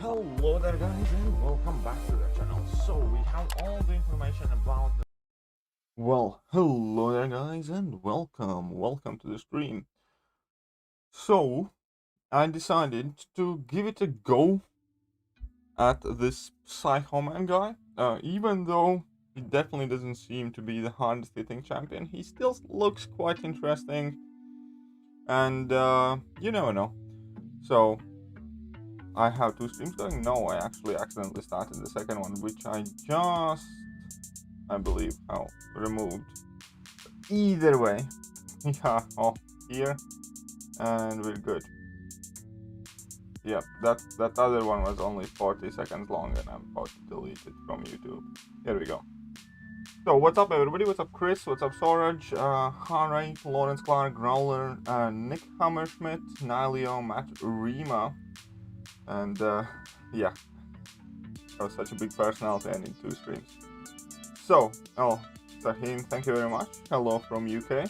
Hello there guys and welcome back to the channel. So we have all the information about the... Well, hello there guys and welcome to the stream. So I decided to give it a go at this Psycho Man guy. Even though he definitely doesn't seem to be the hardest hitting champion, he still looks quite interesting. And you never know. So I have two streams going. No, I actually accidentally started the second one, which I believe, removed. Either way, yeah, here, and we're good. Yeah, that other one was only 40 seconds long, and I'm about to delete it from YouTube. Here we go. So, what's up, everybody? What's up, Chris? What's up, Storage? Harry, Lawrence Clark, Growler, Nick Hammerschmidt, Nilio, Matt Rima. And yeah, I was such a big personality, I need 2 streams. So, Sahin, thank you very much. Hello from UK.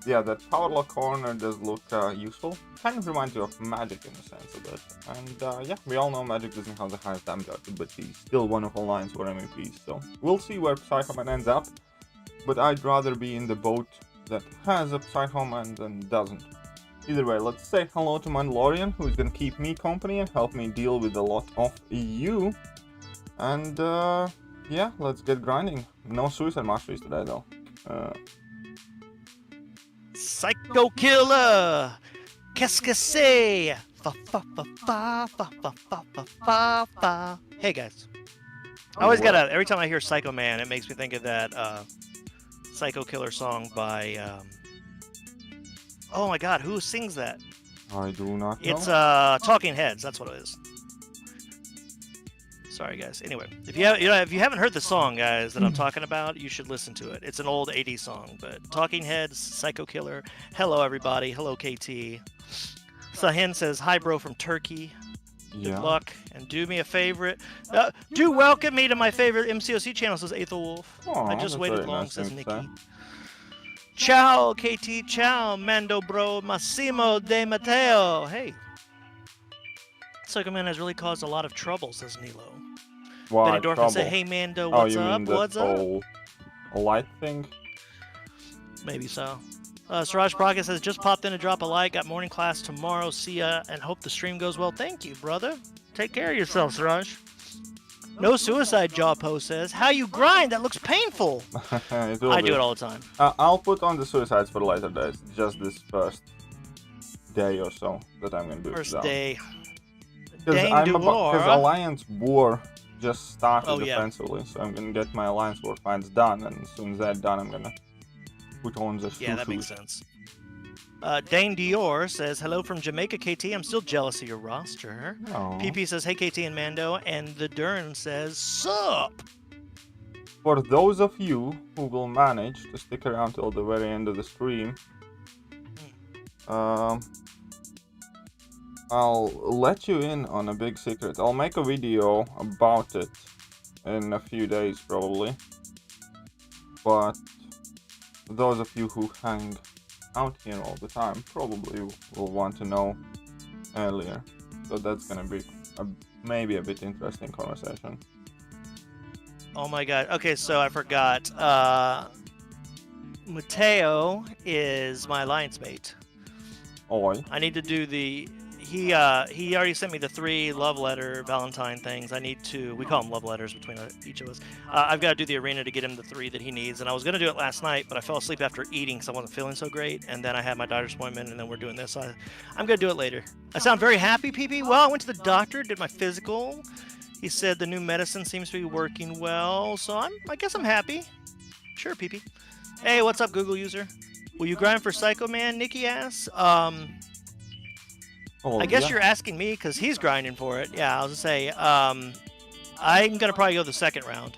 Yeah, that power lock corner does look useful. Kind of reminds you of Magic in a sense a bit. And yeah, we all know Magic doesn't have the highest damage output, but he's still one of Alliance War MVPs. So we'll see where Psycho Man ends up. But I'd rather be in the boat that has a Psycho Man than doesn't. Either way, let's say hello to Mandalorian, who's gonna keep me company and help me deal with a lot of you. And yeah, let's get grinding. No suicide masteries today though. Psycho Killer! Qu'est-ce que c'est? Fa fa fa fa fa fa fa fa fa fa. Hey guys. I always gotta, every time I hear Psycho Man, it makes me think of that Psycho Killer song by oh my god, who sings that? I do not know. It's Talking Heads, that's what it is. Sorry guys. Anyway, if you haven't heard the song, guys, that I'm talking about, you should listen to it. It's an old 80s song, but Talking Heads, Psycho Killer. Hello everybody. Hello KT. Sahin says hi bro from Turkey. Good luck and do me a favorite. Do welcome me to my favorite MCOC channel, says Aethel Wolf. I just waited long, nice, says Nikki. Ciao, KT, ciao, Mando bro, Massimo De Matteo. Hey. Psycho Man has really caused a lot of trouble, says Nilo. Why Benny Dorfman say, hey Mando, what's up? What's up? A light thing? Maybe so. Siraj Praga says, just popped in to drop a like, got morning class tomorrow, see ya, and hope the stream goes well. Thank you, brother. Take care of yourself, Siraj. No suicide jaw post says, how you grind? That looks painful. I do it all the time. I'll put on the suicides for later days. Just this first day or so that I'm gonna do. First day. Because Alliance War just started defensively, so I'm gonna get my Alliance War fights done, and as soon as they're done, I'm gonna put on the that makes sense. Dane Dior says, hello from Jamaica, KT. I'm still jealous of your roster. Oh. PP says, hey, KT and Mando. And the Dern says, sup? For those of you who will manage to stick around till the very end of the stream, I'll let you in on a big secret. I'll make a video about it in a few days, probably. But those of you who hang out here all the time probably will want to know earlier. So that's gonna be maybe a bit interesting conversation. Oh my god. Okay, so I forgot. Mateo is my alliance mate. Oi. I need to do the... He already sent me the 3 love letter Valentine things. I need to, we call them love letters between each of us. I've got to do the arena to get him the 3 that he needs, and I was going to do it last night, but I fell asleep after eating because I wasn't feeling so great, and then I had my doctor's appointment, and then we're doing this. So I'm going to do it later. I sound very happy, PP. Well, I went to the doctor, did my physical. He said the new medicine seems to be working well, so I guess I'm happy. Sure, PP. Hey, what's up, Google user? Will you grind for Psycho Man? Nikki asks. I guess you're asking me because he's grinding for it. Yeah, I was going to say, I'm going to probably go the second round.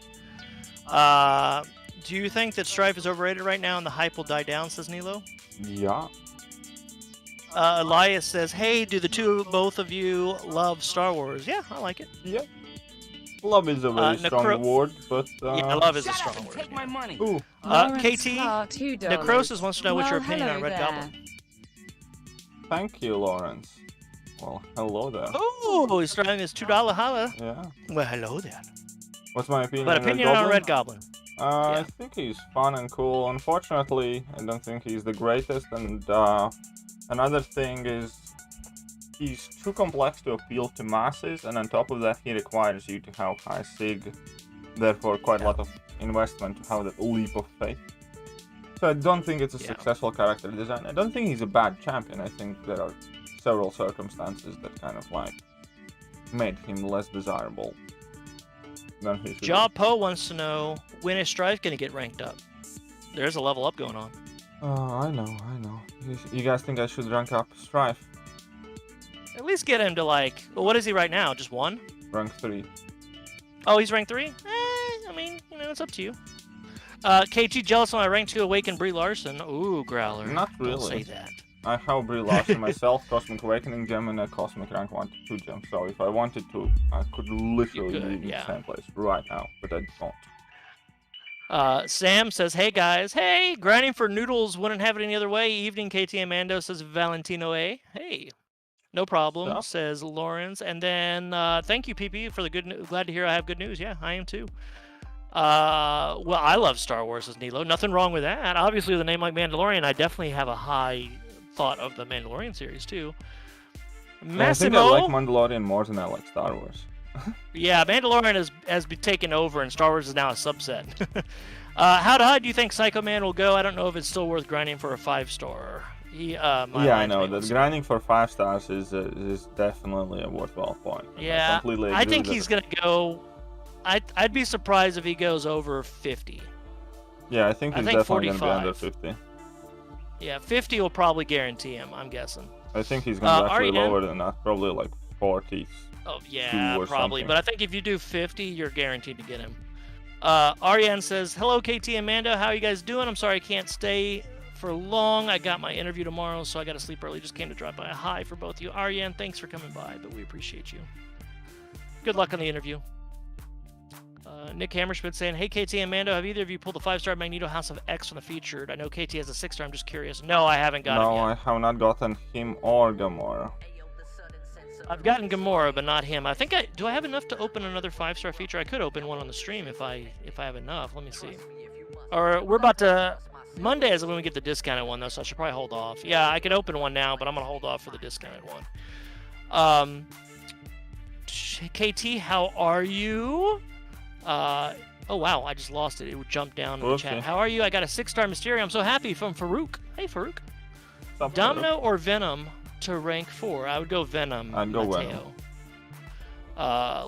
Do you think that Strife is overrated right now and the hype will die down, says Nilo? Yeah. Elias says, hey, do both of you love Star Wars? Yeah, I like it. Yeah. Love is a very strong word, but... yeah, love is a strong word. Take my money. Ooh. KT, Necrosis wants to know what's your opinion on Red Goblin. Thank you, Lawrence. Well, hello there. Oh, he's trying his $2 holla. Yeah. Well, hello there. What's my opinion? But opinion on Red Goblin? I think he's fun and cool. Unfortunately, I don't think he's the greatest. And another thing is, he's too complex to appeal to masses. And on top of that, he requires you to have high sig. Therefore, quite a lot of investment to have that leap of faith. So I don't think it's a successful character design. I don't think he's a bad champion. I think there are several circumstances that kind of like made him less desirable than he should. Jaw Poe wants to know, when is Strife going to get ranked up? There's a level up going on. Oh, I know. You guys think I should rank up Strife? At least get him to like, well, what is he right now? Just 1? Rank 3. Oh, he's rank 3? I mean, you know, it's up to you. KT jealous on my rank 2 Awakened Brie Larson. Ooh, Growler. Not really. Don't say that. I have Brie Larson myself, Cosmic Awakening gem, and a Cosmic Rank 1 to 2 gem. So if I wanted to, I could literally be in the same place right now, but I don't. Sam says, hey guys, hey, grinding for noodles, wouldn't have it any other way. Evening, KT and Mando, says Valentino A. Hey, no problem, says Lawrence. And then thank you, PP, for the good news. Glad to hear I have good news. Yeah, I am too. Well, I love Star Wars, says Nilo. Nothing wrong with that. Obviously, with a name like Mandalorian, I definitely have a high thought of the Mandalorian series too. Massimo, I think I like Mandalorian more than I like Star Wars. Yeah, Mandalorian has been taken over, and Star Wars is now a subset. How high do you think Psycho Man will go? I don't know if it's still worth grinding for a 5-star. Yeah, I know that grinding for 5 stars is definitely a worthwhile point. Yeah, I think he's gonna go. I'd be surprised if he goes over 50. Yeah, I think he's definitely gonna be under 50. Yeah, 50 will probably guarantee him, I'm guessing. I think he's gonna be actually lower than that, probably like 40. Oh yeah, probably. But I think if you do 50, you're guaranteed to get him. Ariane says, hello KT and Mando, how are you guys doing? I'm sorry I can't stay for long. I got my interview tomorrow, so I got to sleep early. Just came to drop by a hi for both of you. Ariane, thanks for coming by, but we appreciate you. Good luck on the interview. Nick Hammerschmidt saying, hey KT and Mando, have either of you pulled the 5-star Magneto House of X from the featured? I know KT has a 6-star, I'm just curious. No, I haven't gotten him yet. No, I have not gotten him or Gamora. I've gotten Gamora, but not him. I think do I have enough to open another 5-star feature? I could open one on the stream if I have enough. Let me see. Or we're about to. Monday is when we get the discounted one though, so I should probably hold off. Yeah, I could open one now, but I'm gonna hold off for the discounted one. KT, how are you? Oh wow, I just lost it. It would jump down in the chat. How are you? I got a 6-star Mysterio. I'm so happy from Farouk. Hey Farouk. Domino or Venom to rank 4? I would go Venom. I'd go Venom.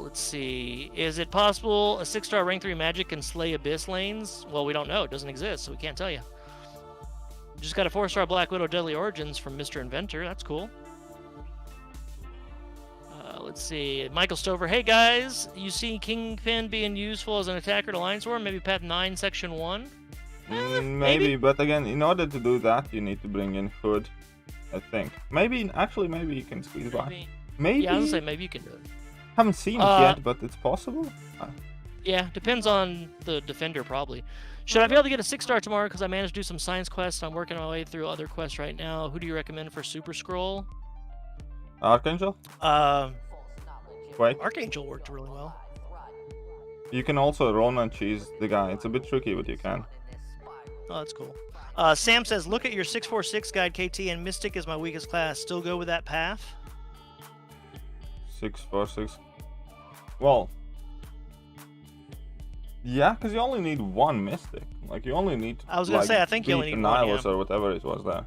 Let's see. Is it possible a 6-star rank 3 magic can slay Abyss lanes? Well, we don't know. It doesn't exist, so we can't tell you. Just got a 4-star Black Widow Deadly Origins from Mr. Inventor. That's cool. Let's see. Michael Stover. Hey guys, you see Kingpin being useful as an attacker to Alliance War? Maybe Path 9 Section 1? Maybe, but again, in order to do that, you need to bring in Hood, I think. Maybe you can squeeze by. Maybe. Yeah, I was gonna say maybe you can do it. Haven't seen it yet, but it's possible. Yeah, depends on the defender probably. Should I be able to get a 6-star tomorrow because I managed to do some science quests? I'm working my way through other quests right now. Who do you recommend for Super Scroll? Archangel? Wait. Archangel worked really well. You can also Ronan cheese the guy. It's a bit tricky, but you can. Oh, that's cool. Sam says, look at your 646 guide, KT, and Mystic is my weakest class. Still go with that path? 646. Well, yeah, because you only need 1 Mystic. Like, you only need to, I was going to say, I think you only need 1, yeah. Or whatever it was there.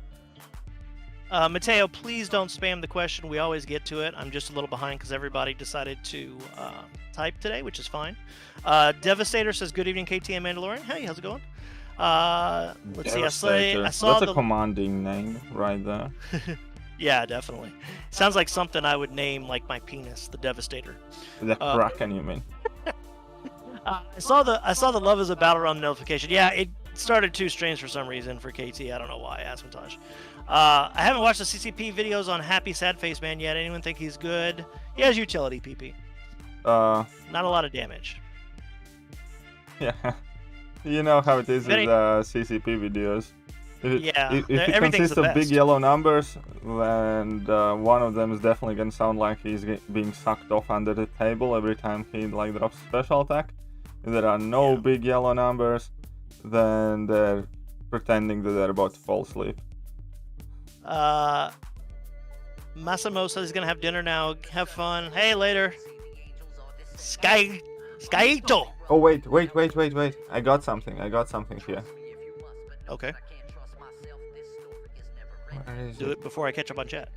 Mateo, please don't spam the question. We always get to it. I'm just a little behind because everybody decided to type today, which is fine. Devastator says, good evening, KT and Mandalorian. Hey, how's it going? Let's see. I saw That's a commanding name right there. Yeah, definitely. Sounds like something I would name like my penis, the Devastator. The Kraken, you mean? I saw the Love is a Battle Run notification. Yeah, it started 2 streams for some reason for KT. I don't know why. Ask Montage. I haven't watched the CCP videos on Happy Sad Face Man yet. Anyone think he's good? He has utility, PP. Not a lot of damage. Yeah. You know how it is with CCP videos. If it everything's consists the of big best. yellow numbers, then one of them is definitely gonna sound like he's being sucked off under the table every time he like drops a special attack. If there are no big yellow numbers, then they're pretending that they're about to fall asleep. Massimo says he's gonna have dinner now. Have fun. Hey, later. Skyito. Oh wait! I got something here. Okay. Where is Do it before I catch up on chat.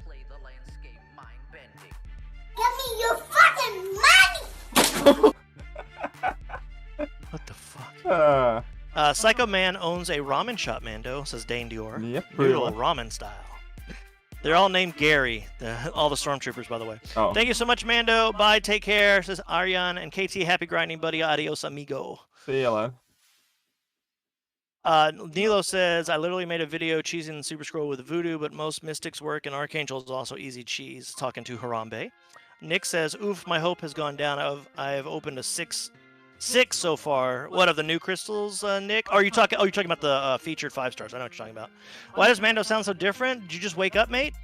Give me your fucking money! What the fuck? Uh, Psycho Man owns a ramen shop, Mando, says Dane Dior. Yep, pretty Noodle well. ramen style. They're all named Gary, all the stormtroopers, by the way. Oh. Thank you so much, Mando. Bye, take care, says Aryan. And KT, happy grinding, buddy. Adios, amigo. See you, lad. Nilo says, I literally made a video cheesing Super Scroll with Voodoo, but most mystics work, and Archangel is also easy cheese, talking to Harambe. Nick says, oof, my hope has gone down. I have opened a six so far. What, of the new crystals, Nick? Are you talking about the featured 5 stars? I know what you're talking about. Why does Mando sound so different? Did you just wake up, mate?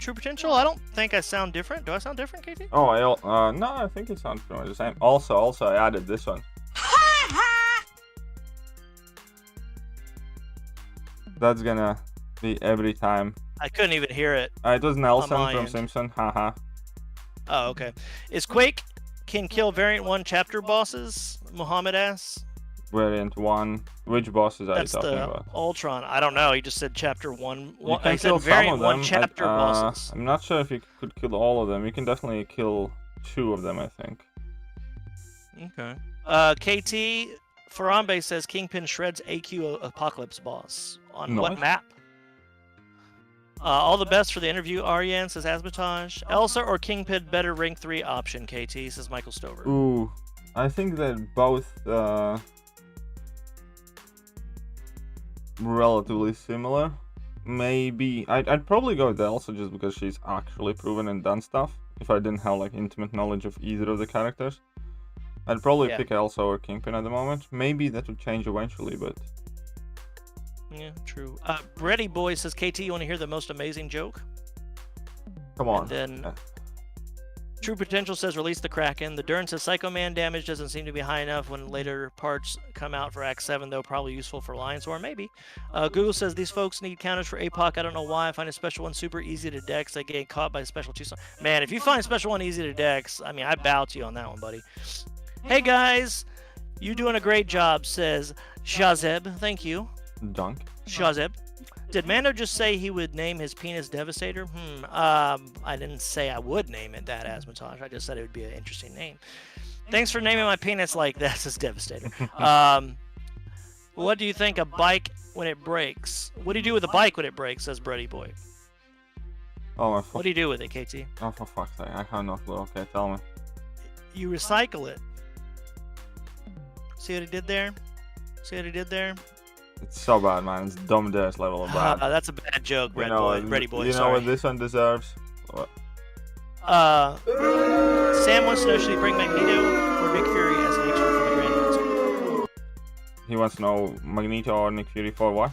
True Potential? I don't think I sound different. Do I sound different, KT? Oh, no, I think it sounds pretty much the same. Also, I added this one. That's gonna be every time. I couldn't even hear it. It was Nelson my from end. Simpson. Haha. Oh, okay. Is Quake can kill Variant 1 chapter bosses? Muhammad asks. Variant 1. Which bosses are That's you talking the about? Ultron. I don't know. He just said chapter 1. You I can said kill some Variant of 1 them. chapter bosses. I'm not sure if you could kill all of them. You can definitely kill 2 of them, I think. Okay. KT Farambe says Kingpin shreds AQ Apocalypse boss. On what Nice. map? All the best for the interview, Aryan, says Asmatage. Elsa or Kingpin better rank 3 option, KT, says Michael Stover. Ooh, I think they're both relatively similar. Maybe I'd probably go with Elsa just because she's actually proven and done stuff. If I didn't have like intimate knowledge of either of the characters, I'd probably pick Elsa or Kingpin at the moment. Maybe that would change eventually, but Yeah, true. Bready Boy says, KT, you want to hear the most amazing joke? come on. And then True Potential says, release the Kraken. The Dern says, Psycho Man damage doesn't seem to be high enough when later parts come out for Act 7, though probably useful for Lions, or maybe. Google says, these folks need counters for APOC. I don't know why. I find a special one super easy to dex. They get caught by a special 2. Man, if you find special one easy to dex, I mean, I bow to you on that one, buddy. Hey, guys. You doing a great job, says Shazeb. Thank you. Dunk. Shazeb. Did Mando just say he would name his penis Devastator? I didn't say I would name it that, Asmatage. I just said it would be an interesting name. Thanks for naming my penis like that, says Devastator. What do you think a bike when it breaks? What do you do with a bike when it breaks, says Brady Boy. Oh my What do you do with it, KT? Oh, for fuck's sake, I have no clue. Okay, tell me. You recycle it. See what he did there? See what he did there? It's so bad, man. It's dumb dares level of bad. That's a bad joke, You know, Brady Boy. You know Sorry. what this one deserves? What? Sam wants to know, should he bring Magneto or Nick Fury as an extra for the Grandmaster? He wants to know Magneto or Nick Fury for what?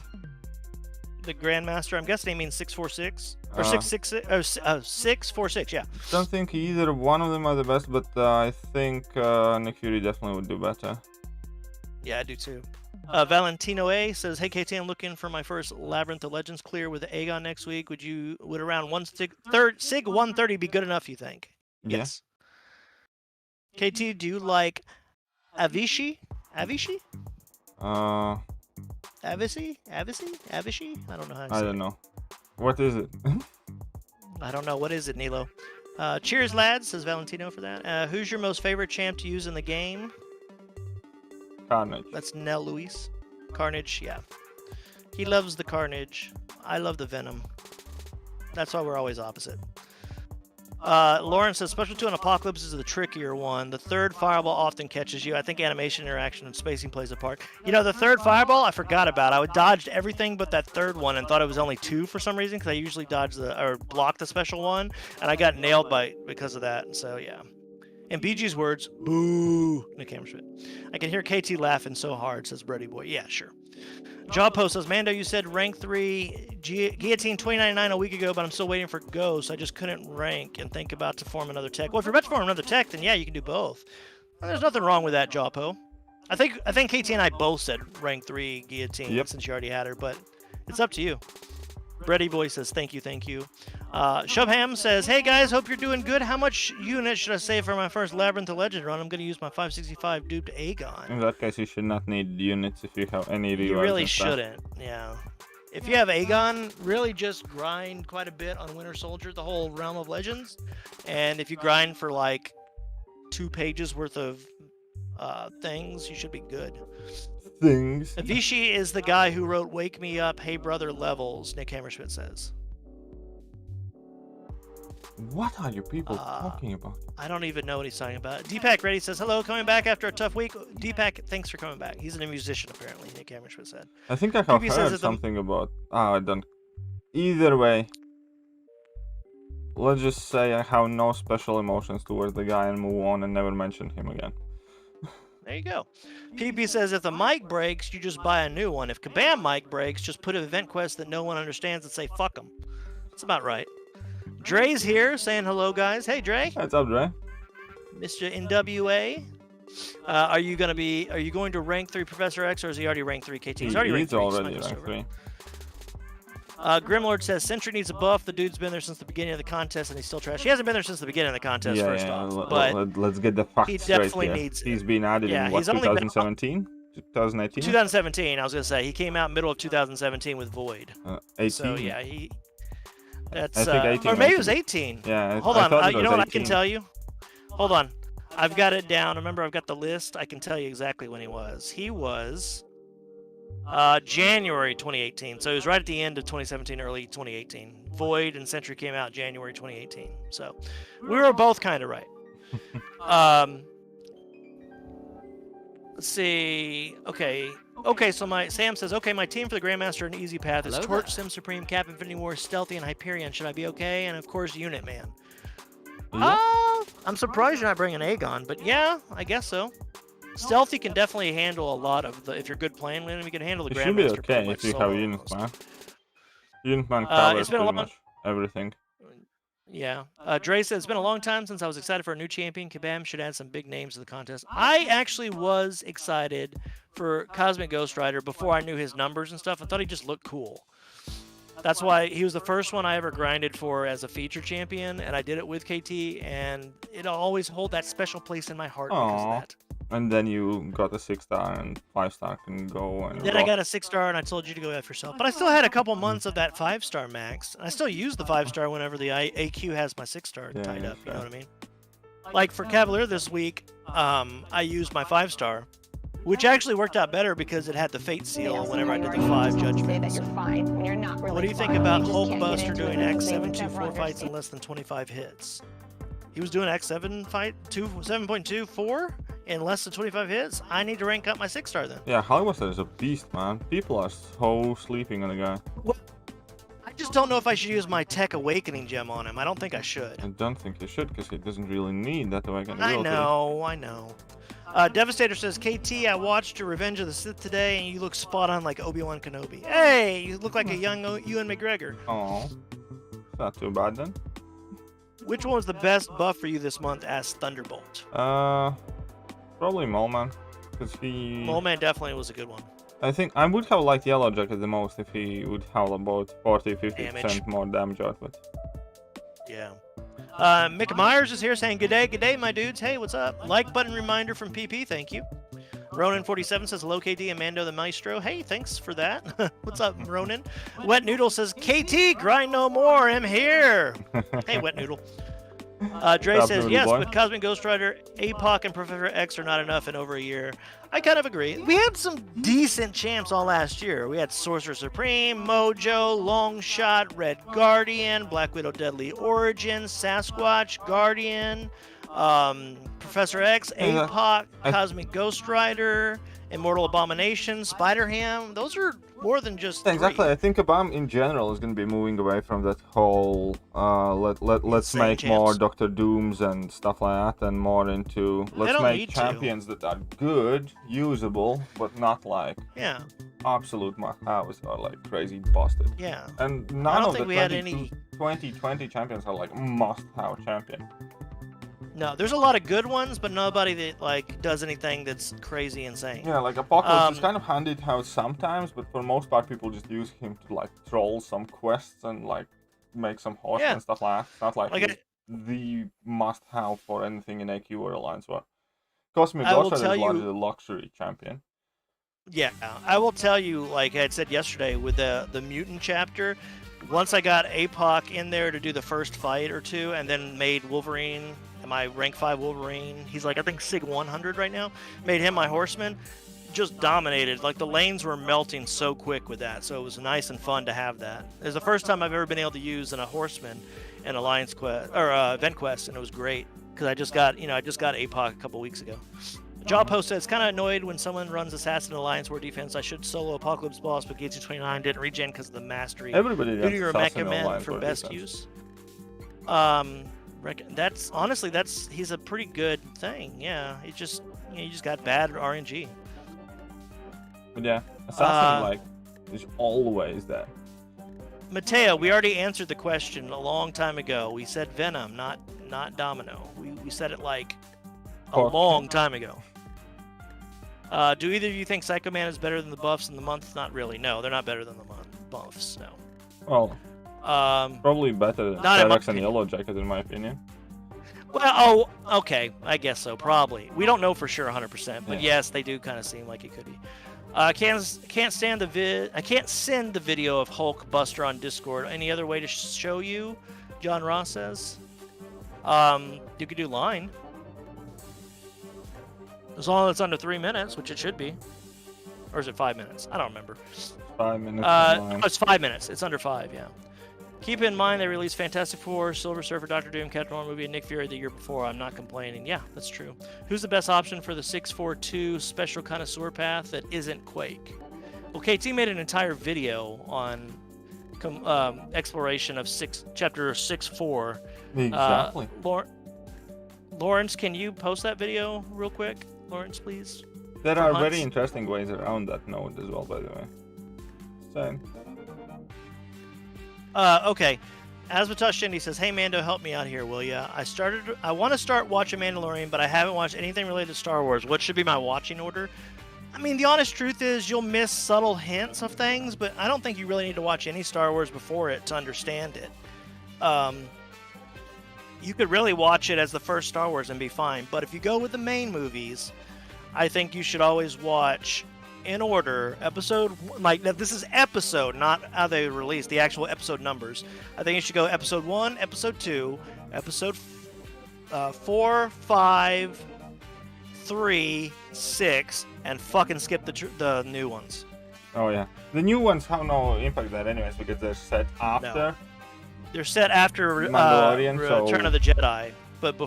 The Grandmaster, I'm guessing he means 646 or 666. 646, yeah. Don't think either one of them are the best, but I think Nick Fury definitely would do better. Yeah, I do too. Valentino A says, "Hey KT, I'm looking for my first Labyrinth of Legends clear with Aegon next week. Would around Sig 130 be good enough? You think?" Yeah. Yes. KT, do you like Avicii? Avicii? Avicii? I don't know how to say I don't know. What is it? I don't know. What is it, Nilo? Cheers, lads, says Valentino for that. Who's your most favorite champ to use in the game? Carnage. That's Nell Luis. Carnage, yeah. He loves the Carnage. I love the Venom. That's why we're always opposite. Lauren says, Special 2 on Apocalypse is the trickier one. The third fireball often catches you. I think animation, interaction, and spacing plays a part. You know, the third fireball, I forgot about. I dodged everything but that third one and thought it was only 2 for some reason, because I usually block the special one, and I got nailed because of that. So, yeah. In BG's words, boo, Nick Hammerschmidt. I can hear KT laughing so hard, says Brady Boy. Yeah, sure. Jawpo says, Mando, you said rank 3 guillotine 2099 a week ago, but I'm still waiting for Ghost. I just couldn't rank and think about to form another tech. Well, if you're about to form another tech, then yeah, you can do both. Well, there's nothing wrong with that, Jawpo. I think KT and I both said rank 3 guillotine since you already had her, but it's up to you. Brady Boy says, thank you. Shubham says, hey guys, hope you're doing good. How much units should I save for my first Labyrinth of Legend run? I'm going to use my 565 duped Aegon. In that case, you should not need units if you have any rewards. You really shouldn't, yeah. If you have Aegon, really just grind quite a bit on Winter Soldier, the whole Realm of Legends. And if you grind for like 2 pages worth of things, you should be good. Things. Avicii is the guy who wrote Wake Me Up, Hey Brother Levels, Nick Hammerschmidt says. What are you people talking about? I don't even know what he's talking about. Deepak Reddy says, hello, coming back after a tough week. Deepak, thanks for coming back. He's a musician, apparently, Nick Hammerschmidt said. I think I have heard something about... I don't... Either way, let's just say I have no special emotions towards the guy and move on and never mention him again. There you go. PP says, if the mic breaks, you just buy a new one. If Kabam mic breaks, just put an event quest that no one understands and say, fuck them. That's about right. Dre's here saying hello, guys. Hey, Dre. What's up, Dre? Mr. NWA. Are you going to rank 3 Professor X, or is he already rank 3 KT? He's already ranked 3. He's already rank 3. Grimlord says, Sentry needs a buff. The dude's been there since the beginning of the contest, and he's still trash. He hasn't been there since the beginning of the contest, first off. But let's get the facts he straight definitely here. needs He's been added in, what, 2017? 2018? 2017, I was going to say. He came out middle of 2017 with Void. 18? So, yeah, that's... I think 18. Or maybe it was 18. Yeah, Hold on, you know what 18. I can tell you? Hold on. I've got it down. Remember, I've got the list. I can tell you exactly when he was. He was... January 2018, so it was right at the end of 2017, early 2018. Void and Sentry came out January 2018, so we were both kind of right. Let's see. Okay, so Sam says, okay, my team for the Grandmaster and Easy Path is Torch, Sim Supreme, Cap Infinity War, Stealthy, and Hyperion. Should I be okay? And of course, Unit Man. I'm surprised you're not bringing Aegon, but yeah, I guess so. Stealthy can definitely handle a lot of the. If you're good playing, then we can handle the Grandmaster. It should be okay if you have Unit Man. Unit Man covers pretty much everything. Yeah. Dre said, it's been a long time since I was excited for a new champion. Kabam should add some big names to the contest. I actually was excited for Cosmic Ghost Rider before I knew his numbers and stuff. I thought he just looked cool. That's why he was the first one I ever grinded for as a feature champion, and I did it with KT, and it'll always hold that special place in my heart because of that. And then you got a 6-star and 5-star can go. And then I got a 6-star and I told you to go F yourself. But I still had a couple months of that 5-star max. And I still use the 5-star whenever the AQ has my 6-star tied up. You know what I mean? Like for Cavalier this week, I used my 5-star, which actually worked out better because it had the Fate Seal whenever I did the 5 judgments. What do you think about Hulkbuster doing X724 fights in less than 25 hits? He was doing X7 fight 7.24 in less than 25 hits. I need to rank up my 6-star then. Yeah, Hulkbuster is a beast, man. People are so sleeping on the guy. Well, I just don't know if I should use my Tech Awakening gem on him. I don't think I should. I don't think you should, because he doesn't really need that awakening. I know. Devastator says, KT, I watched your Revenge of the Sith today, and you look spot on like Obi-Wan Kenobi. Hey, you look like a young Ewan McGregor. Oh, not too bad then. Which one was the best buff for you this month? Asked Thunderbolt. Probably Moleman, because he... Moleman definitely was a good one. I think I would have liked Yellow Jacket the most if he would have about 40-50% more damage output. Yeah. Mick Myers is here saying, good day, my dudes. Hey, what's up? Like button reminder from PP, thank you. Ronan47 says, hello, KD and Mando the Maestro. Hey, thanks for that. What's up, Ronan? Wet Noodle says, KT, grind no more, I'm here. Hey, Wet Noodle. Dre says, yes, but Cosmic Ghost Rider, APOC, and Professor X are not enough in over a year. I kind of agree. We had some decent champs all last year. We had Sorcerer Supreme, Mojo, Longshot, Red Guardian, Black Widow Deadly Origin, Sasquatch, Guardian, Professor X, APOC, Cosmic Ghost Rider, Immortal Abomination, Spider-Ham. Those are more than just Yeah, exactly. 3. I think Abam in general is going to be moving away from that whole let's Insane make more champs. Doctor Dooms and stuff like that, and more into let's don't make need to. champions that are good, usable, but not like Yeah. absolute must-haves or like crazy busted. Yeah. And I none don't of the think we had any. 2020 champions are like must-have champion. No, there's a lot of good ones, but nobody that like does anything that's crazy insane. Yeah, like Apocalypse is kind of handy to have sometimes, but for the most part, people just use him to like troll some quests and like make some horsemen and stuff like that. It's not like the must-have for anything in AQ or Alliance War. Cosmic Ghost Rider is largely a luxury champion. Yeah, I will tell you, like I had said yesterday, with the mutant chapter, once I got APOC in there to do the first fight or two, and then made Wolverine, my rank 5 Wolverine, he's like, I think Sig 100 right now, made him my horseman, just dominated. Like, the lanes were melting so quick with that, so it was nice and fun to have that. It was the first time I've ever been able to use a horseman in Alliance Quest, or Event Quest, and it was great, because I just got APOC a couple weeks ago. Job Post says, kind of annoyed when someone runs Assassin Alliance War defense. I should solo Apocalypse boss, but Gates 29 didn't regen because of the mastery. Everybody Who do you Assassin recommend Alliance for War best defense. use? That's honestly, he's a pretty good thing. Yeah, you just got bad RNG. But yeah, Assassin like is always there. Mateo, we already answered the question a long time ago. We said Venom, not Domino. We said it like a long time ago. Do either of you think Psycho Man is better than the buffs in the month? Not really. No, they're not better than the buffs. No. Well, probably better than Cyrax and Yellow Jacket, in my opinion. Well, okay, I guess so. Probably. We don't know for sure 100%, but yes, they do kind of seem like it could be. Can't stand the I can't send the video of Hulk Buster on Discord. Any other way to show you? John Ross says. You could do line. As long as it's under 3 minutes, which it should be. Or is it 5 minutes? I don't remember. 5 minutes. Oh, it's 5 minutes. It's under 5, yeah. Keep in mind they released Fantastic Four, Silver Surfer, Doctor Doom, Captain Marvel movie, and Nick Fury the year before. I'm not complaining. Yeah, that's true. Who's the best option for the 642 special connoisseur path that isn't Quake? Well, KT made an entire video on exploration of chapter 6-4. Exactly. Lawrence, can you post that video real quick? Lawrence, please. There are very interesting ways around that node as well, by the way. Same. Okay. Asmatosh Shindy says, hey, Mando, help me out here, will ya? I want to start watching Mandalorian, but I haven't watched anything related to Star Wars. What should be my watching order? I mean, the honest truth is you'll miss subtle hints of things, but I don't think you really need to watch any Star Wars before it to understand it. You could really watch it as the first Star Wars and be fine. But if you go with the main movies, I think you should always watch in order episode, like this is episode, not how they release the actual episode numbers. I think you should go episode 1, episode 2, episode 4, 5, 3, 6, and fucking skip the new ones. Oh yeah, the new ones have no impact there anyways because they're set after. No. They're set after Mandalorian, Return of the Jedi, but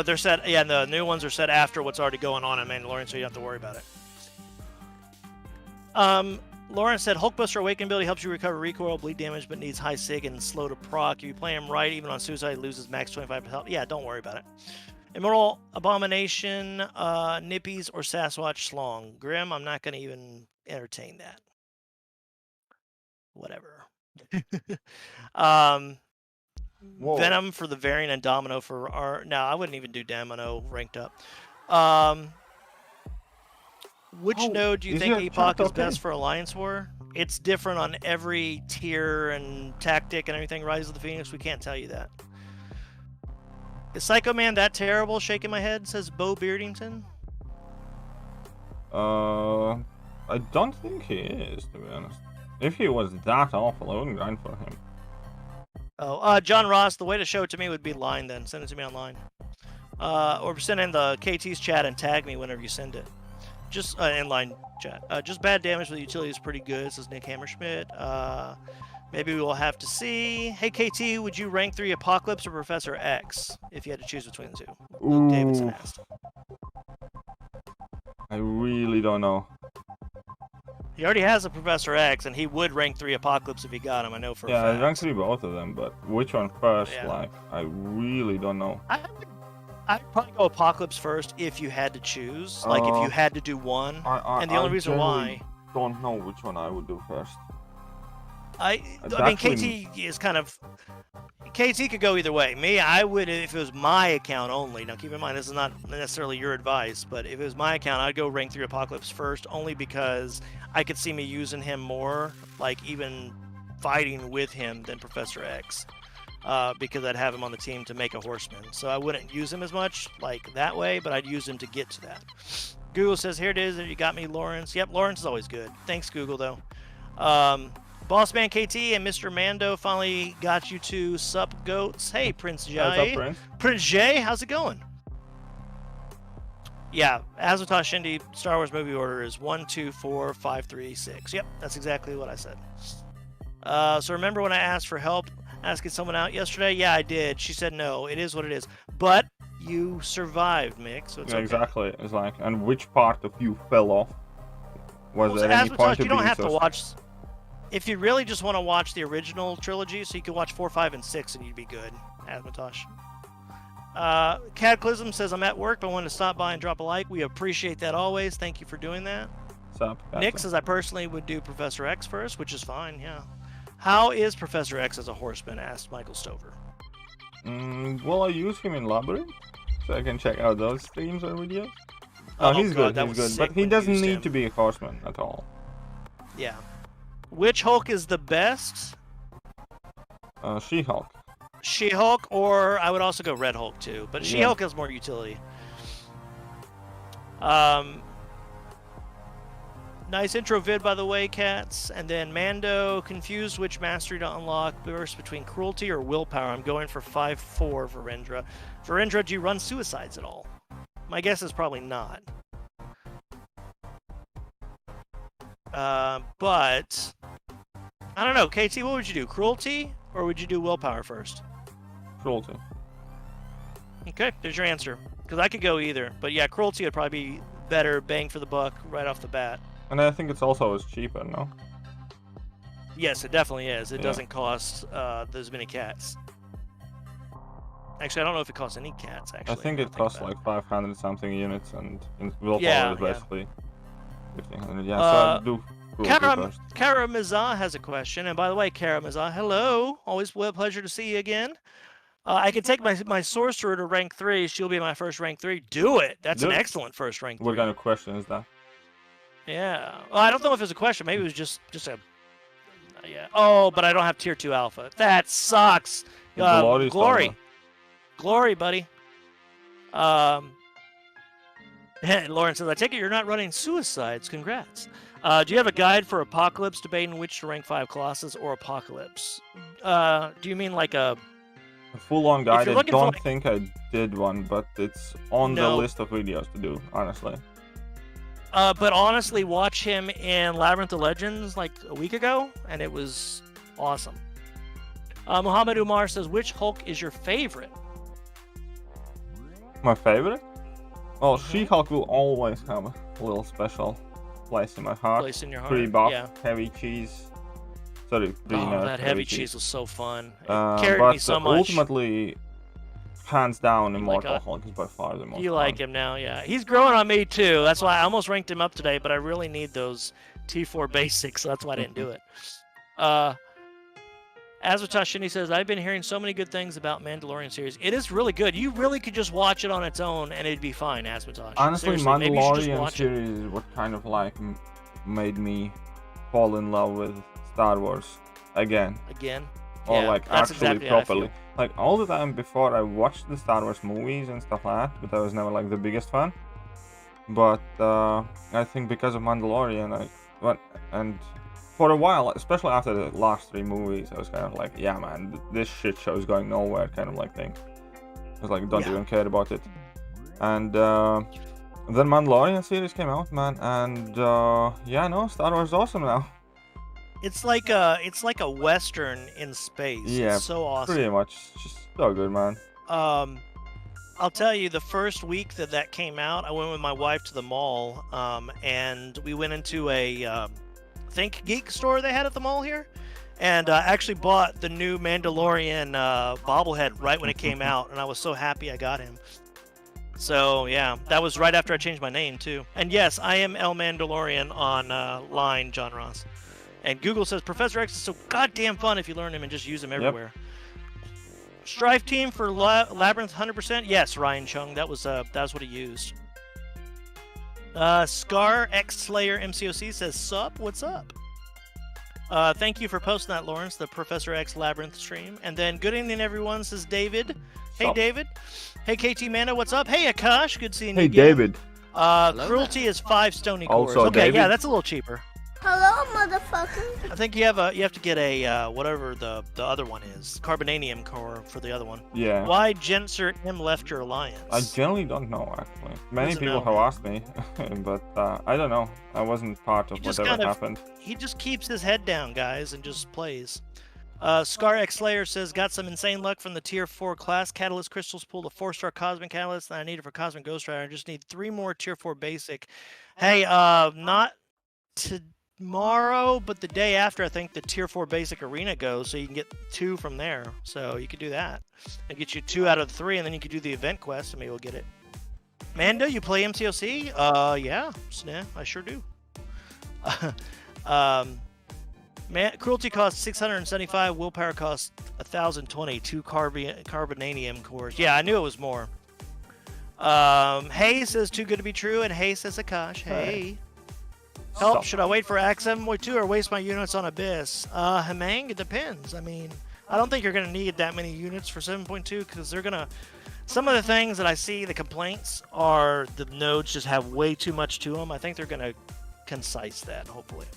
they're set. Yeah, and the new ones are set after what's already going on in Mandalorian, so you don't have to worry about it. Lawrence said Hulkbuster Awakened ability helps you recover recoil, bleed damage, but needs high sig and slow to proc. If you play him right, even on suicide, loses max 25 health. Yeah, don't worry about it. Immortal Abomination, Nippies, or Sasquatch Slong. Grim, I'm not going to even entertain that. Whatever. Venom for the variant and Domino for our. No, I wouldn't even do Domino ranked up. Which node do you think APOC is best for Alliance War? It's different on every tier and tactic and everything. Rise of the Phoenix, we can't tell you that. Is Psycho Man that terrible? Shaking my head, says Bo Beardington. I don't think he is, to be honest. If he was that awful, I wouldn't grind for him. Oh, John Ross, the way to show it to me would be line then. Send it to me online. Or send in the KT's chat and tag me whenever you send it. Just inline chat. Just bad damage with the utility is pretty good, says Nick Hammerschmidt. Maybe we will have to see. Hey, KT, would you rank 3 Apocalypse or Professor X if you had to choose between the two? Luke Davidson asked. I really don't know. He already has a Professor X, and he would rank 3 Apocalypse if he got him. I know for a Yeah, fact. I rank 3 both of them, but which one first? Yeah. Like, I really don't know. I'd probably go Apocalypse first if you had to choose. Like, if you had to do one. And the only reason why... don't know which one I would do first. I mean, KT is kind of... KT could go either way. Me, I would, if it was my account only. Now, keep in mind, this is not necessarily your advice, but if it was my account, I'd go rank 3 Apocalypse first, only because I could see me using him more, like even fighting with him than Professor X, because I'd have him on the team to make a horseman. So I wouldn't use him as much, like that way, but I'd use him to get to that. Google says, here it is, you got me, Lawrence. Yep, Lawrence is always good. Thanks, Google, though. Bossman KT and Mr. Mando finally got you to sup goats. Hey, Prince Jay. What's up, Prince? Prince Jay, how's it going? Yeah, Azotosh Shindy Star Wars movie order is 1, 2, 4, 5, 3, 6. Yep, that's exactly what I said. So remember when I asked for help asking someone out yesterday? Yeah, I did. She said no. It is what it is. But you survived, Mick. So it's okay. Exactly. It's like, and which part of you fell off? Was there any point you don't have to watch. If you really just want to watch the original trilogy, so you can watch 4, 5, and 6, and you'd be good, Asmatosh. Cataclysm says, I'm at work, but I wanted to stop by and drop a like. We appreciate that always. Thank you for doing that. What's up, Nick says, I personally would do Professor X first, which is fine, yeah. How is Professor X as a horseman? Asked Michael Stover. Well, I use him in Labyrinth, so I can check out those streams or videos. Oh, he's good, he's good, but he doesn't need to be a horseman at all. Yeah. Which Hulk is the best? She-Hulk. She-Hulk, or I would also go Red Hulk too, but She-Hulk has more utility. Nice intro vid, by the way, cats. And then Mando, confused which mastery to unlock, burst between cruelty or willpower. I'm going for 5-4 Virendra. Virendra, do you run suicides at all? My guess is probably not. But I don't know. KT, what would you do? Cruelty, or would you do willpower first? Cruelty. Okay, there's your answer. Because I could go either. But yeah, cruelty would probably be better bang for the buck right off the bat. And I think it's also cheaper, no? Yes, it definitely is. It doesn't cost those many cats. Actually, I don't know if it costs any cats, actually. I think it costs like 500 something units, and willpower is basically 1500. Yeah, so I do Kara Mizah has a question. And by the way, Kara Mizah, hello. Always a pleasure to see you again. I can take my sorcerer to rank 3. She'll be my first rank 3. Do it. That's an excellent first rank 3. What kind of question is that? Yeah. Well, I don't know if it's a question. Maybe it was just a... yeah. Oh, but I don't have tier 2 alpha. That sucks. Glory. Glory, buddy. Lauren says, I take it you're not running suicides. Congrats. Do you have a guide for Apocalypse, debating which to rank 5 Colossus or Apocalypse? Do you mean like a full-on guide? I don't think I did one, but it's on the list of videos to do, honestly. But honestly, watch him in Labyrinth of Legends like a week ago, and it was awesome. Muhammad Umar says, which Hulk is your favorite? My favorite? Well, She-Hulk will always have a little special place in my heart. Place in your heart, pretty buff, heavy cheese. Sorry, that heavy cheese was so fun. It carried but me so much. Ultimately, hands down, Immortal Hulk is by far the most You fun. like him now, yeah. He's growing on me too. That's why I almost ranked him up today, but I really need those T4 basics, so that's why I didn't do it. Azotashini says, I've been hearing so many good things about Mandalorian series. It is really good. You really could just watch it on its own and it'd be fine, Azotashini. Honestly, Mandalorian series is what kind of like made me fall in love with Star Wars again. Or yeah, like actually properly. Like all the time before I watched the Star Wars movies and stuff like that, but I was never like the biggest fan. But I think because of Mandalorian, and for a while, especially after the last 3 movies, I was kind of like, yeah man, this shit show is going nowhere kind of like thing. I was like, don't even care about it. And then Mandalorian series came out, man, and yeah, no, Star Wars is awesome now. It's like a Western in space. Yeah, it's so awesome. Pretty much. It's just so good, man. I'll tell you, the first week that came out, I went with my wife to the mall, and we went into a Think Geek store they had at the mall here, and I actually bought the new Mandalorian bobblehead right when it came out, and I was so happy I got him. So yeah, that was right after I changed my name too. And yes, I am elmandalorian on line, John Ross. And Google says Professor X is so goddamn fun if you learn him and just use him everywhere. Strife team for Labyrinth 100%. Yes, Ryan Chung. That's what he used. Scar X Slayer MCOC says sup. What's up? Thank you for posting that, Lawrence. The Professor X Labyrinth stream. And then good evening, everyone. Says David. Hey, David. Hey, KT Manda. What's up? Hey, Akash. Good seeing you again. Hey, David. Cruelty is 5 stony cores. Also, Okay, David. yeah, that's a little cheaper. Hello, motherfucker. I think you have to get a whatever the other one is, carbonanium core for the other one. Yeah. Why Gensert M left your alliance? I generally don't know, actually. Many Doesn't people know. have asked me, but I don't know. I wasn't part of He just whatever kind of- happened. He just keeps his head down, guys, and just plays. Scar X Slayer says, got some insane luck from the tier 4 class catalyst crystals. Pulled a 4-star cosmic catalyst that I needed for cosmic ghost rider. I just need 3 more tier 4 basic. Hey, not tomorrow, but the day after, I think the tier 4 basic arena goes, so you can get 2 from there. So you could do that and get you 2 out of the 3, and then you could do the event quest, and maybe we'll get it. Mando, you play MCOC? Yeah, I sure do. Cruelty costs 675, willpower costs 1,020, 2 carbonanium cores. Yeah, I knew it was more. Hey says too good to be true, and Hey says Akash. Hey. Help, should I wait for Act 7.2 or waste my units on Abyss? Hemang, it depends. I mean, I don't think you're going to need that many units for 7.2 because they're going to... Some of the things that I see, the complaints, are the nodes just have way too much to them. I think they're going to concise that, hopefully.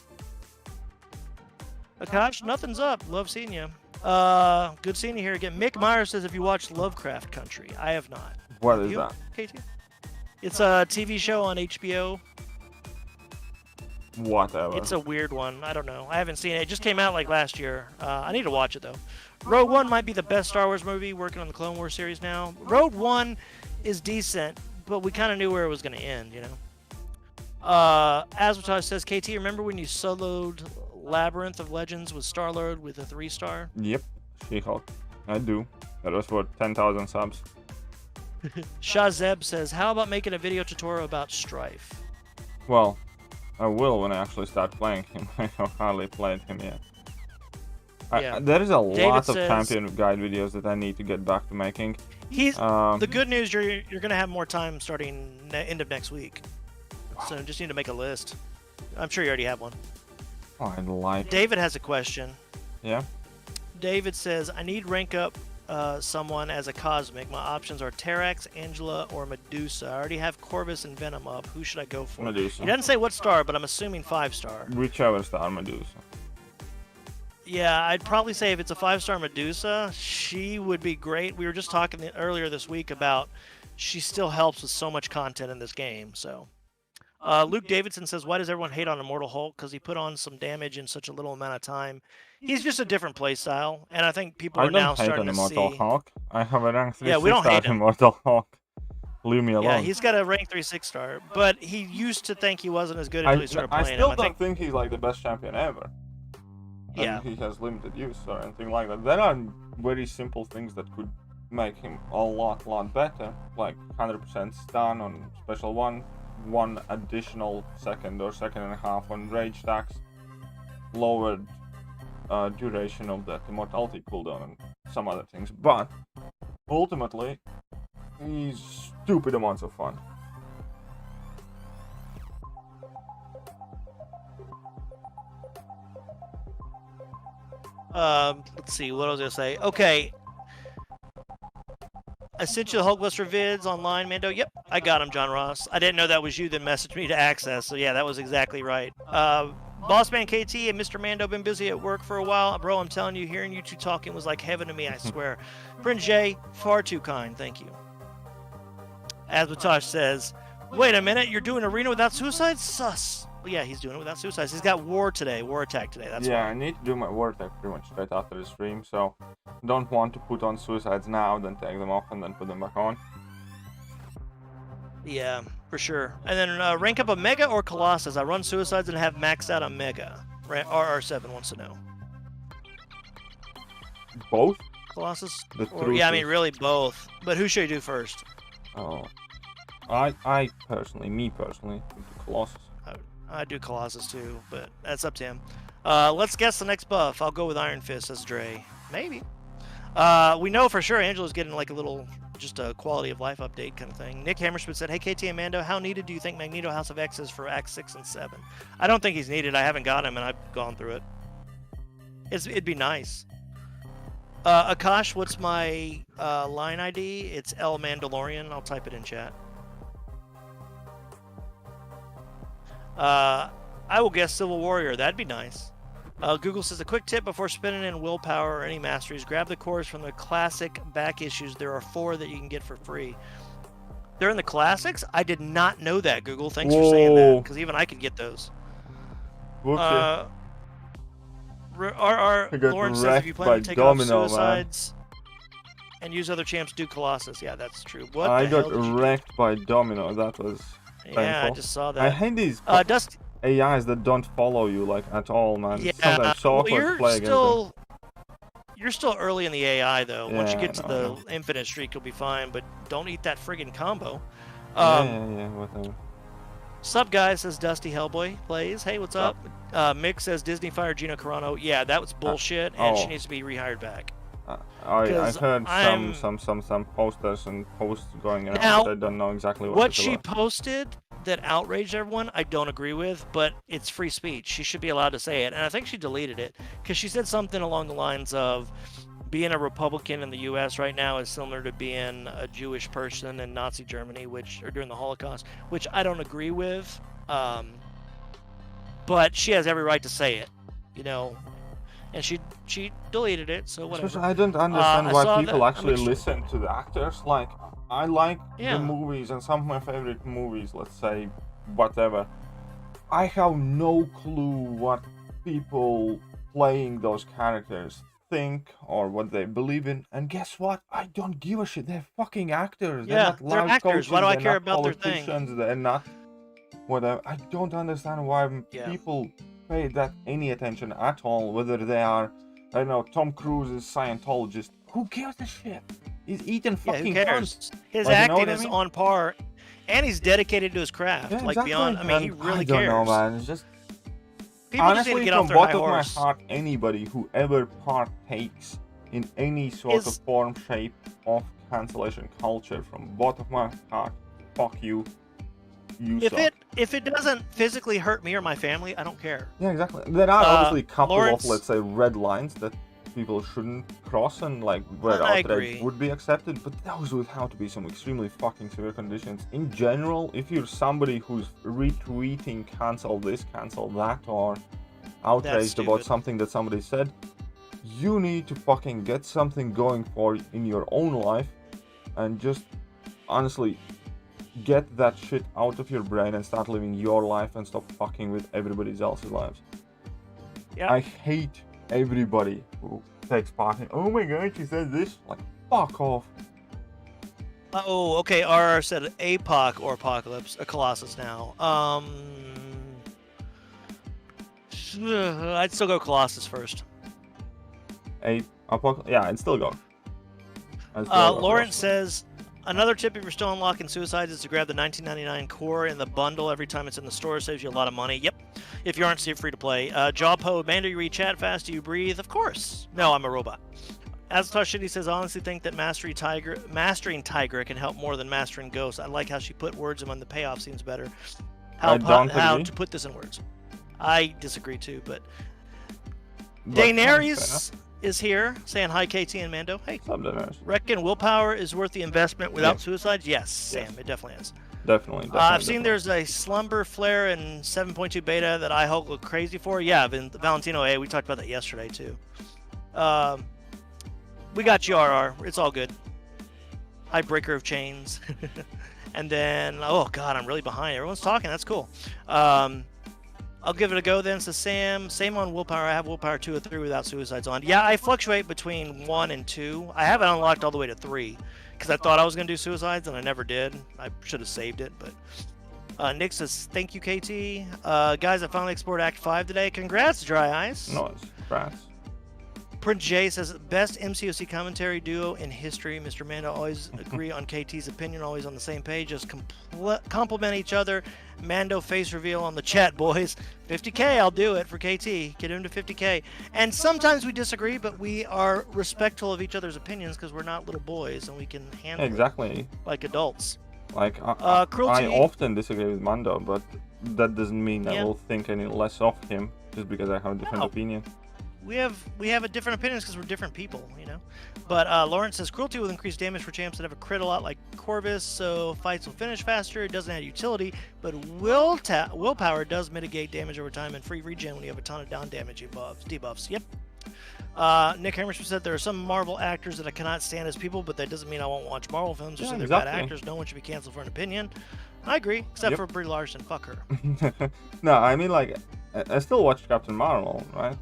Akash, nothing's up. Love seeing you. Good seeing you here again. Mick Meyer says, if you watched Lovecraft Country. I have not. What is that? KT? It's a TV show on HBO. Whatever. It's a weird one. I don't know. I haven't seen it. It just came out like last year. I need to watch it, though. Rogue One might be the best Star Wars movie, working on the Clone Wars series now. Rogue One is decent, but we kind of knew where it was going to end, you know? Aswatage says, KT, remember when you soloed Labyrinth of Legends with Star-Lord with a 3-star? Yep. She-Hulk. I do. That was for 10,000 subs. Shazeb says, how about making a video tutorial about Strife? Well, I will when I actually start playing him. I have hardly played him yet. Yeah. There is a lot of says- champion guide videos that I need to get back to making. The good news, you're going to have more time starting end of next week. So just need to make a list. I'm sure you already have one. Oh, I'd like... David has a question. Yeah? David says, I need rank up someone as a cosmic. My options are Terax, Angela, or Medusa. I already have Corvus and Venom up. Who should I go for? Medusa. He doesn't say what star, but I'm assuming 5-star. Whichever star, Medusa. Yeah, I'd probably say if it's a 5-star Medusa, she would be great. We were just talking earlier this week about she still helps with so much content in this game. So, Luke Davidson says, why does everyone hate on Immortal Hulk? Because he put on some damage in such a little amount of time. He's just a different playstyle, and I think people are now starting to see... I don't hate on Immortal Hulk. I have a rank 3 Yeah, we don't hate him. Immortal Hulk. Leave me alone. Yeah, he's got a rank 3 6-star, but he used to think he wasn't as good until he started I playing still him. don't think he's like the best champion ever. Yeah. And he has limited use or anything like that. There are very simple things that could make him a lot better, like 100% stun on special one additional second or second and a half on rage stacks, lowered duration of that immortality cooldown, and some other things. But ultimately, he's stupid amounts of fun. Let's see, what was I gonna say? Okay. I sent you the Hulkbuster vids online, Mando. Yep, I got them, John Ross. I didn't know that was you that messaged me to access, so yeah, that was exactly right. Bossman KT and Mr. Mando been busy at work for a while. Bro, I'm telling you, hearing you two talking was like heaven to me, I swear. Prince J, far too kind, thank you. Asbatosh says, wait a minute, you're doing arena without suicides? Sus. Well, yeah, he's doing it without suicides. He's got war attack today. That's yeah, I need to do my war attack pretty much straight after the stream, so don't want to put on suicides now, then take them off and then put them back on. Yeah, for sure. And then rank up a Mega or Colossus. I run suicides and have maxed out a Mega. RR7 wants to know. Both? Colossus? The Or, yeah, I mean, truth is- really both. But who should you do first? Oh. I personally, me personally, would do Colossus. I do Colossus too, but that's up to him. Let's guess the next buff. I'll go with Iron Fist, says Dre. Maybe. We know for sure Angela's getting like a little, just a quality of life update kind of thing. Nick Hammersmith said, hey KT and Mando, how needed do you think Magneto House of X is for Acts 6 and 7? I don't think he's needed. I haven't got him and I've gone through it. It'd be nice. Akash, what's my line ID? It's elmandalorian. I'll type it in chat. I will guess Civil Warrior. That'd be nice. Google says, a quick tip before spinning in willpower or any masteries, grab the cores from the classic back issues. There are 4 that you can get for free. They're in the classics? I did not know that, Google. Thanks for saying that, because even I could get those. Whoopsie. Lauren says, if you plan to take off Suicides and use other champs, do Colossus. Yeah, that's true. What I the hell got did you do? wrecked by Domino. That was painful. Yeah, I just saw that. I hate these Dusty. AIs that don't follow you like at all, man. Yeah, Sometimes so awkward to play against them. You're still early in the AI though. Once you Yeah, get to I the know. infinite streak, you'll be fine. But don't eat that friggin' combo. Yeah, whatever. Sup guys, says Dusty Hellboy plays. Hey, what's up? Mick says Disney fired Gina Carano. Yeah, that was bullshit, and she needs to be rehired back. I 'Cause heard I'm- some posters and posts going around. Now, I don't know exactly What it's she about. posted that outraged everyone, I don't agree with, but it's free speech. She should be allowed to say it, and I think she deleted it because she said something along the lines of, being a Republican in the U.S. right now is similar to being a Jewish person in Nazi Germany, or during the Holocaust, which I don't agree with. But she has every right to say it, you know. And she deleted it, so whatever. Especially, I don't understand why people actually mixed. listen to the actors. Like, I like Yeah. the movies and some of my favorite movies, let's say, whatever. I have no clue what people playing those characters think or what they believe in, and guess what? I don't give a shit. They're fucking actors. They're Yeah, not they're life actors. coaches. Why do I They're care not about their thing? politicians. They're not whatever. I don't understand why people pay that any attention at all, whether they are, I don't know, Tom Cruise is Scientologist. Who gives a shit? He's eating fucking who fun. cares? His Like, you know acting what I is mean? on par, and he's dedicated to his craft. Yeah, like exactly. beyond, I mean, he And really I don't cares. know, man. It's just People just need honestly, to get from off their high bottom of my horse. heart, anybody who ever partakes in any sort of form, shape of cancellation culture, from bottom of my heart, fuck you. You suck. If it doesn't physically hurt me or my family, I don't care. Yeah, exactly. There are obviously a couple Lawrence- of, let's say, red lines that people shouldn't cross and like where I outrage agree. would be accepted, but those would have to be some extremely fucking severe conditions. In general, if you're somebody who's retweeting cancel this, cancel that, or outraged about stupid. something that somebody said, you need to fucking get something going for in your own life and just honestly get that shit out of your brain and start living your life and stop fucking with everybody else's lives. Yeah. I hate everybody who takes part in, oh my god, she said this. Like, fuck off. Oh, okay. RR said APOC or Apocalypse, a Colossus now. I'd still go Colossus first. Yeah, I'd still go. Lawrence says, another tip if you're still unlocking Suicides is to grab the $19.99 core in the bundle every time it's in the store. Saves you a lot of money. Yep. If you aren't free to play. Jawpo, Amanda, you read chat fast? Do you breathe? Of course. No, I'm a robot. Azatosh Shitty says, honestly think that mastering Tigra can help more than mastering Ghost. I like how she put words in when the payoff seems better. How to put this in words. I disagree too, but Daenerys is here saying hi, KT and Mando. Hey, reckon willpower is worth the investment without Suicides? Yes, Sam, it definitely is. Definitely. I've seen there's a Slumber Flare in 7.2 beta that I Hulk look crazy for. Yeah, Valentino A, we talked about that yesterday too. We got you, RR. It's all good. Hi, Breaker of Chains. And then, oh god, I'm really behind. Everyone's talking. That's cool. I'll give it a go then. So Sam, same on willpower. I have willpower 2 or 3 without Suicides on. Yeah, I fluctuate between 1 and 2. I haven't unlocked all the way to 3 because I thought I was going to do Suicides and I never did. I should have saved it, but Nick says, thank you, KT. Guys, I finally explored Act 5 today. Congrats, Dry Ice. Nice. Congrats. Prince J says, best MCOC commentary duo in history. Mr. Mando always agree on KT's opinion, always on the same page. Just compliment each other. Mando face reveal on the chat, boys. 50K, I'll do it for KT. Get him to 50K. And sometimes we disagree, but we are respectful of each other's opinions because we're not little boys and we can handle Exactly. it like adults. Like, I Cruelty. often disagree with Mando, but that doesn't mean I Yeah. will think any less of him just because I have a different opinion. We have a different opinions because we're different people, you know. But Lawrence says cruelty will increase damage for champs that have a crit a lot like Corvus, so fights will finish faster. It doesn't add utility, but willpower does mitigate damage over time and free regen when you have a ton of down damage debuffs. Yep. Nick Hammersham said there are some Marvel actors that I cannot stand as people, but that doesn't mean I won't watch Marvel films. Just Yeah, they're bad exactly. actors. No one should be canceled for an opinion. I agree, except for Brie Larson. Fuck her. No, I mean, like, I still watch Captain Marvel, right?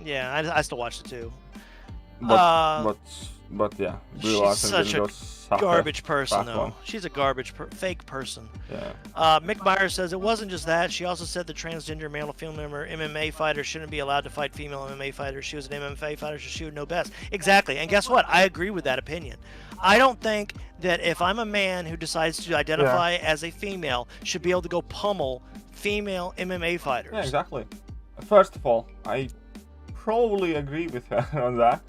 Yeah, I still watch it too. But yeah, Brie She's Larson such didn't a go suck garbage a person, fat though. one. She's a garbage fake person. Yeah. Mick Myers says it wasn't just that. She also said the transgender male female MMA fighter shouldn't be allowed to fight female MMA fighters. She was an MMA fighter, so she would know best. Exactly. And guess what? I agree with that opinion. I don't think that if I'm a man who decides to identify as a female, should be able to go pummel female MMA fighters. Yeah, exactly. First of all, I probably agree with her on that.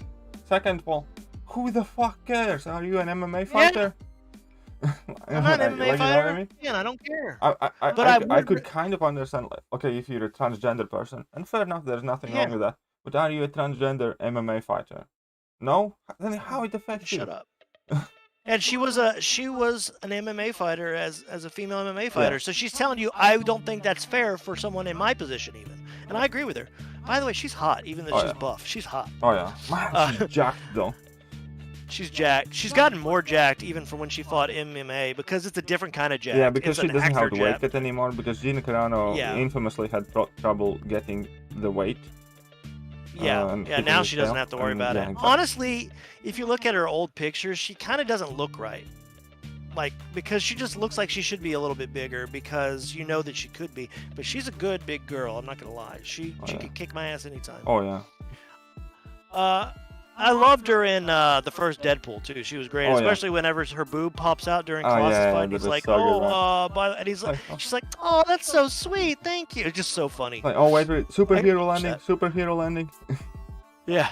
Second of all, who the fuck cares? Are you an MMA fighter? I'm not an MMA Like, you know fighter. what I mean? Man, I don't care. I could kind of understand, like, okay, if you're a transgender person, and fair enough, there's nothing wrong with that. But are you a transgender MMA fighter? No? Then how it affects you? Shut up. And she was an MMA fighter as a female MMA fighter. So she's telling you, I don't think that's fair for someone in my position even. And I agree with her. By the way, she's hot, even though she's buff. She's hot. Oh yeah. Man, she's jacked though. She's jacked. She's gotten more jacked even from when she fought MMA because it's a different kind of jacked. Yeah, because it's she doesn't have actor the weight jacked. cut anymore, because Gina Carano infamously had trouble getting the weight. Yeah, now she doesn't have to worry about it. Exactly. Honestly, if you look at her old pictures, she kind of doesn't look right. Like, because she just looks like she should be a little bit bigger because you know that she could be. But she's a good big girl, I'm not going to lie. She could kick my ass anytime. Oh, yeah. I loved her in the first Deadpool, too. She was great, especially whenever her boob pops out during Colossus fight. And he's like, and he's like, she's like, oh, that's so sweet, thank you. It's just so funny. Like, oh, wait, superhero landing. Yeah.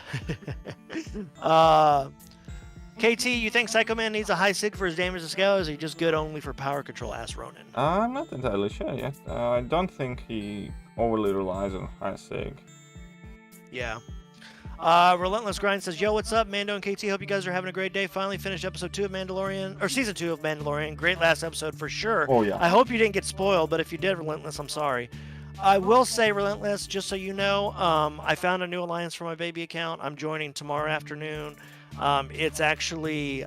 KT, you think Psycho Man needs a high sig for his damage to scale, or is he just good only for power control? Ass Ronin. I'm not entirely sure yet. I don't think he overly relies on high sig. Yeah. Relentless Grind says, yo, what's up, Mando and KT? Hope you guys are having a great day. Finally finished episode 2 of Mandalorian, or season 2 of Mandalorian. Great last episode for sure. Oh, yeah. I hope you didn't get spoiled, but if you did, Relentless, I'm sorry. I will say, Relentless, just so you know, I found a new alliance for my baby account. I'm joining tomorrow afternoon. It's actually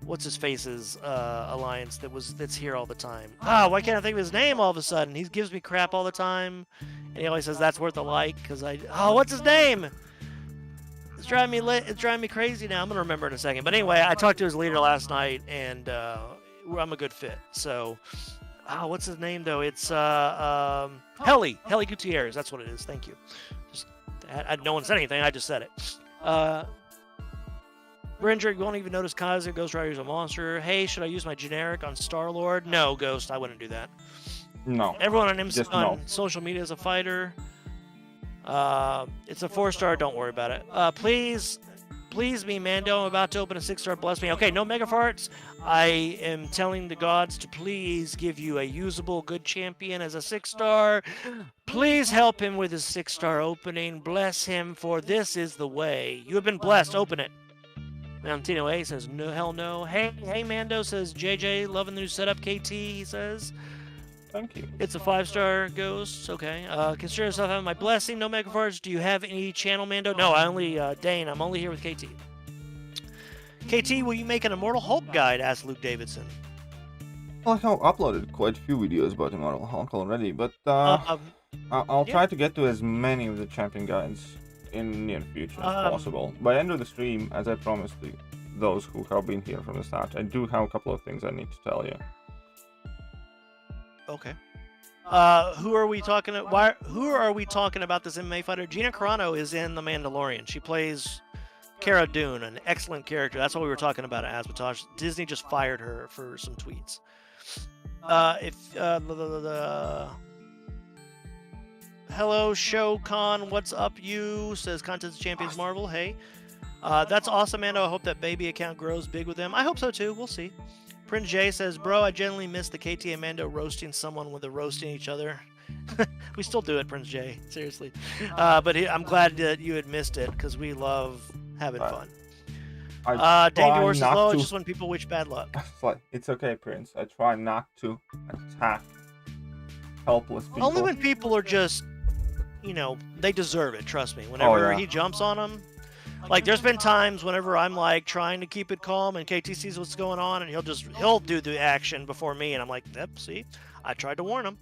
what's his face's alliance that's here all the time. Why can't I think of his name all of a sudden? He gives me crap all the time, and he always says that's worth a like because what's his name? It's driving me crazy now. I'm gonna remember in a second. But anyway, I talked to his leader last night, and I'm a good fit. So. What's his name though? It's Heli Gutierrez. That's what it is. Thank you. No one said anything. I just said it. Bringer, you won't even notice Kaiser. Ghost Rider's a monster. Hey, should I use my generic on Star-Lord? No, Ghost, I wouldn't do that. No. Everyone on social media is a fighter. It's a 4-star. Don't worry about it. Please me, Mando. I'm about to open a 6-star. Bless me. Okay, no mega farts. I am telling the gods to please give you a usable good champion as a 6-star. Please help him with his 6-star opening. Bless him, for this is the way. You have been blessed. Open it. Valentino A says, no, hell no. Hey, Mando says, JJ, loving the new setup. KT, he says. Thank you. It's a 5-star Ghost. Okay. Consider yourself having my blessing. No mega farts. Do you have any channel, Mando? No, I only, Dane. I'm only here with KT. KT, will you make an Immortal Hulk guide? Asked Luke Davidson. Well, I have uploaded quite a few videos about Immortal Hulk already, but I'll try to get to as many of the champion guides in the near future as possible. By the end of the stream, as I promised those who have been here from the start, I do have a couple of things I need to tell you. Okay. Who are we talking? Who are we talking about? This MMA fighter, Gina Carano, is in The Mandalorian. She plays Cara Dune, an excellent character. That's what we were talking about at Asbatage. Disney just fired her for some tweets. Hello, Showcon. What's up, you? Says Contest Champions Marvel. Hey. That's awesome, Mando. I hope that baby account grows big with them. I hope so, too. We'll see. Prince J says, bro, I genuinely miss the KT and Mando roasting someone with the roasting each other. We still do it, Prince J. Seriously. But I'm glad that you had missed it, because we love having fun. Dave Doris says, oh, just when people wish bad luck. It's okay, Prince. I try not to attack helpless people. Only when people are just, they deserve it, trust me. Whenever he jumps on them. Like, there's been times whenever I'm, like, trying to keep it calm and KT sees what's going on, and he'll do the action before me, and I'm like, yep, see? I tried to warn him.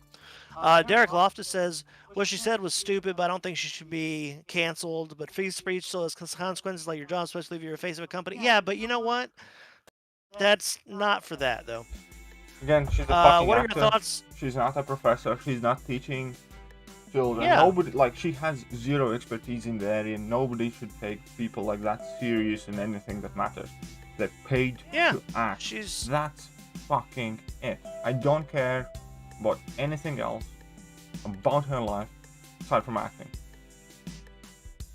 Derek Loftus says, what she said was stupid, but I don't think she should be canceled, but free speech still has consequences like your job, especially if you're a face of a company. Yeah, but you know what? That's not for that, though. Again, she's a fucking what are actor. your thoughts? She's not a professor. She's not teaching children. Yeah. Nobody, she has zero expertise in the area. Nobody should take people like that serious in anything that matters. They're paid to act. That's fucking it. I don't care about anything else about her life aside from acting.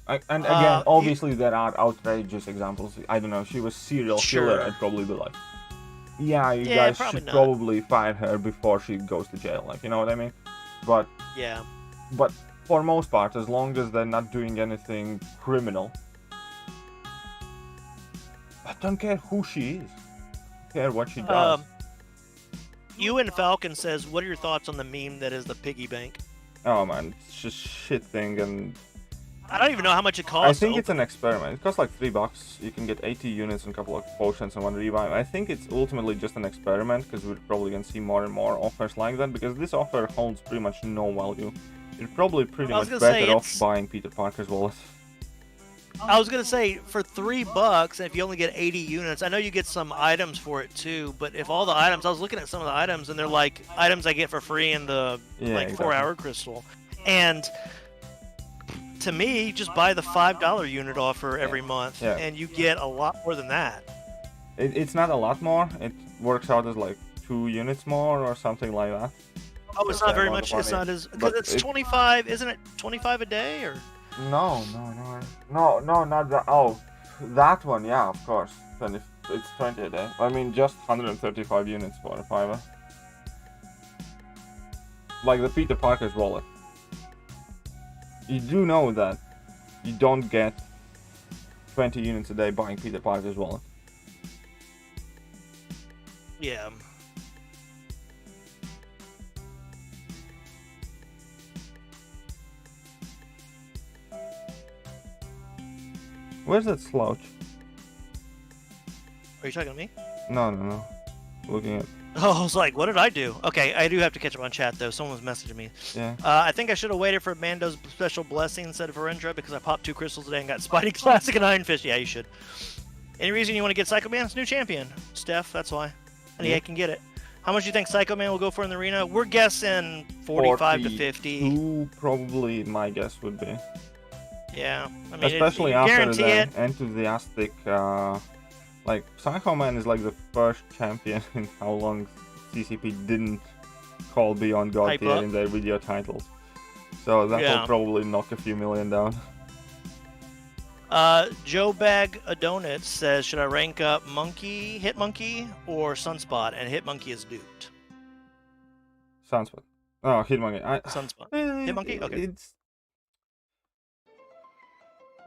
And again, obviously there are outrageous examples. I don't know, she was serial killer. I'd probably be like, yeah, you guys should probably fire her before she goes to jail. Like, you know what I mean? But yeah. But for most part, as long as they're not doing anything criminal, I don't care who she is. I care what she does. Ewan Falcon says, what are your thoughts on the meme that is the piggy bank? Oh man, it's just shit thing, and I don't even know how much it costs. I think it's an experiment. It costs like $3. You can get 80 units and a couple of potions and one revive. I think it's ultimately just an experiment, because we're probably gonna see more and more offers like that, because this offer holds pretty much no value. You're probably pretty much better off buying Peter Parker's wallet. I was gonna say, for $3, and if you only get 80 units, I know you get some items for it too. But if all the items, I was looking at some of the items, and they're like items I get for free in the 4-hour crystal. And to me, just buy the $5 unit offer every month, and you get a lot more than that. It's not a lot more. It works out as like 2 units more or something like that. Oh, it's not very much. It's not as, because it's 25. Isn't it 25 a day or? No, not that. Oh, that one, yeah, of course. Then if it's 20 a day. I mean, just 135 units for a $5. Like the Peter Parker's wallet. You do know that you don't get 20 units a day buying Peter Parker's wallet. Yeah. Where's that slouch? Are you talking to me? No. Looking at... Oh, I was like, what did I do? Okay, I do have to catch up on chat, though. Someone was messaging me. Yeah. I think I should have waited for Mando's special blessing instead of Arendra, because I popped 2 crystals today and got Spidey Classic and Iron Fist. Yeah, you should. Any reason you want to get Psycho Man's new champion? Steph, that's why. And I can get it. How much do you think Psycho Man will go for in the arena? We're guessing 45 to 50. Probably my guess would be. Yeah, I mean, especially after the enthusiastic, like Psycho Man is like the first champion in how long CCP didn't call Beyond God tier in their video titles, so that will probably knock a few million down. Joe Bag Adonit says, should I rank up Hit Monkey, or Sunspot? And Hit Monkey is duped. Sunspot. Oh, Hit Monkey. Sunspot. Hit Monkey? Okay.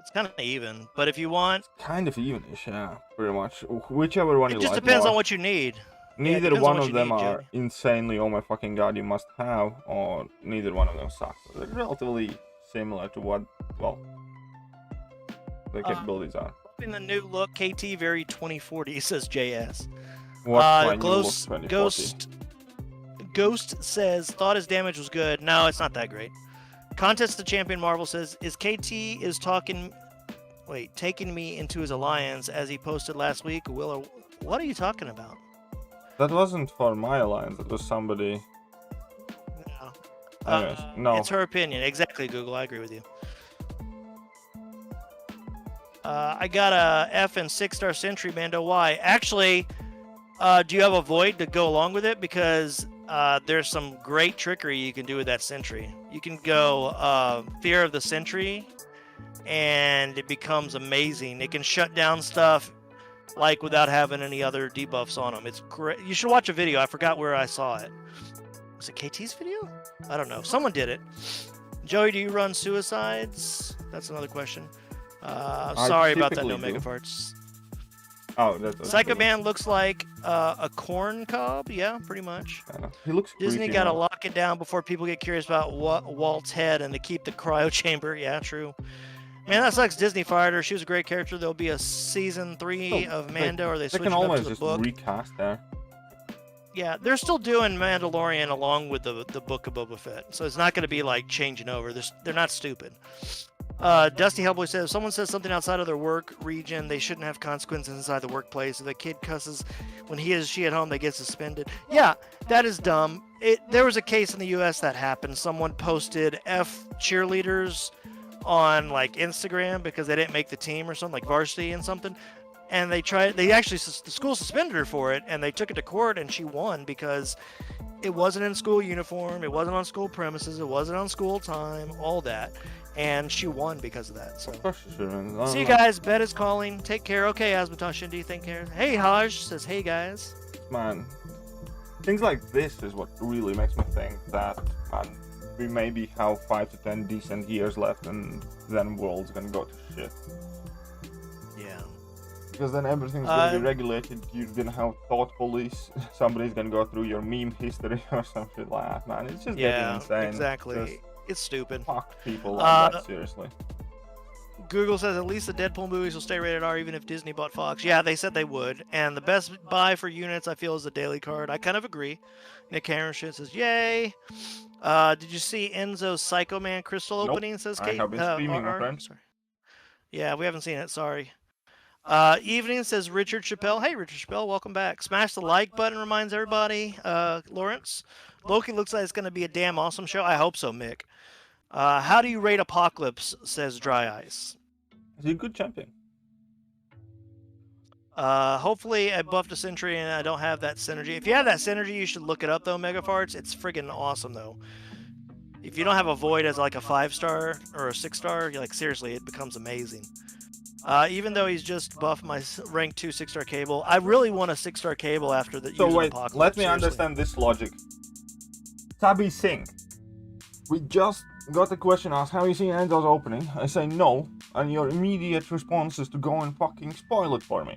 It's kind of even, but if you want... Kind of evenish, yeah, pretty much. Whichever one you like. It just depends on what you need. Neither one of them are insanely, oh my fucking god, you must have, or neither one of them sucks. They're relatively similar to what, well, the capabilities are. In the new look, KT very 2040, says JS. What Ghost says, thought his damage was good. No, it's not that great. Contest the Champion Marvel says, taking me into his alliance as he posted last week? What are you talking about? That wasn't for my alliance, it was somebody No. It's her opinion. Exactly, Google. I agree with you. I got a F and 6-star Sentry, Mando. Why? Actually, do you have a Void to go along with it? Because there's some great trickery you can do with that Sentry. You can go Fear of the Sentry, and it becomes amazing. It can shut down stuff like without having any other debuffs on them. It's great. You should watch a video. I forgot where I saw it. Was it KT's video? I don't know. Someone did it. Joey, do you run suicides? That's another question. Sorry about that, no megafarts. Oh, that's Psycho Man looks like a corn cob. Yeah, pretty much. He looks Disney creepy, got to man. lock it down before people get curious about Walt's head and to keep the cryo chamber. Yeah, true. Man, that sucks. Disney fired her. She was a great character. There'll be a season 3 of Mando, or they switch can it up always to the just book. recast there. Yeah, they're still doing Mandalorian along with the book of Boba Fett, so it's not going to be like changing over. They're not stupid. Dusty Hellboy says, if someone says something outside of their work region, they shouldn't have consequences inside the workplace. If the kid cusses when he is she at home, they get suspended. Yeah, that is dumb. There was a case in the U.S. that happened. Someone posted F cheerleaders on like Instagram because they didn't make the team or something, like varsity and something. And the school suspended her for it, and they took it to court, and she won because it wasn't in school uniform, it wasn't on school premises, it wasn't on school time, all that. And she won because of that. So, Of course she shouldn't. see you guys. Bet is calling. Take care. Okay, Asmaton Shindi, take care. Hey, Haj says, hey guys. Man, things like this is what really makes me think that we maybe have 5 to 10 decent years left, and then world's gonna go to shit. Yeah. Because then everything's gonna be regulated. You're gonna have thought police. Somebody's gonna go through your meme history or some shit like that, man. It's just getting insane. Exactly. Just It's stupid. fuck people like that, seriously. Google says at least the Deadpool movies will stay rated R even if Disney bought Fox. Yeah, they said they would. And the best buy for units, I feel, is the daily card. I kind of agree. Nick Hammershit says, yay. Did you see Enzo's Psycho Man crystal opening? Says Kate. I have been streaming, my friend. Sorry. Yeah, we haven't seen it. Sorry. Evening says Richard Chappelle. Hey, Richard Chappelle, welcome back. Smash the like button, reminds everybody. Lawrence. Loki looks like it's going to be a damn awesome show. I hope so, Mick. How do you rate Apocalypse, says Dry Ice. He's a good champion. Hopefully I buffed a Sentry and I don't have that synergy. If you have that synergy, you should look it up, though, Megafarts. It's friggin' awesome, though. If you don't have a Void as like a 5-star or a 6-star, you're like, seriously, it becomes amazing. Even though he's just buffed my rank 2 6-star cable, I really want a 6-star cable after the So wait, Apocalypse. let me seriously. understand this logic. Sabi Singh, we just got a question asked, have you seen Enzo's opening? I say no, and your immediate response is to go and fucking spoil it for me.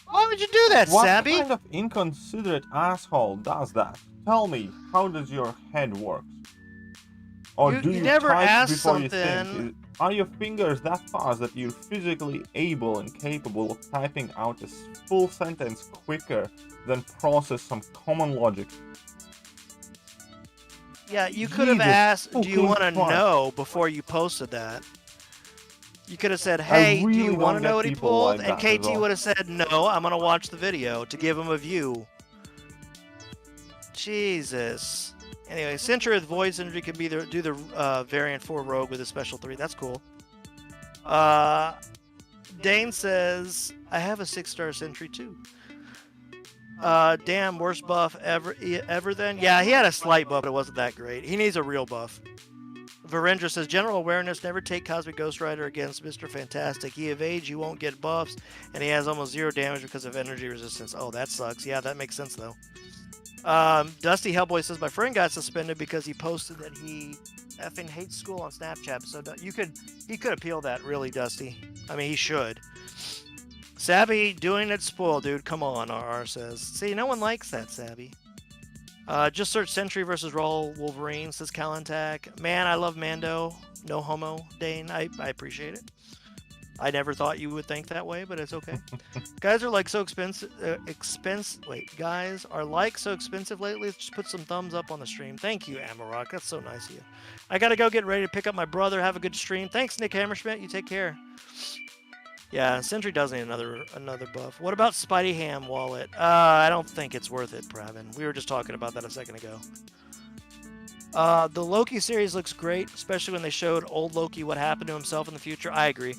Why would you do that, What Sabby? kind of inconsiderate asshole does that? Tell me, how does your head work? Or You do you never type asked before you something. think? Are your fingers that fast that you're physically able and capable of typing out a full sentence quicker than process some common logic? Yeah, you could have Jesus asked, do you fucking want to Christ. know before you posted that? You could have said, hey, do you really want to don't know get what he people pulled? like And that as KT well. would have said, no, I'm going to watch the video to give him a view. Jesus. Anyway, Sentry with Void Synergy can be do the variant 4 Rogue with a special 3. That's cool. Dane says, I have a 6-star Sentry too. Damn, worst buff ever then? Yeah, he had a slight buff, but it wasn't that great. He needs a real buff. Virendra says, general awareness, never take Cosmic Ghost Rider against Mr. Fantastic. He evades, you won't get buffs, and he has almost 0 damage because of energy resistance. Oh, that sucks. Yeah, that makes sense, though. Dusty Hellboy says, my friend got suspended because he posted that he effing hates school on Snapchat. So he could appeal that, really, Dusty. I mean, he should. Savvy doing it spoiled, dude. Come on, RR says. See, no one likes that, Savvy. Just search Sentry versus Raw Wolverine, says Kalantak. Man, I love Mando. No homo, Dane. I appreciate it. I never thought you would think that way, but it's okay. Guys are like so expensive. Guys are like so expensive lately. Just put some thumbs up on the stream. Thank you, Amarok. That's so nice of you. I gotta go get ready to pick up my brother. Have a good stream. Thanks, Nick Hammerschmidt. You take care. Yeah, Sentry does need another buff. What about Spidey Ham Wallet? I don't think it's worth it, Pravin. We were just talking about that a second ago. The Loki series looks great, especially when they showed old Loki what happened to himself in the future. I agree.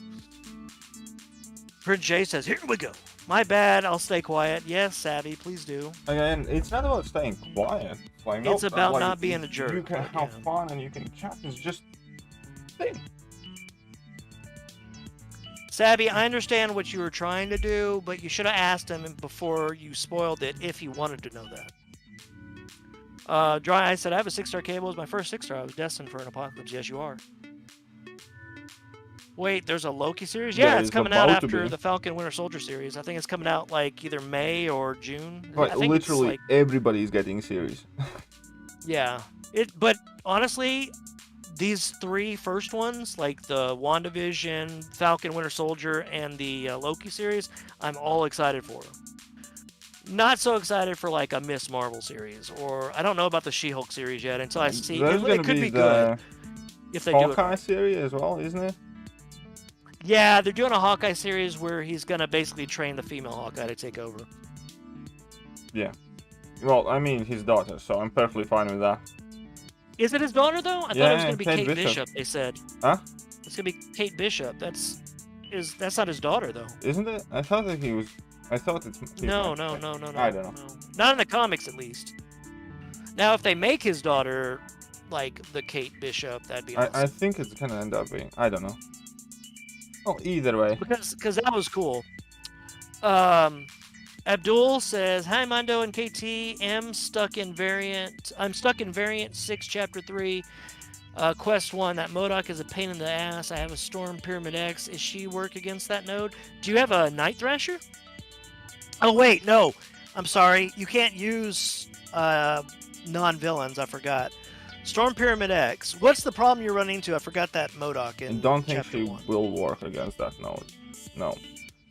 Prince Jay says, "Here we go. My bad. I'll stay quiet." Yes, Savvy, please do. Again, it's not about staying quiet. Like, It's about like, not being a jerk. You can but, have yeah. fun and you can chat. It's just thing. Savvy, I understand what you were trying to do, but you should have asked him before you spoiled it if he wanted to know that. Dry Eyes said, I have a 6-star cable. It's my first 6-star. I was destined for an apocalypse. Yes, you are. Wait, there's a Loki series? Yeah, it's coming out after the Falcon Winter Soldier series. I think it's coming out like either May or June. But I think literally like, everybody's getting series. yeah. But honestly, these 3 first ones, like the WandaVision, Falcon Winter Soldier, and the Loki series, I'm all excited for. Not so excited for like a Miss Marvel series, or I don't know about the She-Hulk series yet until I see. It could be good if they do it. Hawkeye series as well, isn't it? Yeah, they're doing a Hawkeye series where he's gonna basically train the female Hawkeye to take over. Yeah. Well, I mean his daughter, so I'm perfectly fine with that. Is it his daughter though? I thought it was gonna be Kate Bishop. They said. Huh? It's gonna be Kate Bishop. That's not his daughter though. Isn't it? I thought that he was. I thought it's. No. I don't know. No. Not in the comics, at least. Now, if they make his daughter like the Kate Bishop, that'd be awesome. I think it's gonna end up being. I don't know. Oh, either way. Because that was cool. Abdul says, "Hi, Mondo and KT. I'm stuck in variant 6, chapter 3, quest 1. That MODOK is a pain in the ass. I have a Storm Pyramid X. Is she work against that node? Do you have a Night Thrasher? Oh wait, no. I'm sorry. You can't use non-villains. I forgot. Storm Pyramid X. What's the problem you're running into? I forgot that MODOK in I don't think chapter she 1. will work against that node. No.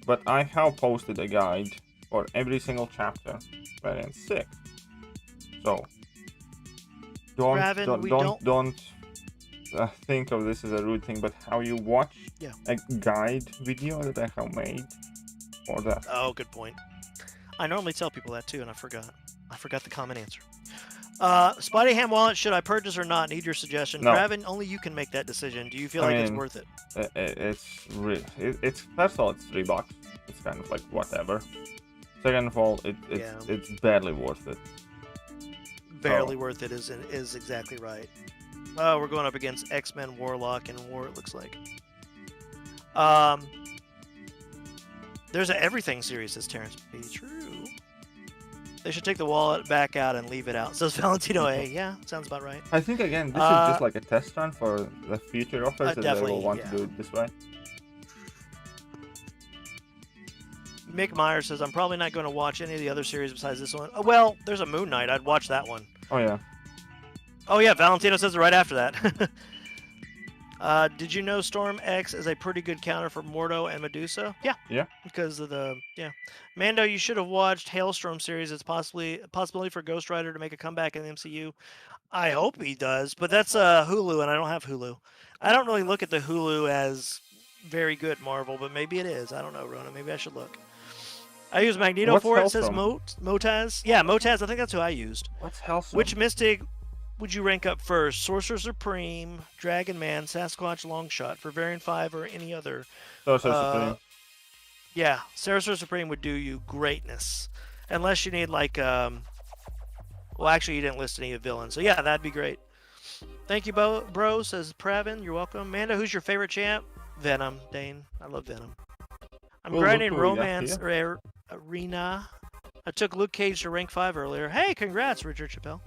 But I have posted a guide for every single chapter, variant 6. So don't think of this as a rude thing, but how you watch a guide video that I have made for that. Oh, good point. I normally tell people that too, and I forgot. I forgot the common answer. Spidey Ham Wallet, should I purchase or not? Need your suggestion. No. Raven, only you can make that decision. Do you feel like it's worth it? It's first of all, it's $3. It's kind of like whatever. Second of all, it's barely worth it. Barely worth it is exactly right. Oh, we're going up against X-Men, Warlock, and War, it looks like. There's an Everything series, says Terrence B. True. They should take the wallet back out and leave it out, says Valentino A. Yeah, sounds about right. I think, again, this is just like a test run for the future offers that they will want to do it this way. Mick Meyer says, I'm probably not going to watch any of the other series besides this one. Oh, well, there's a Moon Knight. I'd watch that one. Oh, yeah. Oh, yeah, Valentino says it right after that. Did you know Storm X is a pretty good counter for Mordo and Medusa? Yeah. Yeah. Because of the, Mando, you should have watched Hailstorm series. It's possibility for Ghost Rider to make a comeback in the MCU. I hope he does, but that's Hulu, and I don't have Hulu. I don't really look at the Hulu as very good Marvel, but maybe it is. I don't know, Rona. Maybe I should look. I use Magneto for it, says Motaz. Yeah, Motaz. I think that's who I used. What's Hellstorm? Which Mystic would you rank up first? Sorcerer Supreme, Dragon Man, Sasquatch Longshot for Variant 5 or any other? Sorcerer Supreme. Yeah, Sorcerer Supreme would do you greatness. Unless you need like, well, actually you didn't list any of villains. So yeah, that'd be great. Thank you, bro, says Pravin. You're welcome. Amanda, who's your favorite champ? Venom, Dane. I love Venom. I'm grinding Romance Arena. I took Luke Cage to rank 5 earlier. Hey, congrats, Richard Chappelle.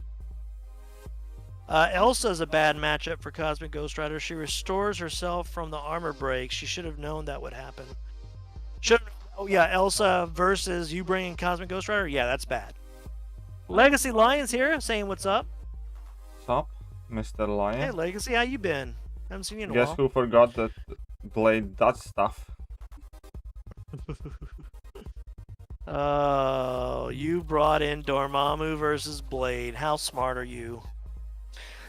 Elsa's a bad matchup for Cosmic Ghost Rider. She restores herself from the armor break. She should have known that would happen. Oh yeah, Elsa versus you bringing Cosmic Ghost Rider? Yeah, that's bad. Legacy Lions here, saying what's up. What's up, Mr. Lion? Hey, Legacy, how you been? Haven't seen you in a Guess while. who forgot that Blade does stuff? Oh, you brought in Dormammu versus Blade. How smart are you?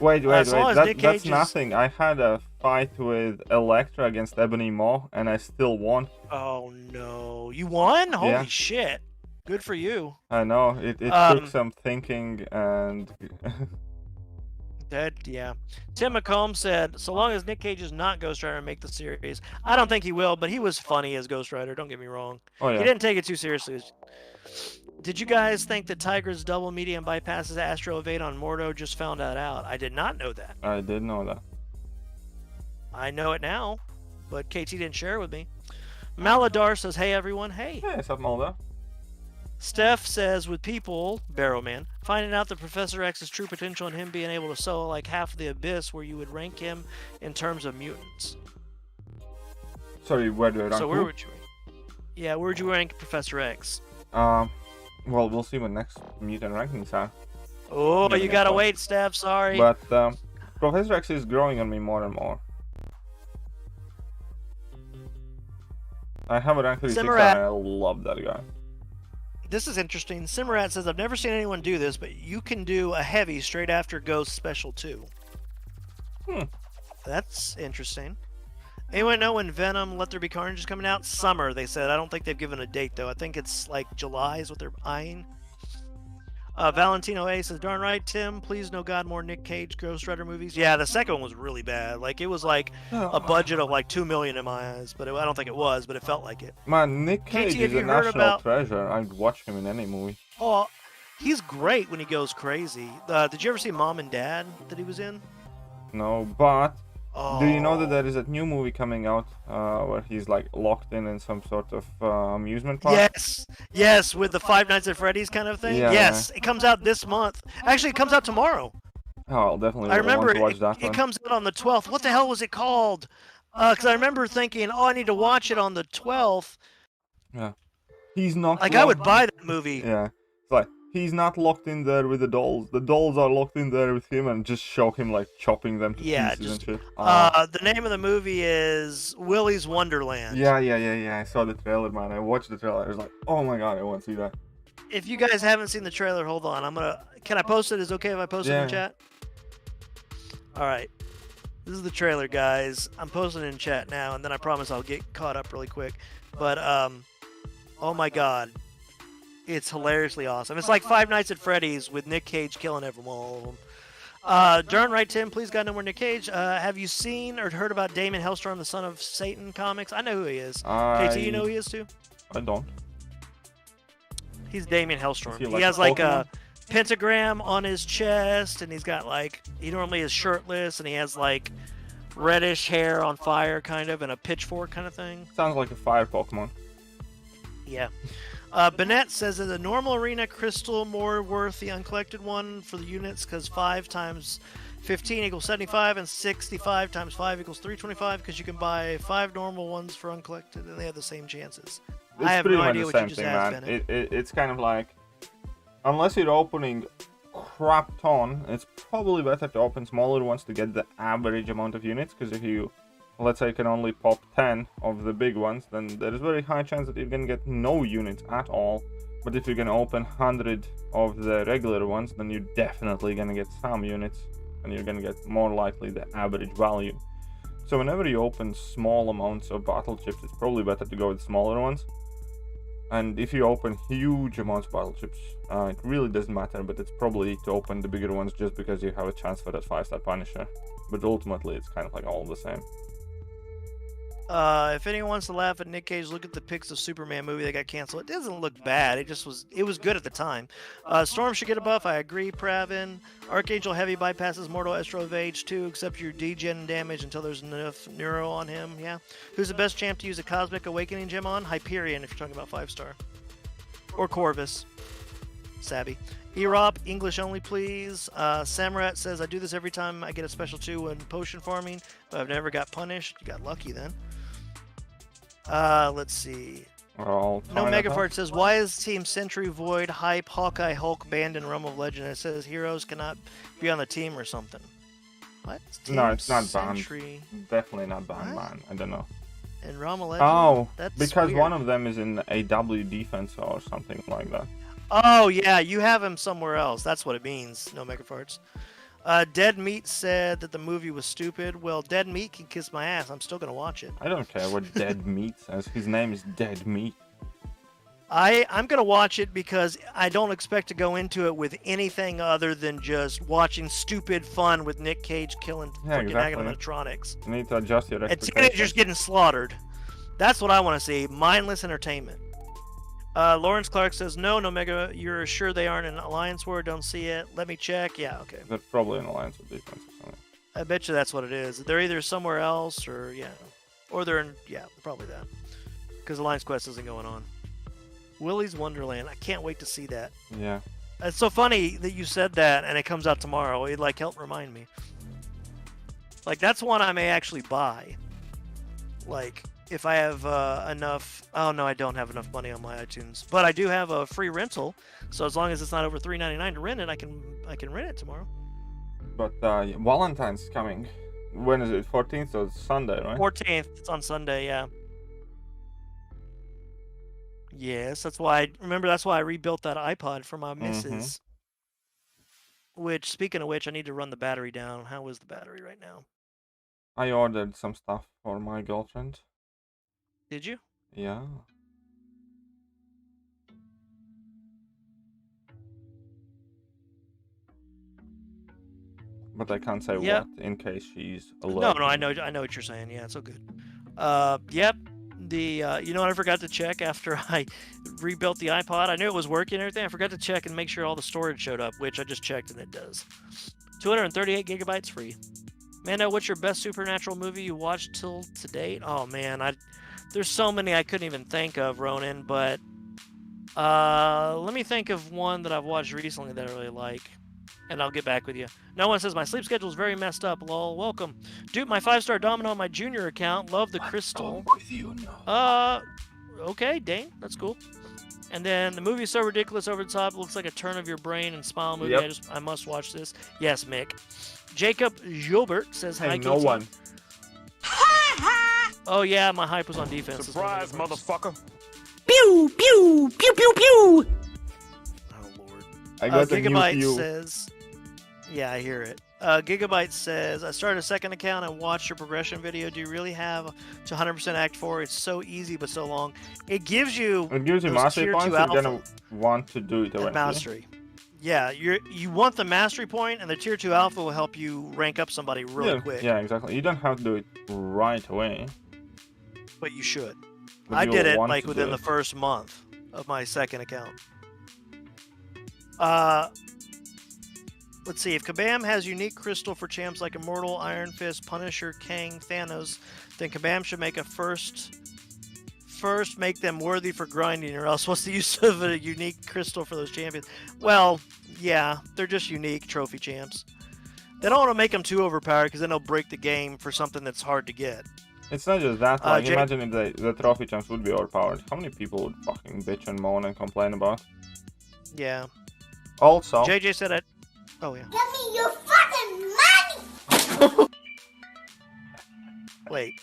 Wait. That's nothing. I had a fight with Elektra against Ebony Maw, and I still won. Oh, no. You won? Holy Yeah. shit. Good for you. I know. It took some thinking, and... That Yeah. Tim McComb said, so long as Nick Cage is not Ghost Rider and make the series. I don't think he will, but he was funny as Ghost Rider, don't get me wrong. Oh, yeah. He didn't take it too seriously. Did you guys think that Tiger's double medium bypasses Astro Evade on Mordo? Just found that out. I did not know that. I did know that. I know it now, but KT didn't share it with me. Maladar says, hey everyone, hey. Yeah, it's up Mulder. Steph says, with people, Barrowman, finding out the Professor X's true potential and him being able to solo like half of the Abyss, where you would rank him in terms of mutants. Sorry, where do I rank? So where would you? Yeah, where would you rank Professor X? Well, we'll see what next mutant rankings are. Oh, Yeah, you gotta wait, Steph. Sorry. But Professor X is growing on me more and more. I have a rank 36 and I love that guy. This is interesting. Simrat says, I've never seen anyone do this, but you can do a heavy straight after Ghost Special 2. That's interesting. Anyone know when Venom Let There Be Carnage is coming out? Summer, they said. I don't think they've given a date, though. I think it's like July is what they're eyeing. Valentino A says, darn right, Tim. Please, no God, more Nick Cage Ghost Rider movies. Yeah, the second one was really bad. Like, it was like a budget of like $2 million in my eyes, but I don't think it was, but it felt like it. Man, Nick Cage is a national treasure. I'd watch him in any movie. Oh, he's great when he goes crazy. Did you ever see Mom and Dad that he was in? No, but do you know that Oh. there is a new movie coming out where he's like locked in some sort of amusement park? Yes, with the Five Nights at Freddy's kind of thing. Yeah. Yes, it comes out this month. Actually, it comes out tomorrow. Oh, I'll definitely I remember want to watch that it one. comes out on the 12th. What the hell was it called? Because I remember thinking, oh, I need to watch it on the 12th. Yeah. He's not Like, I would buy that movie. Yeah. It's like, he's not locked in there with the dolls. The dolls are locked in there with him and just show him, like, chopping them to pieces and shit. The name of the movie is Willy's Wonderland. Yeah. I saw the trailer, man. I watched the trailer. I was like, oh my god, I want to see that. If you guys haven't seen the trailer, hold on. Can I post it? Is it okay if I post it in chat? All right. This is the trailer, guys. I'm posting it in chat now, and then I promise I'll get caught up really quick. But, oh my god. It's hilariously awesome. It's like Five Nights at Freddy's with Nick Cage killing all of them. Darn right, Tim. Please, God, no more Nick Cage. Have you seen or heard about Damon Hellstrom, the Son of Satan comics? I know who he is. KT, you know who he is too? I don't. He's Damien Hellstrom. He He has like a pentagram on his chest, and he's got like, he normally is shirtless, and he has like reddish hair on fire kind of, and a pitchfork kind of thing. Sounds like a fire Pokemon. Yeah. Bennett says that the normal arena crystal more worth the uncollected one for the units because 5 times 15 equals 75 and 65 times 5 equals 325 because you can buy 5 normal ones for uncollected and they have the same chances. It's I have pretty no much idea the what you same just thing, asked, man. Bennett. It's kind of like, unless you're opening crap ton, it's probably better to open smaller ones to get the average amount of units, because if you, let's say, can only pop 10 of the big ones, then there is very high chance that you're gonna get no units at all. But if you're gonna open 100 of the regular ones, then you're definitely gonna get some units, and you're gonna get more likely the average value. So whenever you open small amounts of battle chips, it's probably better to go with smaller ones. And if you open huge amounts of battle chips, it really doesn't matter, but it's probably to open the bigger ones just because you have a chance for that 5-star Punisher. But ultimately, it's kind of like all the same. If anyone wants to laugh at Nick Cage, look at the pics of Superman movie that got canceled. It doesn't look bad. It was good at the time. Storm should get a buff. I agree, Pravin. Archangel Heavy bypasses Mortal Estro of Age 2, except your degen damage until there's enough neuro on him. Yeah. Who's the best champ to use a Cosmic Awakening gem on? Hyperion, if you're talking about 5-star. Or Corvus. Savvy. Erop, English only, please. Samrat says, I do this every time I get a special 2 when potion farming, but I've never got punished. You got lucky then. Let's see. No Megafart says, why is Team Sentry Void, Hype, Hawkeye, Hulk banned in Realm of Legend? It says heroes cannot be on the team or something. What? Team No, it's not Sentry banned. Definitely not banned, man. I don't know. in Realm of Legend? Oh, that's because weird. one of them is in AW defense or something like that. Oh, yeah, you have him somewhere else. That's what it means. No Megafarts. Dead Meat said that the movie was stupid. Well, Dead Meat can kiss my ass. I'm still going to watch it. I don't care what Dead Meat says. His name is Dead Meat. I'm gonna watch it because I don't expect to go into it with anything other than just watching stupid fun with Nick Cage killing freaking animatronics. You need to adjust your And expectations. teenagers getting slaughtered. That's what I want to see. Mindless entertainment. Lawrence Clark says, no, Omega, you're sure they aren't in Alliance War? Don't see it. Let me check. Yeah, okay. They're probably in Alliance with Defense or something. I bet you that's what it is. They're either somewhere else or, yeah. Or they're in, yeah, probably that. Because Alliance Quest isn't going on. Willy's Wonderland. I can't wait to see that. Yeah. It's so funny that you said that and it comes out tomorrow. It, like, helped remind me. Like, that's one I may actually buy. Like, if I have enough... Oh, no, I don't have enough money on my iTunes. But I do have a free rental. So as long as it's not over $3.99 to rent it, I can rent it tomorrow. But Valentine's coming. When is it? 14th, so it's Sunday, right? 14th. It's on Sunday, yeah. Yes, that's why I rebuilt that iPod for my missus. Which, speaking of which, I need to run the battery down. How is the battery right now? I ordered some stuff for my girlfriend. Did you? Yeah. But I can't say what in case she's allergic. No, I know what you're saying. Yeah, it's all good. Yep. The you know what I forgot to check after I rebuilt the iPod? I knew it was working and everything. I forgot to check and make sure all the storage showed up, which I just checked and it does. 238 gigabytes free. Mando, what's your best supernatural movie you watched till to date? Oh man, there's so many I couldn't even think of, Ronan, but let me think of one that I've watched recently that I really like. And I'll get back with you. No one says my sleep schedule is very messed up. Lol, welcome. Dude, my 5-star domino on my junior account. Love the crystal. With you now. Okay, Dane, that's cool. And then the movie is so ridiculous over the top. It looks like a turn of your brain and smile movie. Yep. I must watch this. Yes, Mick. Jacob Gilbert says hi. Hey, no one. Oh yeah, my hype was on defense. Surprise, motherfucker. Pew, pew, pew, pew, pew. Oh lord. I got the new Gigabyte view. says. Yeah, I hear it. Gigabyte says, I started a second account and watched your progression video. Do you really have to 100% Act 4? It's so easy but so long. It gives you mastery points. You're gonna want to do it eventually. Mastery. Yeah, you want the mastery point, and the tier 2 alpha will help you rank up somebody really quick. Yeah, exactly. You don't have to do it right away. But you should. But I did it want like to within do the it. first month of my second account. Let's see, if Kabam has unique crystal for champs like Immortal, Iron Fist, Punisher, Kang, Thanos, then Kabam should make a first make them worthy for grinding, or else what's the use of a unique crystal for those champions? Well, yeah, they're just unique trophy champs. They don't want to make them too overpowered because then they'll break the game for something that's hard to get. It's not just that, like, imagine if the trophy champs would be overpowered. How many people would fucking bitch and moan and complain about? Yeah. Also... JJ said it. Oh, yeah. Give me your fucking money! Wait.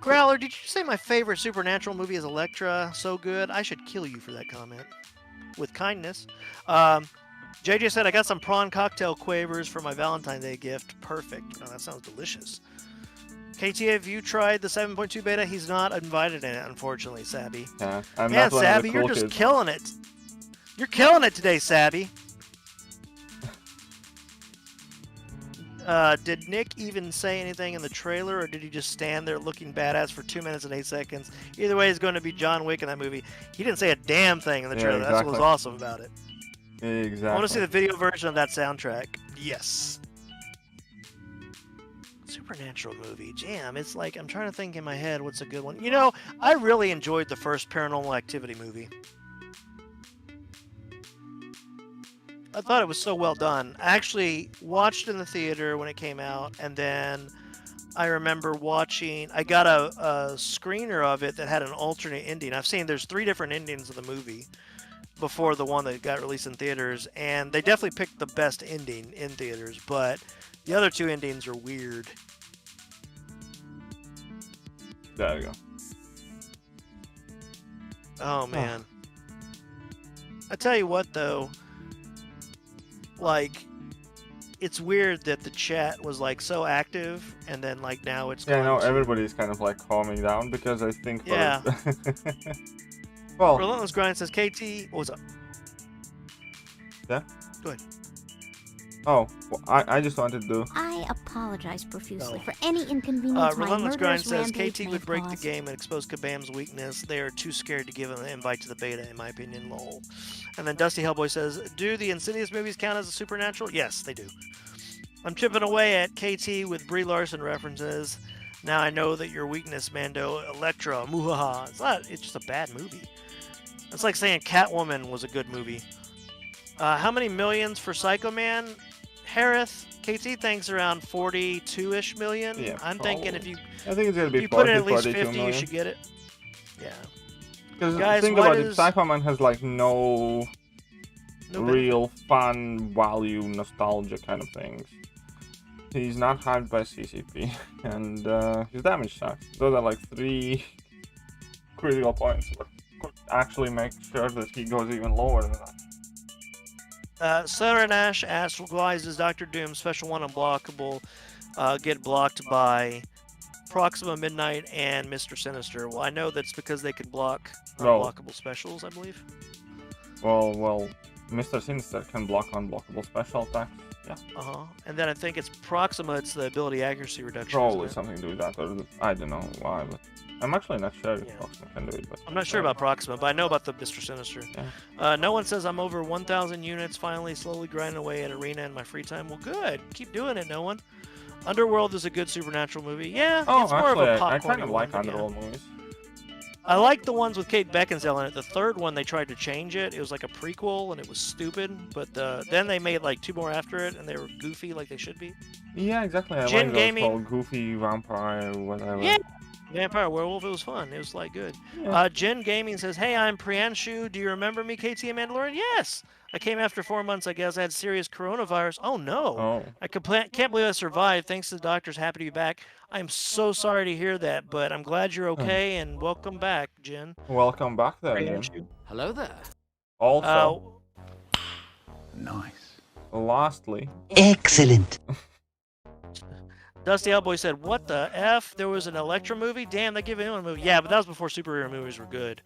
Growler, did you say my favorite supernatural movie is Elektra? So good. I should kill you for that comment. With kindness. JJ said, I got some prawn cocktail quavers for my Valentine's Day gift. Perfect. Oh, that sounds delicious. KT, have you tried the 7.2 beta? He's not invited in it, unfortunately, Sabby. Yeah, I'm Man, not one of the Sabby, cool you're just kids. killing it. You're killing it today, Sabby. Did Nick even say anything in the trailer, or did he just stand there looking badass for 2 minutes and 8 seconds? Either way, it's going to be John Wick in that movie. He didn't say a damn thing in the trailer. That's what was awesome about it. Exactly. I want to see the video version of that soundtrack. Yes. Supernatural movie. Damn, it's like, I'm trying to think in my head what's a good one. You know, I really enjoyed the first Paranormal Activity movie. I thought it was so well done. I actually watched it in the theater when it came out, and then I remember watching... I got a screener of it that had an alternate ending. I've seen there's 3 different endings of the movie before the one that got released in theaters, and they definitely picked the best ending in theaters, but the other 2 endings are weird. There you go. Oh, man. I tell you what, though... Like, it's weird that the chat was like so active, and then like now it's Yeah, no, everybody's kind of like calming down because I think. Yeah. Well, Relentless Grind says, KT, what's up? Yeah? Go ahead. Oh, well, I just wanted to... I apologize profusely for any inconvenience my Relentless Grind murderous says, rampage KT may would have break the caused. game and expose Kabam's weakness. They are too scared to give him an invite to the beta, in my opinion, lol. And then Dusty Hellboy says, do the Insidious movies count as a supernatural? Yes, they do. I'm chipping away at KT with Brie Larson references. Now I know that your weakness, Mando. Electra, muhaha. It's just a bad movie. It's like saying Catwoman was a good movie. How many millions for Psycho Man? Harith, KT thinks around 42-ish million. Yeah, I'm thinking if you I think it's gonna be you put in at 40, least 42 50, million. you should get it. Yeah. Because Guys, think why about it, does- Psycho Man has like no benefit. real fun, value, nostalgia kind of things. He's not hyped by CCP, and his damage sucks. Those are like 3 critical points that could actually make sure that he goes even lower than that. Sarah Nash asks, why does Dr. Doom Special 1 Unblockable get blocked by Proxima Midnight and Mr. Sinister? Well, I know that's because they can block unblockable specials, I believe. Well, Mr. Sinister can block unblockable special attacks. Yeah. And then I think it's Proxima, it's the ability accuracy reduction. Probably isn't it? something to do with that, or I don't know why, but I'm actually not sure if Yeah. Proxima can do it. But I'm not sure about Proxima, but I know about the Mr. Sinister. Yeah. No one says I'm over 1,000 units, finally slowly grinding away at Arena in my free time. Well, good. Keep doing it, no one. Underworld is a good supernatural movie. Yeah, Oh, it's more actually, of a I popcorn kind of like Underworld movies. I like the ones with Kate Beckinsale in it. The third one, they tried to change it. It was like a prequel, and it was stupid. But then they made like 2 more after it, and they were goofy like they should be. Yeah, exactly. I Gin like Gaming. those called Goofy Vampire, whatever. Yeah. Vampire Werewolf, it was fun. It was like good. Yeah. Jen Gaming says, hey, I'm Priyanshu. Do you remember me, KT and Mandalorian? Yes. I came after 4 months, I guess. I had serious coronavirus. Oh, no. Oh. I can't believe I survived. Thanks to the doctors. Happy to be back. I'm so sorry to hear that, but I'm glad you're okay, and welcome back, Jen. Welcome back there, Ian. Priyanshu. Hello there. Also, Nice. lastly, Excellent. Dusty Outboy said, what the F? There was an Electra movie? Damn, they give him a movie. Yeah, but that was before superhero movies were good.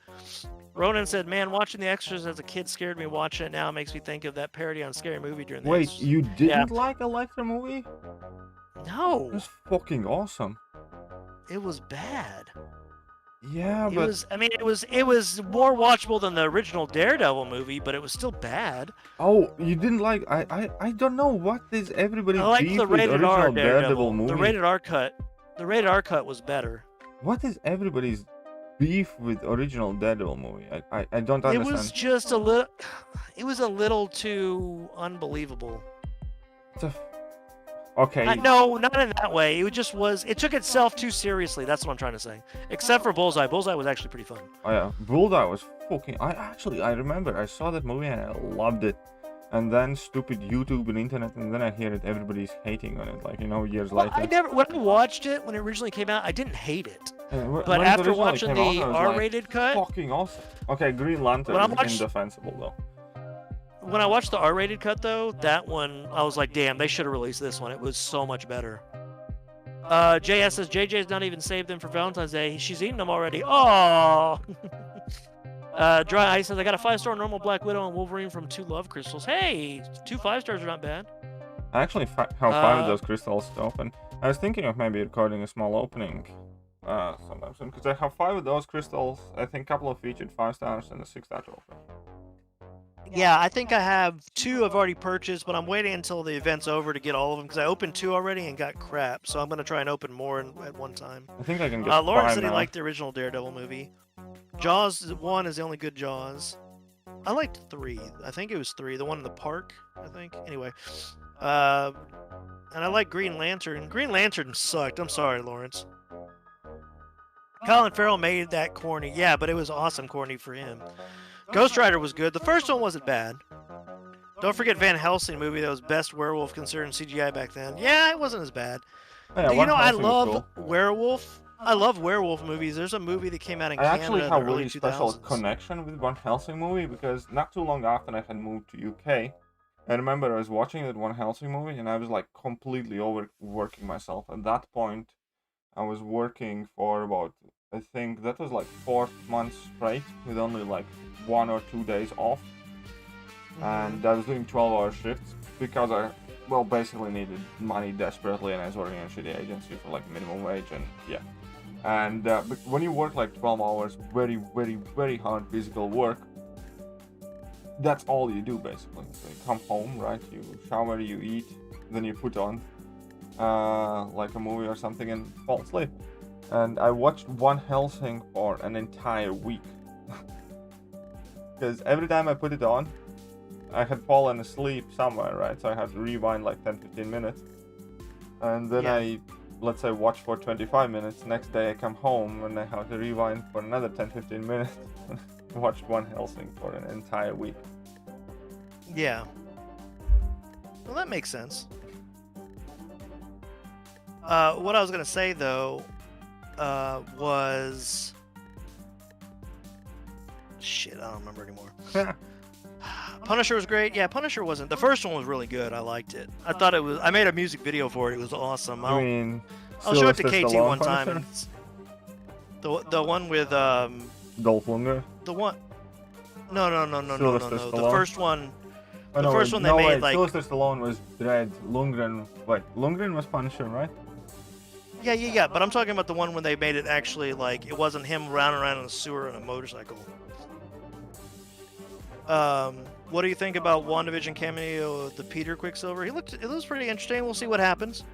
Ronan said, man, watching The Extras as a kid scared me. Watching it now makes me think of that parody on Scary Movie during the wait, Extras. you didn't like Electra movie? No, It was fucking awesome. it was bad. Yeah, It but was, I mean, it was more watchable than the original Daredevil movie, but it was still bad. oh, you didn't like? I don't know what is everybody I like beef the with rated original R Daredevil Daredevil. movie. The rated R cut was better. What is everybody's beef with original Daredevil movie? I don't It understand. was just a little. It was a little too unbelievable. It's a okay. No, not in that way. It just was. It took itself too seriously. That's what I'm trying to say. Except for Bullseye. Bullseye was actually pretty fun. Oh yeah, Bullseye was fucking. I remember I saw that movie and I loved it. And then stupid YouTube and internet, and then I hear it everybody's hating on it. Like years Well, later. when I watched it when it originally came out, I didn't hate it. When But it after originally watching came out, the I was like, R-rated cut, fucking awesome. Okay, Green Lantern When I is watched- indefensible though. when I watched the R-rated cut though, that one I was like, damn, they should have released this one. It was so much better. JS says JJ's not even saved them for Valentine's Day. She's eaten them already. Oh. Dry Ice says I got a 5-star normal Black Widow and Wolverine from 2 love crystals. Hey, 2 5-stars are not bad. I actually have 5 of those crystals to open. I was thinking of maybe recording a small opening sometime soon, because I have 5 of those crystals. I think a couple of featured 5 stars and a 6-star to open. Yeah, I think I have 2 I've already purchased, but I'm waiting until the event's over to get all of them because I opened 2 already and got crap. So I'm gonna try and open more at one time. I think I can get Lauren 5 said he now. liked the original Daredevil movie. Jaws 1 is the only good Jaws. I liked 3. I think it was 3. The one in the park, I think. Anyway. And I like Green Lantern. Green Lantern sucked. I'm sorry, Lawrence. Colin Farrell made that corny. Yeah, but it was awesome corny for him. Ghost Rider was good. The first one wasn't bad. Don't forget Van Helsing movie that was best werewolf considered CGI back then. Yeah, it wasn't as bad. Yeah, You Van know, I Helsing was love cool. werewolf. I love werewolf movies. There's a movie that came out in I Canada actually in have the a early really special 2000s. connection with Van Helsing movie, because not too long after I had moved to UK, I remember I was watching that Van Helsing movie and I was like completely overworking myself. At that point, I was working for about I think that was like 4 months straight with only like 1 or 2 days off. And I was doing 12-hour shifts because I, well, basically needed money desperately, and I was working in a shitty agency for like minimum wage, and yeah. And but when you work like 12 hours, very, very, very hard physical work, that's all you do basically. So you come home, right? You shower, you eat, then you put on like a movie or something and fall asleep. And I watched Van Helsing for an entire week. Because every time I put it on, I had fallen asleep somewhere, right? So I had to rewind like 10-15 minutes. And then I, let's say, watch for 25 minutes. Next day I come home and I have to rewind for another 10-15 minutes. Watch Van Helsing for an entire week. Yeah. Well, that makes sense. What I was gonna say though was shit. I don't remember anymore. Punisher was great. Yeah, Punisher wasn't. The first one was really good. I liked it. I thought it was. I made a music video for it. It was awesome. I'll show it to KT one time. And the one with Dolph Lundgren. The one. No. The first one. Oh, the first one they made like. Sylvester Stallone was Red. Lundgren. Wait, Lundgren was Punisher, right? Yeah. But I'm talking about the one when they made it actually like it wasn't him running around in a sewer on a motorcycle. What do you think about WandaVision cameo of the Peter Quicksilver? It looks pretty interesting. We'll see what happens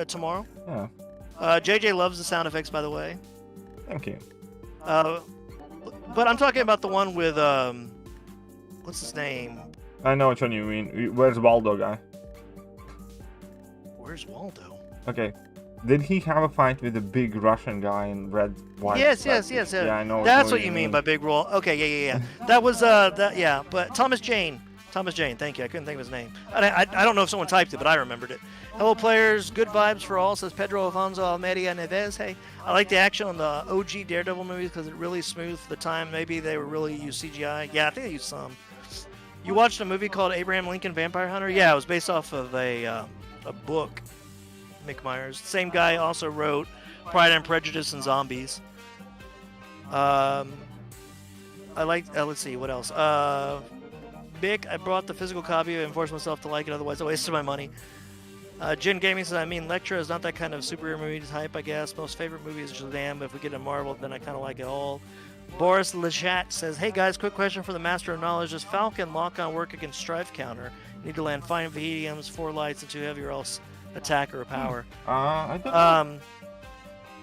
tomorrow. Yeah. JJ loves the sound effects, by the way. Thank you. But I'm talking about the one with what's his name? I know which one you mean. Where's Waldo guy? Where's Waldo? Okay. Did he have a fight with the big Russian guy in red, white? Yes. Yeah, I know. That's what you mean by big role. Okay, yeah. That was but Thomas Jane. Thank you. I couldn't think of his name. I don't know if someone typed it, but I remembered it. Hello, players. Good vibes for all, says Pedro Alfonso Almeida Neves. Hey, I like the action on the OG Daredevil movies because it really smooth for the time. Maybe they were really used CGI. Yeah, I think they used some. You watched a movie called Abraham Lincoln Vampire Hunter? Yeah, it was based off of a book. Mick Myers. Same guy also wrote Pride and Prejudice and Zombies. I like. Let's see what else. Bick, I brought the physical copy and forced myself to like it. Otherwise, I wasted my money. Jin Gaming says, I mean, Lectra is not that kind of superhero movie type. I guess most favorite movie is Shazam. But if we get a Marvel, then I kind of like it all. Boris Lechat says, hey guys, quick question for the Master of Knowledge. Does Falcon lock on work against Strife Counter? Need to land 5 Vehediums, 4 lights, and 2 heavy, or else attack or power. I don't know.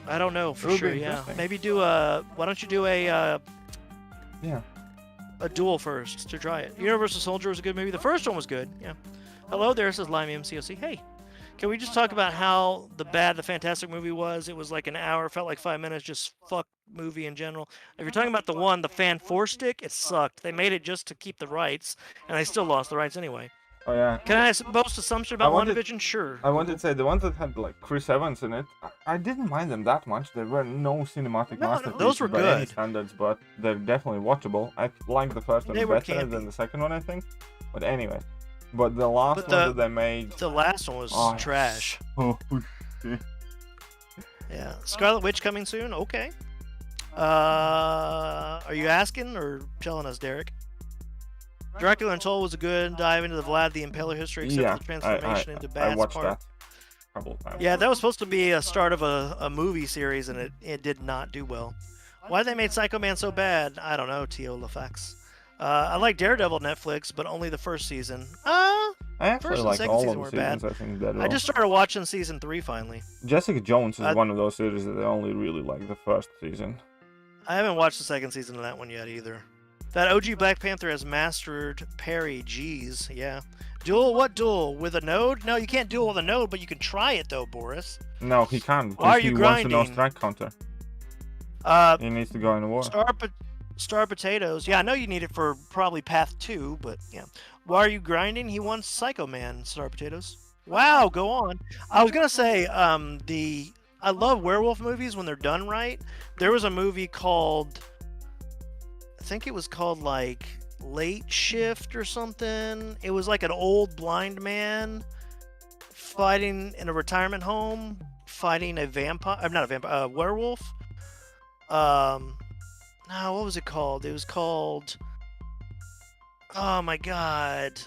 I don't know for sure. Yeah, maybe do a. Why don't you do a? A duel first to try it. Universal Soldier was a good movie. The first one was good. Yeah. Hello there, says Limey MCOC. Hey, can we just talk about how bad the Fantastic movie was? It was like an hour, felt like 5 minutes. Just fuck movie in general. If you're talking about the Fan 4 stick, it sucked. They made it just to keep the rights, and they still lost the rights anyway. Oh yeah. Can I boast assumption about WandaVision? Sure. I wanted to say the ones that had like Chris Evans in it, I didn't mind them that much. There were no cinematic masterpieces those were by good. any standards, but they're definitely watchable. I liked the first one better than the second one, I think. But anyway, but the last one that they made, the last one was trash. Yeah, Scarlet Witch coming soon. Okay. Are you asking or telling us, Derek? Dracula Untold was a good dive into the Vlad the Impaler history, except for the transformation into Bat's I watched part. that a couple of times. Yeah, that was supposed to be a start of a movie series, and it did not do well. Why they made Psycho Man so bad? I don't know, T.O. LaFax. I like Daredevil Netflix, but only the first season. I actually first and like second all season of the were seasons, bad. I think, better. I just started watching season 3 finally. Jessica Jones is one of those series that I only really like the first season. I haven't watched the second season of that one yet either. That OG Black Panther has mastered parry. Jeez, yeah. Duel? What duel? With a node? No, you can't duel with a node, but you can try it though, Boris. No, he can't. Why are you he grinding? wants to know strike counter. He needs to go in the war. Star Potatoes. Yeah, I know you need it for probably Path 2, but yeah. Why are you grinding? He wants Psycho Man, Star Potatoes. Wow, go on. I was gonna say, I love werewolf movies when they're done right. There was a movie called, I think it was called like Late Shift or something. It was like an old blind man fighting in a retirement home, fighting a vampire. Not a vampire, a werewolf. No, what was it called? It was called. Oh my god.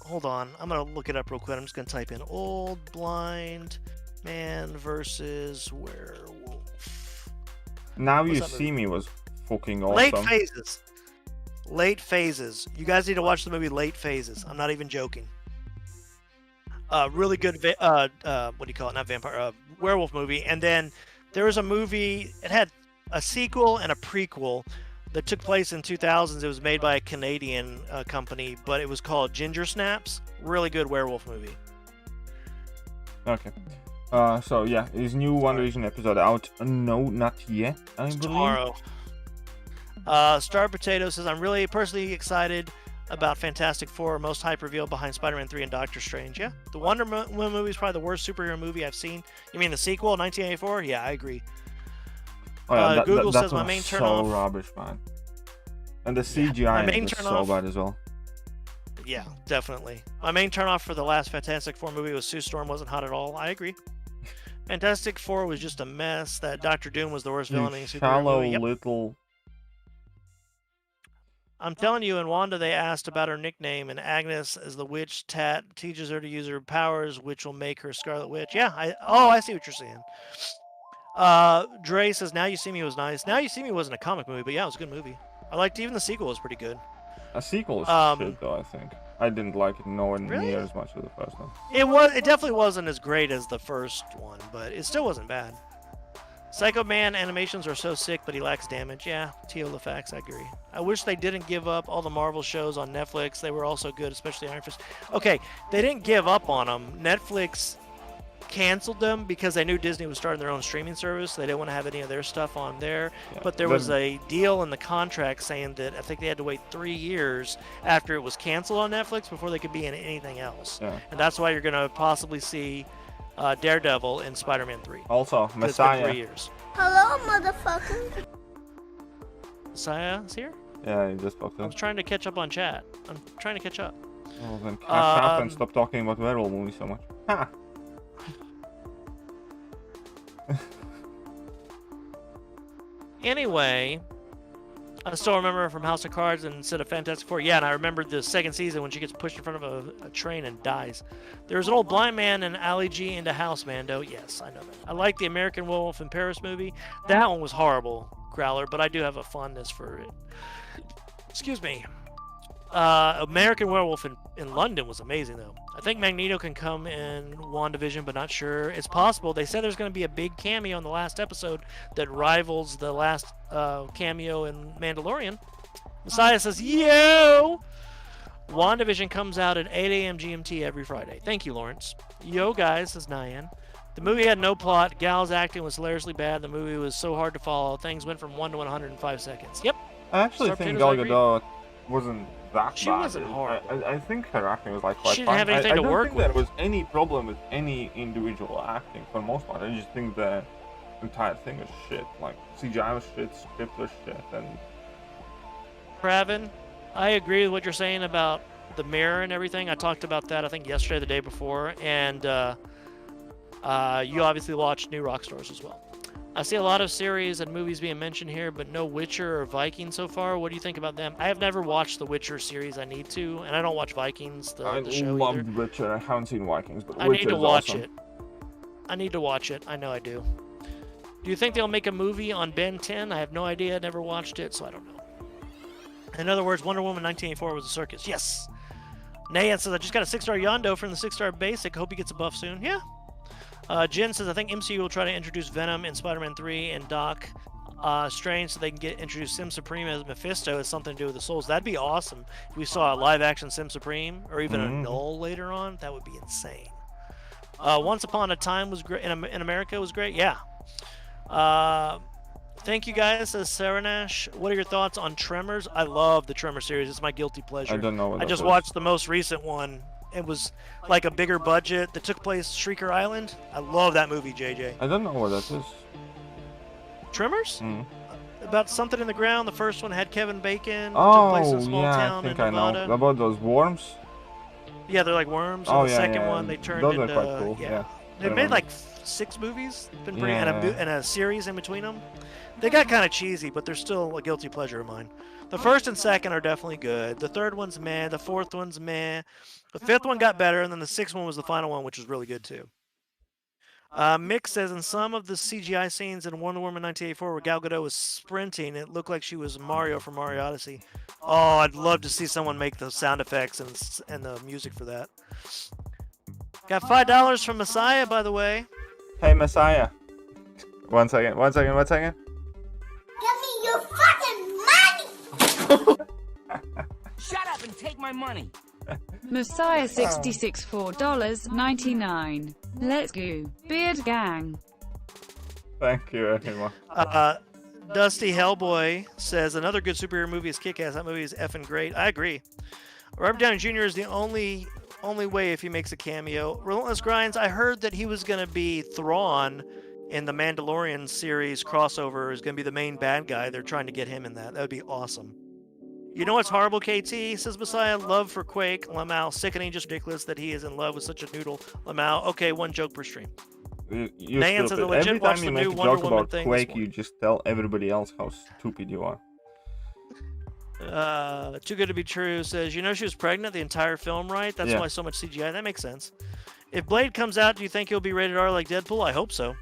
Hold on. I'm gonna look it up real quick. I'm just gonna type in old blind man versus werewolf. Now What's You that See movie? Me was fucking awesome. Late Phases. Late Phases. You guys need to watch the movie Late Phases. I'm not even joking. Really good. What do you call it? Not vampire. Werewolf movie. And then there was a movie. It had a sequel and a prequel that took place in 2000s. It was made by a Canadian company, but it was called Ginger Snaps. Really good werewolf movie. Okay. So yeah, his new WandaVision episode out. No, not yet. I believe. Tomorrow. Star Potato says, I'm really personally excited about Fantastic Four, most hype reveal behind Spider-Man 3 and Doctor Strange. Yeah, the Wonder Woman movie is probably the worst superhero movie I've seen. You mean the sequel, 1984? Yeah, I agree. Oh, yeah, Google that says my was main turn so off. rubbish, man. And the my CGI main was turn so off- bad as well. Yeah, definitely. My main turnoff for the last Fantastic Four movie was Sue Storm wasn't hot at all. I agree. Fantastic Four was just a mess. That Doctor Doom was the worst You villain in a superhero shallow movie. Yep. little. I'm telling you, in Wanda, they asked about her nickname, and Agnes, as the witch tat, teaches her to use her powers, which will make her Scarlet Witch. Yeah, I see what you're saying. Dre says, Now You See Me was nice. Now You See Me wasn't a comic movie, but yeah, it was a good movie. I liked even the sequel was pretty good. A sequel is shit, though, I think. I didn't like it nowhere Really? near as much as the first one. It definitely wasn't as great as the first one, but it still wasn't bad. Psycho Man animations are so sick, but he lacks damage. Yeah, TLFX, I agree. I wish they didn't give up all the Marvel shows on Netflix. They were also good, especially Iron Fist. Okay, they didn't give up on them. Netflix canceled them because they knew Disney was starting their own streaming service. They didn't want to have any of their stuff on there. Yeah. But there was a deal in the contract saying that I think they had to wait 3 years after it was canceled on Netflix before they could be in anything else. Yeah. And that's why you're going to possibly see Daredevil in Spider-Man 3. Also, It's been Messiah. 3 years. Hello, motherfucker. Messiah is here? Yeah, he just popped I in. was trying to catch up on chat. I'm trying to catch up. Well, then catch up and Um, stop talking about werewolf movies so much. Ha! Anyway, I still remember from House of Cards and instead of Fantastic Four. Yeah, and I remember the second season when she gets pushed in front of a train and dies. There's an old blind man and Ali G into House Mando. Yes, I know that. I like the American Werewolf in Paris movie. That one was horrible, Growler, but I do have a fondness for it. Excuse me. American Werewolf in London was amazing, though. I think Magneto can come in WandaVision, but not sure. It's possible. They said there's going to be a big cameo in the last episode that rivals the last cameo in Mandalorian. Messiah says, Yo! WandaVision comes out at 8 a.m. GMT every Friday. Thank you, Lawrence. Yo, guys, says Nyan. The movie had no plot. Gal's acting was hilariously bad. The movie was so hard to follow. Things went from 1 to 100 in 5 seconds. Yep. I actually Star think Potatoes, Gal I agree. Gadot wasn't that She bad. wasn't horrible. I think her acting was like quite She didn't fine. have anything I to don't work think there with. was any problem with any individual acting for the most part. I just think the entire thing was shit. Like CGI was shit, script was shit, and Craven, I agree with what you're saying about the mirror and everything. I talked about that, I think, yesterday or the day before. And you obviously watched New Rockstars as well. I see a lot of series and movies being mentioned here, but no Witcher or Viking so far. What do you think about them? I have never watched the Witcher series. I need to, and I don't watch Vikings, I the show loved either. Witcher. I haven't seen Vikings, but I Witcher need to is watch awesome. it. I need to watch it. I know I do. Do you think they'll make a movie on Ben 10? I have no idea. I never watched it, so I don't know. In other words, Wonder Woman 1984 was a circus. Yes. Nayan says, I just got a 6-star Yondo from the 6-star basic. Hope he gets a buff soon. Yeah. Jen says, I think MCU will try to introduce Venom in Spider-Man 3 and Doc Strange so they can get introduced Sim Supreme as Mephisto as something to do with the souls. That'd be awesome. If we saw a live-action Sim Supreme or even a Null later on, that would be insane. Once Upon a Time was great. In America was great. Yeah. Thank you guys, says Saranash. What are your thoughts on Tremors? I love the Tremor series. It's my guilty pleasure. I don't know what I that just is. watched the most recent one. It was like a bigger budget that took place Shrieker Island. I love that movie, JJ. I don't know what that is. Tremors? About something in the ground. The first one had Kevin Bacon. Took place in Oh, a small yeah, I town think in I know. Nevada. About those worms? Yeah, they're like worms. Oh, And the yeah, second yeah, one, they turned those are into. quite cool, yeah. They I made remember. like 6 movies. Been pretty, Yeah. and a series in between them. They got kind of cheesy, but they're still a guilty pleasure of mine. The first and second are definitely good. The third one's meh. The fourth one's meh. The fifth one got better, and then the sixth one was the final one, which was really good too. Mick says, in some of the CGI scenes in Wonder Woman 1984 where Gal Gadot was sprinting, it looked like she was Mario from Mario Odyssey. Oh, I'd love to see someone make the sound effects and the music for that. Got $5 from Messiah, by the way. Hey, Messiah. One second. Give me your fucking money! Shut up and take my money. Messiah 66 $4.99. Let's go, Beard Gang. Thank you very much. Dusty Hellboy says another good superhero movie is Kick-Ass. That movie is effing great. I agree. Robert Downey Jr. is the only way if he makes a cameo. Relentless Grinds, I heard that he was going to be Thrawn in the Mandalorian series crossover. Is going to be the main bad guy. They're trying to get him in that. That would be awesome. You know what's horrible, KT? Says Messiah. Love for Quake. Lamau. Sickening, just ridiculous that he is in love with such a noodle. Lamau. Okay, one joke per stream. You Nan says, legit Every watch time the you make new a Wonder joke Woman about thing. Quake, you just tell everybody else how stupid you are. Too Good to Be True says, she was pregnant the entire film, right? That's why so much CGI. That makes sense. If Blade comes out, do you think he'll be rated R like Deadpool? I hope so.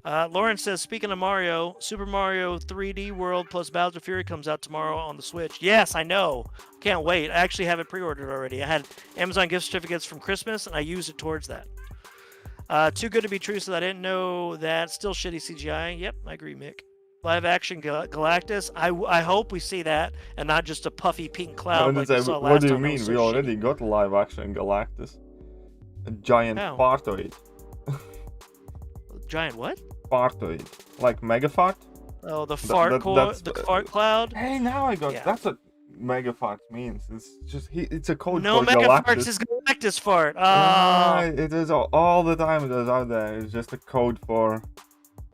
Lauren says, speaking of Mario, Super Mario 3D World plus Bowser Fury comes out tomorrow on the Switch. Yes, I know. Can't wait. I actually have it pre-ordered already. I had Amazon gift certificates from Christmas, and I used it towards that. Too Good to Be True, so I didn't know that. Still shitty CGI. Yep, I agree, Mick. Live action Galactus. I hope we see that, and not just a puffy pink cloud like we saw last time. What do you mean? We already got live action Galactus. A giant fartoid. Giant what? Fartoid. Like megafart? Oh, the fart cloud? Hey, now I got that's what megafart means. It's just it's a code no for Galactus. Megafarts is Galactus fart. It is all the time. It is out there. It's just a code for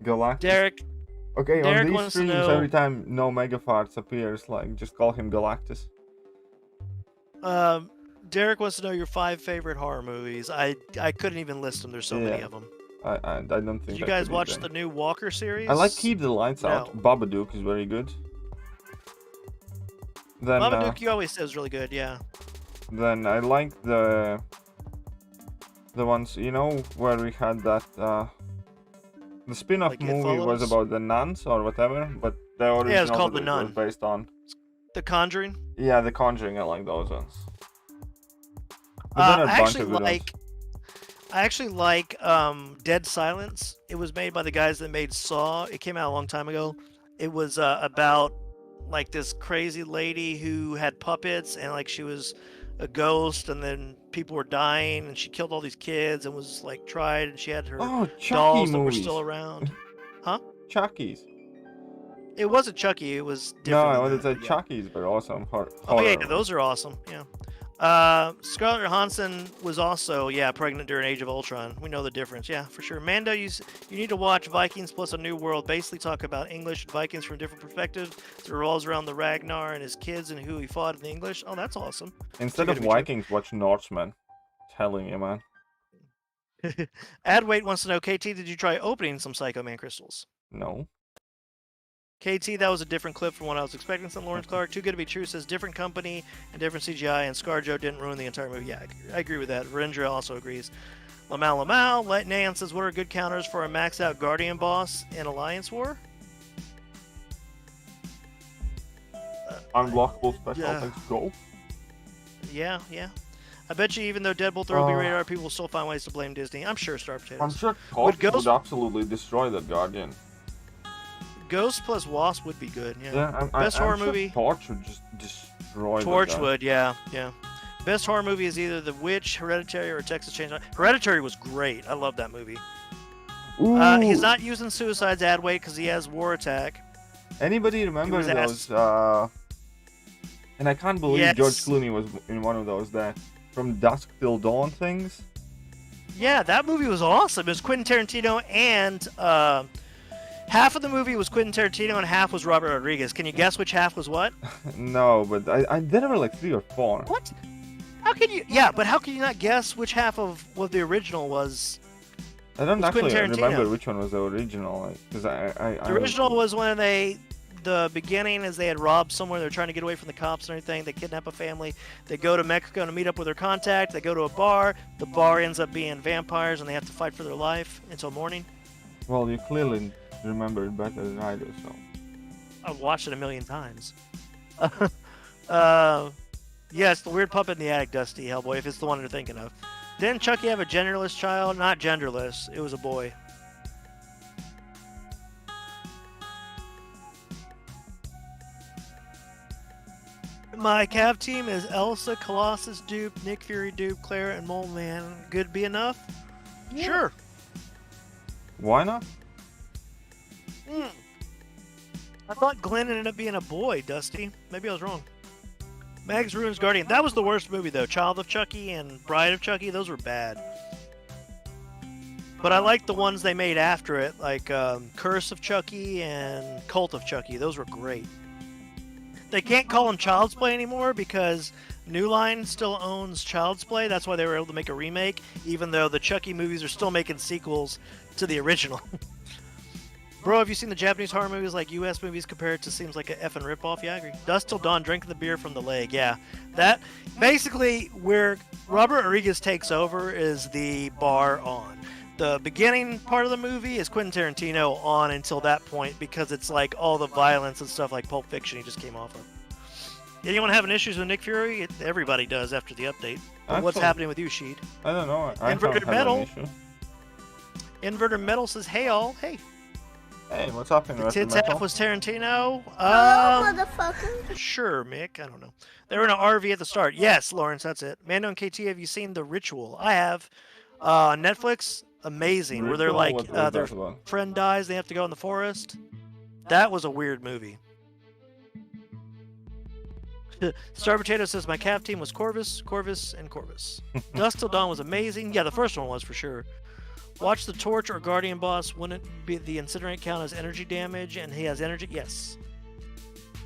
Galactus. Derek. Okay, Derek on these wants to streams, know... every time no megafarts appears, like just call him Galactus. Derek wants to know your 5 favorite horror movies. I couldn't even list them. There's so many of them. I don't think. Did you guys watch the new Walker series? I like Keep the Lights Out. Babadook is very good. Then Babadook, you always say is really good. Yeah. Then I like the ones where we had that the spin-off movie was about the nuns or whatever, but the original it's called The Nun. was based on The Conjuring. Yeah, The Conjuring. I like those ones. I actually like Dead Silence. It was made by the guys that made Saw. It came out a long time ago. It was about like this crazy lady who had puppets and like she was a ghost, and then people were dying, and she killed all these kids and was like tried, and she had her dolls that were still around. Huh? Chucky's. It wasn't Chucky. It was different. No, I wanted to say Chucky's, but awesome. Oh yeah, those are awesome. Yeah. Scarlett Johansson was also, pregnant during Age of Ultron. We know the difference. Yeah, for sure. Mando, you need to watch Vikings plus A New World. Basically talk about English and Vikings from different perspectives. It revolves around the Ragnar and his kids and who he fought in the English. Oh, that's awesome. Instead of Vikings, watch Norsemen. Telling you, man. Adwait wants to know, KT, did you try opening some Psycho Man crystals? No. KT, that was a different clip from what I was expecting. Some Lawrence Clark, Too Good to Be True, says different company and different CGI, and ScarJo didn't ruin the entire movie. Yeah, I agree with that. Rendra also agrees. Lamau, Let Nan says, what are good counters for a maxed out Guardian boss in Alliance War? Unblockable special effects gold. Yeah. I bet you even though Deadpool 3 will be rated R, people will still find ways to blame Disney. I'm sure Star Potatoes. I'm sure Ghost would absolutely destroy that Guardian. Ghost plus Wasp would be good. Yeah, Best horror sure movie. Torch would just destroy. Torch would, yeah. Best horror movie is either The Witch, Hereditary, or Texas Chainsaw. Hereditary was great. I love that movie. He's not using Suicide's ad weight because he has War Attack. Anybody remember those? And I can't believe George Clooney was in one of those there. From Dusk Till Dawn things. Yeah, that movie was awesome. It was Quentin Tarantino, and half of the movie was Quentin Tarantino and half was Robert Rodriguez. Can you guess which half was what? No, but there were like 3 or 4. What? How can you? Yeah, but how can you not guess which half of what the original was? I don't It's actually Quentin remember Tarantino. which one was the original. Because The original was when the beginning is they had robbed somewhere. They're trying to get away from the cops and everything. They kidnap a family. They go to Mexico to meet up with their contact. They go to a bar. The bar ends up being vampires, and they have to fight for their life until morning. Well, you clearly remember it better than I do, so. I've watched it a million times. Yes, the weird puppet in the attic, Dusty Hellboy, if it's the one you're thinking of. Didn't Chucky have a genderless child? Not genderless. It was a boy. My Cav team is Elsa, Colossus, Dupe, Nick Fury, Dupe, Claire, and Mole Man. Good be enough? Yeah. Sure. Why not? I thought Glenn ended up being a boy, Dusty. Maybe I was wrong. Mag's Ruins Guardian. That was the worst movie, though. Child of Chucky and Bride of Chucky, those were bad. But I liked the ones they made after it, like Curse of Chucky and Cult of Chucky. Those were great. They can't call them Child's Play anymore because New Line still owns Child's Play. That's why they were able to make a remake, even though the Chucky movies are still making sequels to the original. Bro, have you seen the Japanese horror movies like US movies compared to seems like a effing ripoff? Yeah, I agree. Dusk Till Dawn, drinking the beer from the leg. Yeah. That, basically, where Robert Rodriguez takes over is the bar on. The beginning part of the movie is Quentin Tarantino on until that point because it's like all the violence and stuff like Pulp Fiction he just came off of. Anyone having issues with Nick Fury? Everybody does after the update. But what's happening with you, Sheed? I don't know. I Inverted haven't had Metal. an issue. Inverted Metal says, hey all, hey. Hey, what's up in The Inverted Tits Metal? Half was Tarantino. Motherfucker. Sure, Mick. I don't know. They were in an RV at the start. Yes, Lawrence, that's it. Mando and KT, have you seen The Ritual? I have. Netflix, amazing. Where they're Ritual? like, What was their that about? friend dies, they have to go in the forest. That was a weird movie. Star Potato says, my Cav team was Corvus, and Corvus. Dusk Till Dawn was amazing. Yeah, the first one was for sure. Watch the Torch or Guardian boss. Wouldn't be the incinerate count as energy damage, and he has energy? Yes.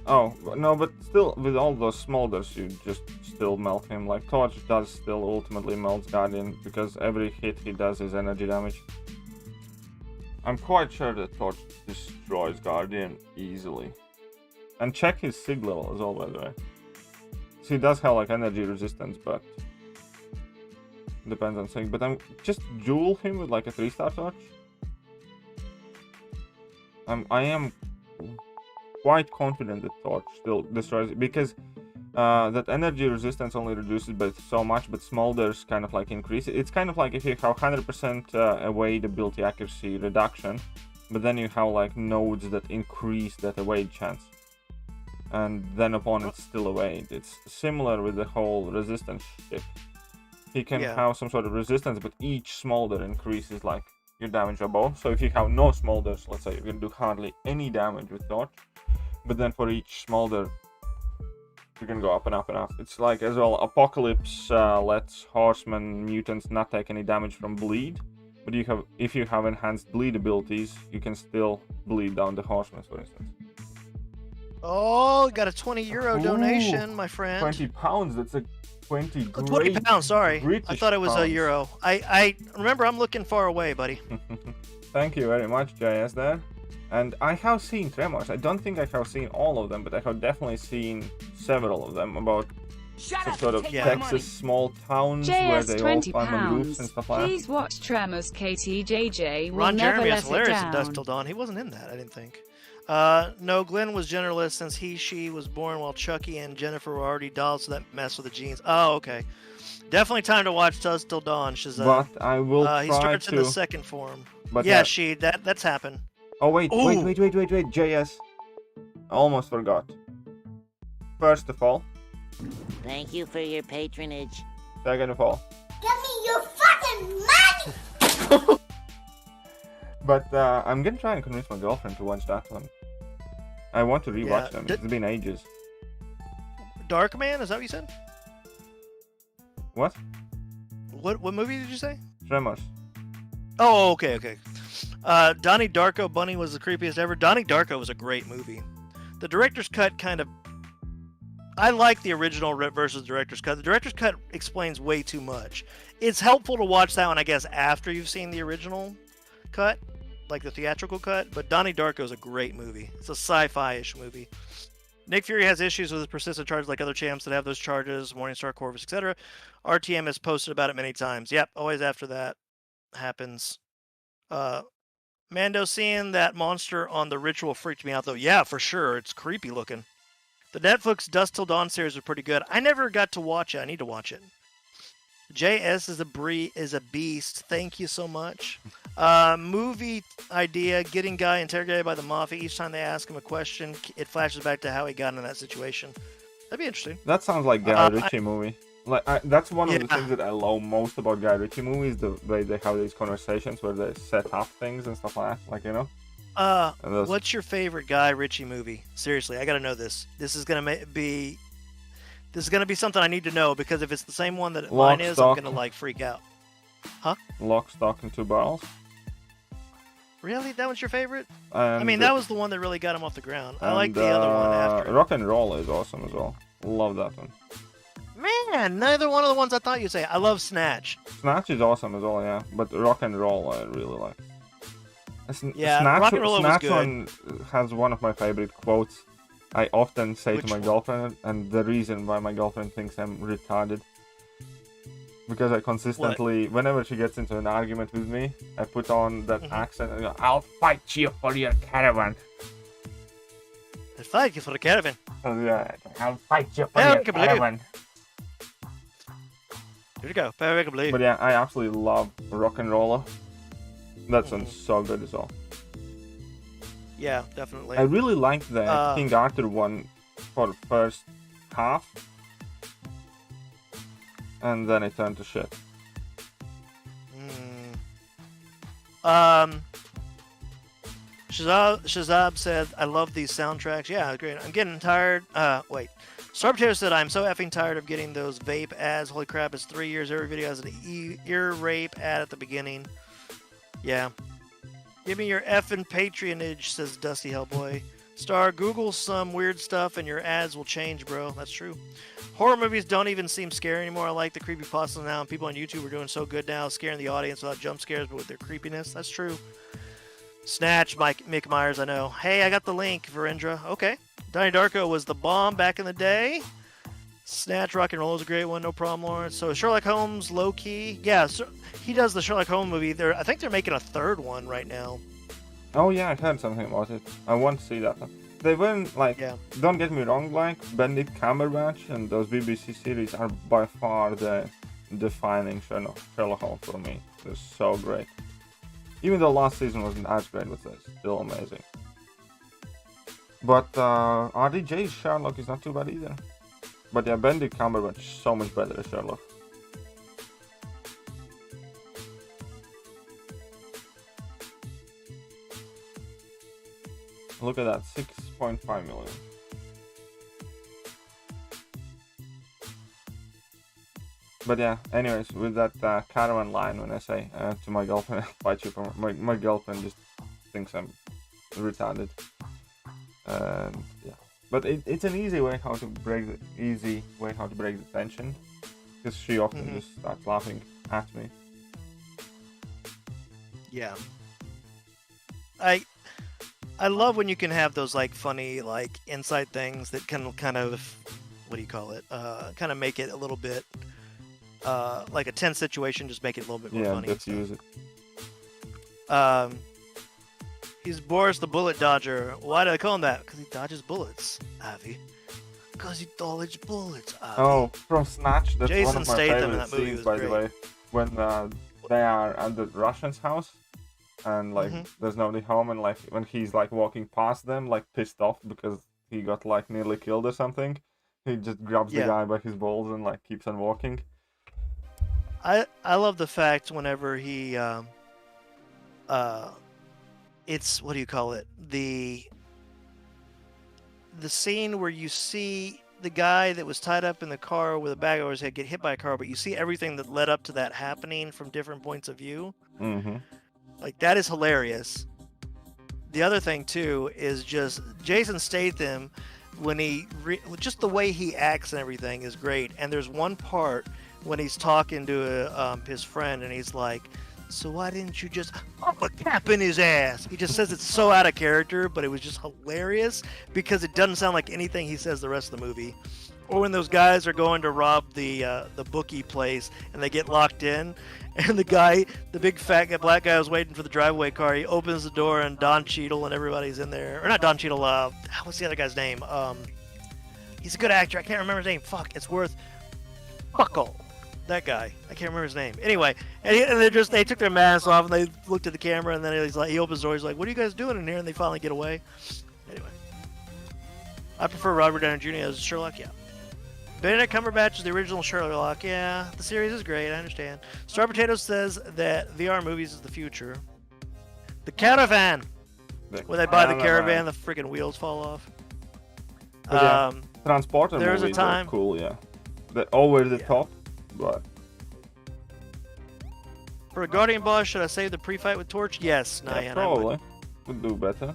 Oh, no, but still, with all those smolders, you just still melt him. Like, Torch does still ultimately melt Guardian, because every hit he does is energy damage. I'm quite sure that Torch destroys Guardian easily. And check his sig level as well, by the way. So he does have, like, energy resistance, but... depends on sig. But I'm just duel him with, like, a 3-star Torch. I am... quite confident that Torch still destroys it, because that energy resistance only reduces by so much, but smolders kind of like increase it. It's kind of like if you have 100% evade ability accuracy reduction, but then you have like nodes that increase that evade chance, and then opponents still evade. It's similar with the whole resistance shit. He can have some sort of resistance, but each smolder increases like your damage above. So if you have no smolders, let's say you can do hardly any damage with Torch. But then for each smolder, you can go up and up and up. It's like as well, Apocalypse lets horsemen, mutants not take any damage from bleed. But if you have enhanced bleed abilities, you can still bleed down the horsemen, for instance. Oh, got a €20 donation, my friend. £20, that's a 20 great 20 pounds, sorry. British I thought it was pounds. a euro. I remember I'm looking far away, buddy. Thank you very much, JS there. And I have seen Tremors. I don't think I have seen all of them, but I have definitely seen several of them about some sort of Texas small towns where JS they all £20. climb on roofs and stuff like that. Please watch Tremors. KTJJ will Ron never Jeremy let is it hilarious in down. Dusk Till Dawn. He wasn't in that, I didn't think. No, Glenn was genderless since she was born while Chucky and Jennifer were already dolls, so that messed with the genes. Oh, okay. Definitely time to watch Dusk Till Dawn. But I will try he starts to... in the second form. But yeah, that's happened. Oh, wait, JS. I almost forgot. First of all... Thank you for your patronage. Second of all... Give me your fucking money! But I'm gonna try and convince my girlfriend to watch that one. I want to rewatch them. It's been ages. Darkman, is that what you said? What? What movie did you say? Tremors. Oh, okay. Donnie Darko Bunny was the creepiest ever. Donnie Darko was a great movie. The director's cut kind of... I like the original versus the director's cut. The director's cut explains way too much. It's helpful to watch that one, I guess, after you've seen the original. cut, like the theatrical cut, but Donnie Darko is a great movie. It's a sci-fi-ish movie. Nick Fury has issues with his persistent charges like other champs that have those charges, Morningstar, Corvus, etc. RTM has posted about it many times. Yep, always after that happens. Mando, seeing that monster on the Ritual freaked me out, though. Yeah, for sure. It's creepy looking. The Netflix Dusk Till Dawn series was pretty good. I never got to watch it. I need to watch it. JS is a beast. Thank you so much. Movie idea, getting guy interrogated by the mafia. Each time they ask him a question, it flashes back to how he got in that situation. That'd be interesting. That sounds like Guy Ritchie movie. That's one of the things that I love most about Guy Ritchie movies, the way they have these conversations where they set up things and stuff like that, like, you know? What's your favorite Guy Ritchie movie? Seriously, I gotta know this. This is gonna be something I need to know, because if it's the same one that mine is, I'm gonna like freak out. Huh? Lock, Stock, and Two Barrels. Really? That one's your favorite? And I mean, that was the one that really got him off the ground. I like the other one after. Rock and Roll is awesome as well. Love that one. Man, neither one of the ones I thought you'd say. I love Snatch. Snatch is awesome as well, yeah. But Rock and Roll I really like. Yeah, Snatch, Rock and Roll was good. One has one of my favorite quotes. I often say to my girlfriend, and the reason why my girlfriend thinks I'm retarded, because I consistently, whenever she gets into an argument with me, I put on that accent and go, "I'll fight you for your caravan." I'll fight you for the caravan. Oh, yeah, I'll fight you for your caravan. Here we go. But yeah, I absolutely love Rock and Roller. That sounds so good as well. Yeah, definitely. I really liked the King Arthur one for the first half, and then it turned to shit. Shazab said, "I love these soundtracks." Yeah, great. I'm getting tired. Wait. Star Potato said, "I'm so effing tired of getting those vape ads. Holy crap, it's 3 years. Every video has an ear rape ad at the beginning." Yeah. Give me your effing patronage, says Dusty Hellboy. Star, Google some weird stuff and your ads will change, bro. That's true. Horror movies don't even seem scary anymore. I like the creepypastas now, and people on YouTube are doing so good now, scaring the audience without jump scares, but with their creepiness. That's true. Snatch, Mick Myers, I know. Hey, I got the link, Virendra. Okay. Donnie Darko was the bomb back in the day. Snatch, Rock and Roll is a great one, no problem, Lawrence. So Sherlock Holmes, low key. Yeah, so he does the Sherlock Holmes movie. I think they're making a third one right now. Oh yeah, I heard something about it. I want to see that one. They weren't like, don't get me wrong, like Benedict Cumberbatch and those BBC series are by far the defining Sherlock Holmes for me. They're so great. Even though last season wasn't as great, but they're still amazing. But RDJ's Sherlock is not too bad either. But yeah, Benedict Cumberbatch is so much better as Sherlock. Look at that, 6.5 million. But yeah, anyways, with that caravan line, when I say to my girlfriend, fight you for my girlfriend just thinks I'm retarded. And yeah, but it's an easy way how to break the tension, because she often just starts laughing at me. Yeah. I love when you can have those like funny like inside things that can kind of, what do you call it? Kind of make it a little bit like a tense situation, just make it a little bit more funny. Yeah, let's use it. He's Boris the Bullet Dodger. Why do I call him that? Because he dodges bullets, Avi. Because he dodges bullets, Avi. Oh, from Snatch. That's Jason one of my Statham favorite in that movie scenes, was by great. the way. When they are at the Russian's house, and like there's nobody home, and like when he's like walking past them, like pissed off because he got like nearly killed or something, he just grabs the guy by his balls and like keeps on walking. I love the fact whenever he it's, what do you call it, the scene where you see the guy that was tied up in the car with a bag over his head get hit by a car, but you see everything that led up to that happening from different points of view. Like, that is hilarious. The other thing too is just Jason Statham, when he just the way he acts and everything is great. And there's one part when he's talking to his friend, and he's like, so why didn't you just pop a cap in his ass? He just says it's so out of character, but it was just hilarious because it doesn't sound like anything he says the rest of the movie. Or when those guys are going to rob the bookie place and they get locked in, and the big fat guy, black guy was waiting for the driveway car. He opens the door and Don Cheadle and everybody's in there. Or not Don Cheadle, what's the other guy's name? He's a good actor. I can't remember his name. Fuck, it's worth Buckle. That guy. I can't remember his name. Anyway, and they took their masks off and they looked at the camera and then he opens the door. He's like, "What are you guys doing in here?" And they finally get away. Anyway, I prefer Robert Downey Jr. as Sherlock. Yeah. Benedict Cumberbatch is the original Sherlock. Yeah, the series is great. I understand. Star Potato says that VR movies is the future. The Caravan. When they buy the caravan, the freaking wheels fall off. Yeah, Transporter there's movies a time. are cool, yeah. They're over the top, but... For a Guardian boss, should I save the pre-fight with Torch? Yes, Nyan. Yeah, probably. Would do better.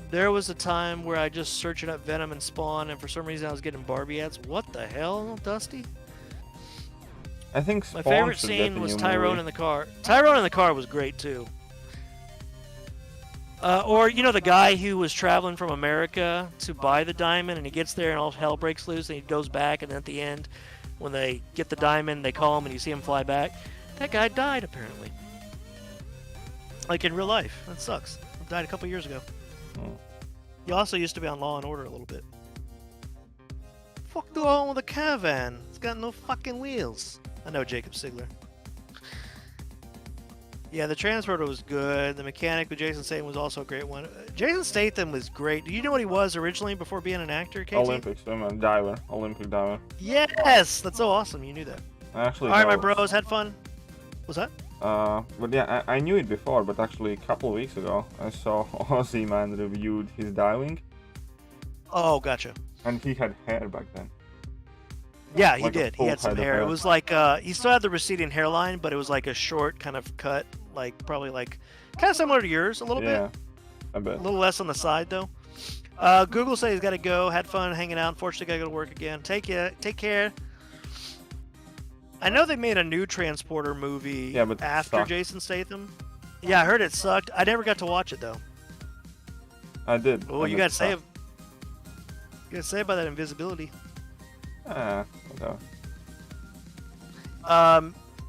There was a time where I just searching up Venom and Spawn, and for some reason I was getting Barbie ads. What the hell, Dusty? I think Spawn My favorite should scene get a was new Tyrone movie. in the car. Tyrone in the car was great too. Or, you know, the guy who was traveling from America to buy the diamond, and he gets there and all hell breaks loose, and he goes back, and then at the end, when they get the diamond, they call him, and you see him fly back. That guy died, apparently. Like in real life. That sucks. He died a couple years ago. Oh. He also used to be on Law and Order a little bit. Fuck the one with the caravan. It's got no fucking wheels. I know, Jacob Sigler. Yeah, the Transporter was good. The Mechanic with Jason Statham was also a great one. Jason Statham was great. Do you know what he was originally before being an actor, KT? Olympic swimmer, diver, Olympic diver. Yes! That's so awesome. You knew that. Actually, Alright, my no. bros, had fun. What's that? But yeah, I knew it before, but actually a couple of weeks ago, I saw Ozzy Man reviewed his diving, Oh, gotcha. and he had hair back then. Yeah, he Like a did. He full had some head of hair. It hair. was like, he still had the receding hairline, but it was like a short kind of cut, like probably like, kind of similar to yours a little Yeah, bit. I bet. A little less on the side though. Google says he's got to go. Had fun hanging out. Unfortunately, got to go to work again. Take care. I know they made a new Transporter movie Yeah, but it after sucked. Jason Statham. Yeah, I heard it sucked. I never got to watch it though. I did. Well, and you it got to say, sucked. you got to say about that invisibility. Whatever.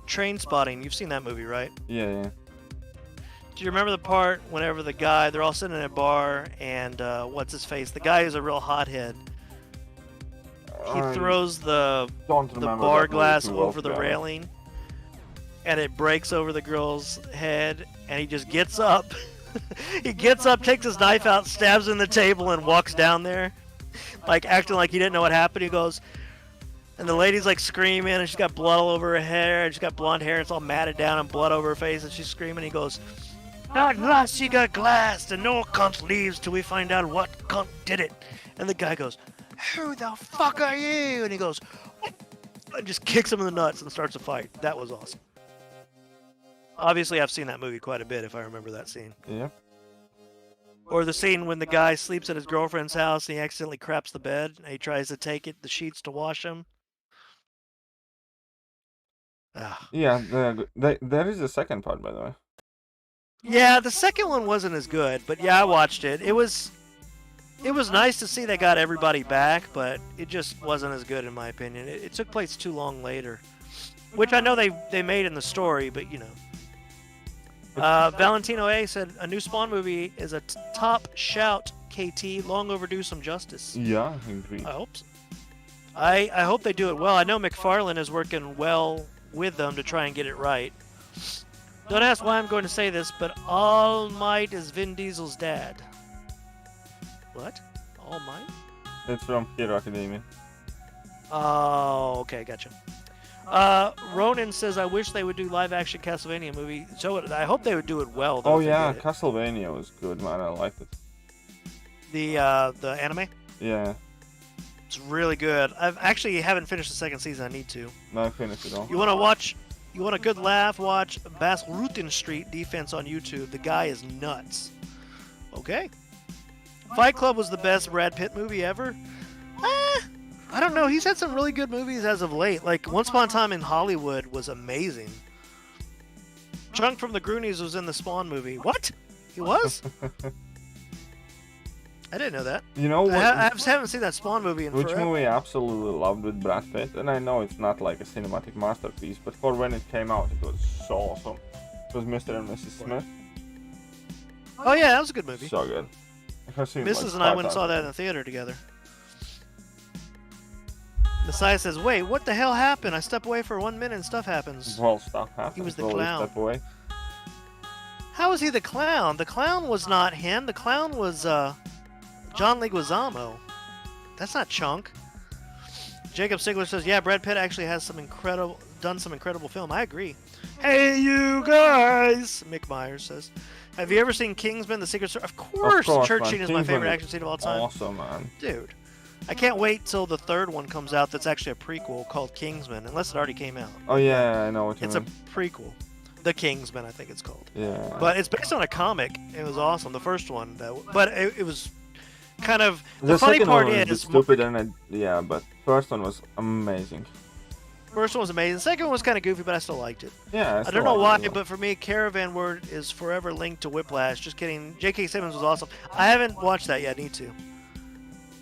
Train Spotting. You've seen that movie, right? Yeah. Do you remember the part whenever the guy, they're all sitting in a bar, and what's his face? The guy is a real hothead. He throws the Don't the remember bar that movie glass too well, over to the be honest. railing, and it breaks over the girl's head, and he just gets up. He gets up, takes his knife out, stabs in the table, and walks down there, like acting like he didn't know what happened. He goes, and the lady's like screaming, and she's got blood all over her hair, and she's got blonde hair, it's all matted down and blood over her face, and she's screaming. He goes, "At last she got glassed, and no cunt leaves till we find out what cunt did it." And the guy goes, "Who the fuck are you?" And he goes, and just kicks him in the nuts and starts a fight. That was awesome. Obviously, I've seen that movie quite a bit, if I remember that scene. Yeah. Or the scene when the guy sleeps at his girlfriend's house and he accidentally craps the bed, and he tries to take the sheets to wash them. Ah. Yeah, there is a second part, by the way. Yeah, the second one wasn't as good, but yeah, I watched it. It was nice to see they got everybody back, but it just wasn't as good in my opinion. It took place too long later, which I know they made in the story, but you know. Valentino A said a new Spawn movie is a top shout. KT, long overdue some justice. Yeah, agreed. I hope so. I hope they do it well. I know McFarlane is working well with them to try and get it right. Don't ask why I'm going to say this, but All Might is Vin Diesel's dad. What? All Might? It's from Hero Academia. Oh, okay, gotcha. Ronan says, I wish they would do live-action Castlevania movie. So I hope they would do it well, though. Oh if they yeah, did it. Castlevania was good, man. I liked it. The anime? Yeah, It's really good. I've actually haven't finished the second season. I need to. I finished it all. You want a good laugh? Watch Bas Rutten Street Defense on YouTube. The guy is nuts. Okay. Fight Club was the best Brad Pitt movie ever. I don't know. He's had some really good movies as of late. Like Once Upon a Time in Hollywood was amazing. Chunk from the Goonies was in the Spawn movie. What? He was? I didn't know that. You know what? I haven't seen that Spawn movie in Which forever. movie I absolutely loved with Brad Pitt, and I know it's not like a cinematic masterpiece, but for when it came out, it was so awesome. It was Mr. and Mrs. Smith. Oh yeah, that was a good movie. So good. I've seen it, Mrs. like, and I 5 went and saw times. that in the theater together. Messiah says, "Wait, what the hell happened? I step away for 1 minute and stuff happens." Well, stuff happens. He was the Well, you clown. Step away. How was he the clown? The clown was not him. The clown was John Leguizamo. That's not Chunk. Jacob Sigler says, "Yeah, Brad Pitt actually has done some incredible film." I agree. Hey, you guys! Mick Myers says, "Have you ever seen Kingsman: The Secret Service?" Of course, the church man. scene is my Kingsman favorite is action scene of all time. Awesome, man. Dude, I can't wait till the third one comes out. That's actually a prequel called Kingsman, unless it already came out. Oh yeah, I know what you It's a mean. prequel. The Kingsman, I think it's called. Yeah. But it's based on a comic. It was awesome. The first one, though. But it was kind of... the The funny second part one was a bit is... stupid, and yeah, but first one was amazing. First one was amazing. The second one was kind of goofy, but I still liked it. Yeah. I don't know why, but for me, Caravan Word is forever linked to Whiplash. Just kidding. J.K. Simmons was awesome. I haven't watched that yet. I need to.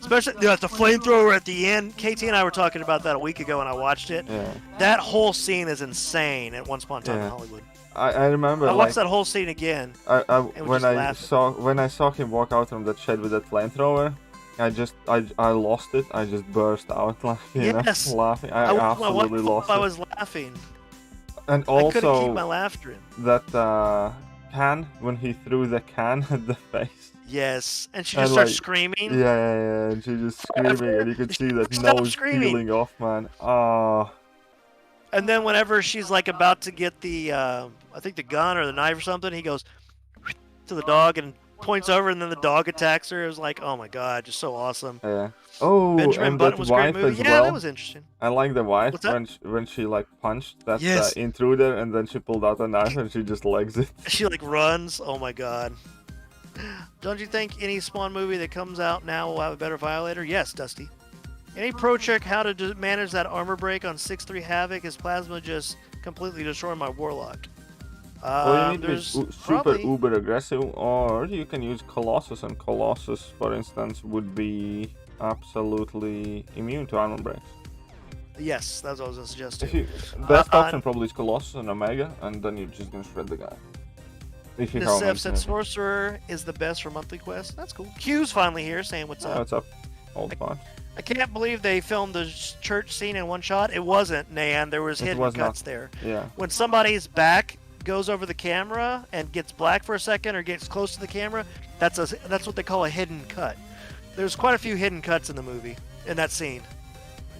Especially the flamethrower at the end. KT and I were talking about that a week ago, and I watched it. Yeah. That whole scene is insane at Once Upon a Time in Yeah. Hollywood. I remember. I watched like, that whole scene again. When I saw him walk out from that shed with that flamethrower, I lost it. I just burst out like Yes. laughing. I my absolutely wife lost thought I it. was laughing. And I couldn't keep also my laughter in. that can when he threw the can at the face. Yes, and she And, just starts like, screaming. Yeah, and she just screaming, and you could see that Stop nose screaming. peeling off, man. Oh, And then whenever she's like about to get the, I think the gun or the knife or something, he goes to the dog and points over, and then the dog attacks her. It was like, oh my god, just so awesome. yeah. Oh, Benjamin and Button that was a great wife movie. as Yeah, well. that was interesting. I like the wife What's that? when she like punched that Yes. intruder, and then she pulled out a knife and she just legs it. She like runs. Oh my god. Don't you think any Spawn movie that comes out now will have a better Violator? Yes, Dusty. Any pro trick how to manage that armor break on 6-3 Havoc? His plasma just completely destroyed my Warlock. Well, you need to be There's super probably... uber aggressive, or you can use Colossus, and Colossus, for instance, would be absolutely immune to armor breaks. Yes, that's what I was going to suggest If too. you, best option probably is Colossus and Omega, and then you're just gonna shred the guy. If you have Nisef him. said Sorcerer is the best for monthly quests. That's cool. Q's finally here saying what's Yeah, up. what's up? Old fun. I can't believe they filmed the church scene in one shot. It wasn't, Nan. There was hidden was not. cuts there. Yeah. When somebody's back goes over the camera and gets black for a second or gets close to the camera, that's what they call a hidden cut. There's quite a few hidden cuts in the movie, in that scene,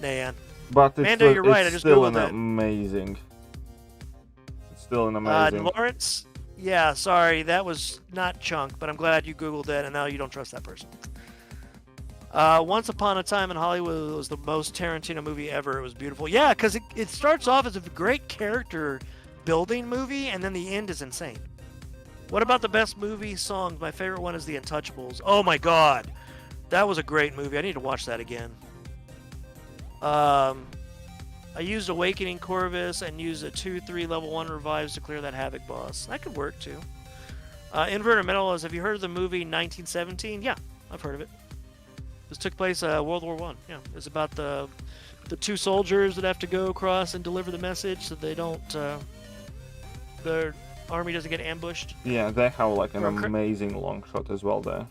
Nan. But it's, Mando, you're right, I it's just still Googled an it. amazing. It's still an amazing. Lawrence, yeah, sorry, that was not Chunk, but I'm glad you Googled it and now you don't trust that person. Once Upon a Time in Hollywood was the most Tarantino movie ever. It was beautiful. Yeah, because it starts off as a great character building movie, and then the end is insane. What about the best movie songs? My favorite one is The Untouchables. Oh my god. That was a great movie. I need to watch that again. I used Awakening Corvus and used a 2-3 level 1 revives to clear that Havoc boss. That could work too. Inverted Metal is, have you heard of the movie 1917? Yeah, I've heard of it. This took place World War I. Yeah, it's about the two soldiers that have to go across and deliver the message so they don't, their army doesn't get ambushed. Yeah, they have like an Or amazing long shot as well there.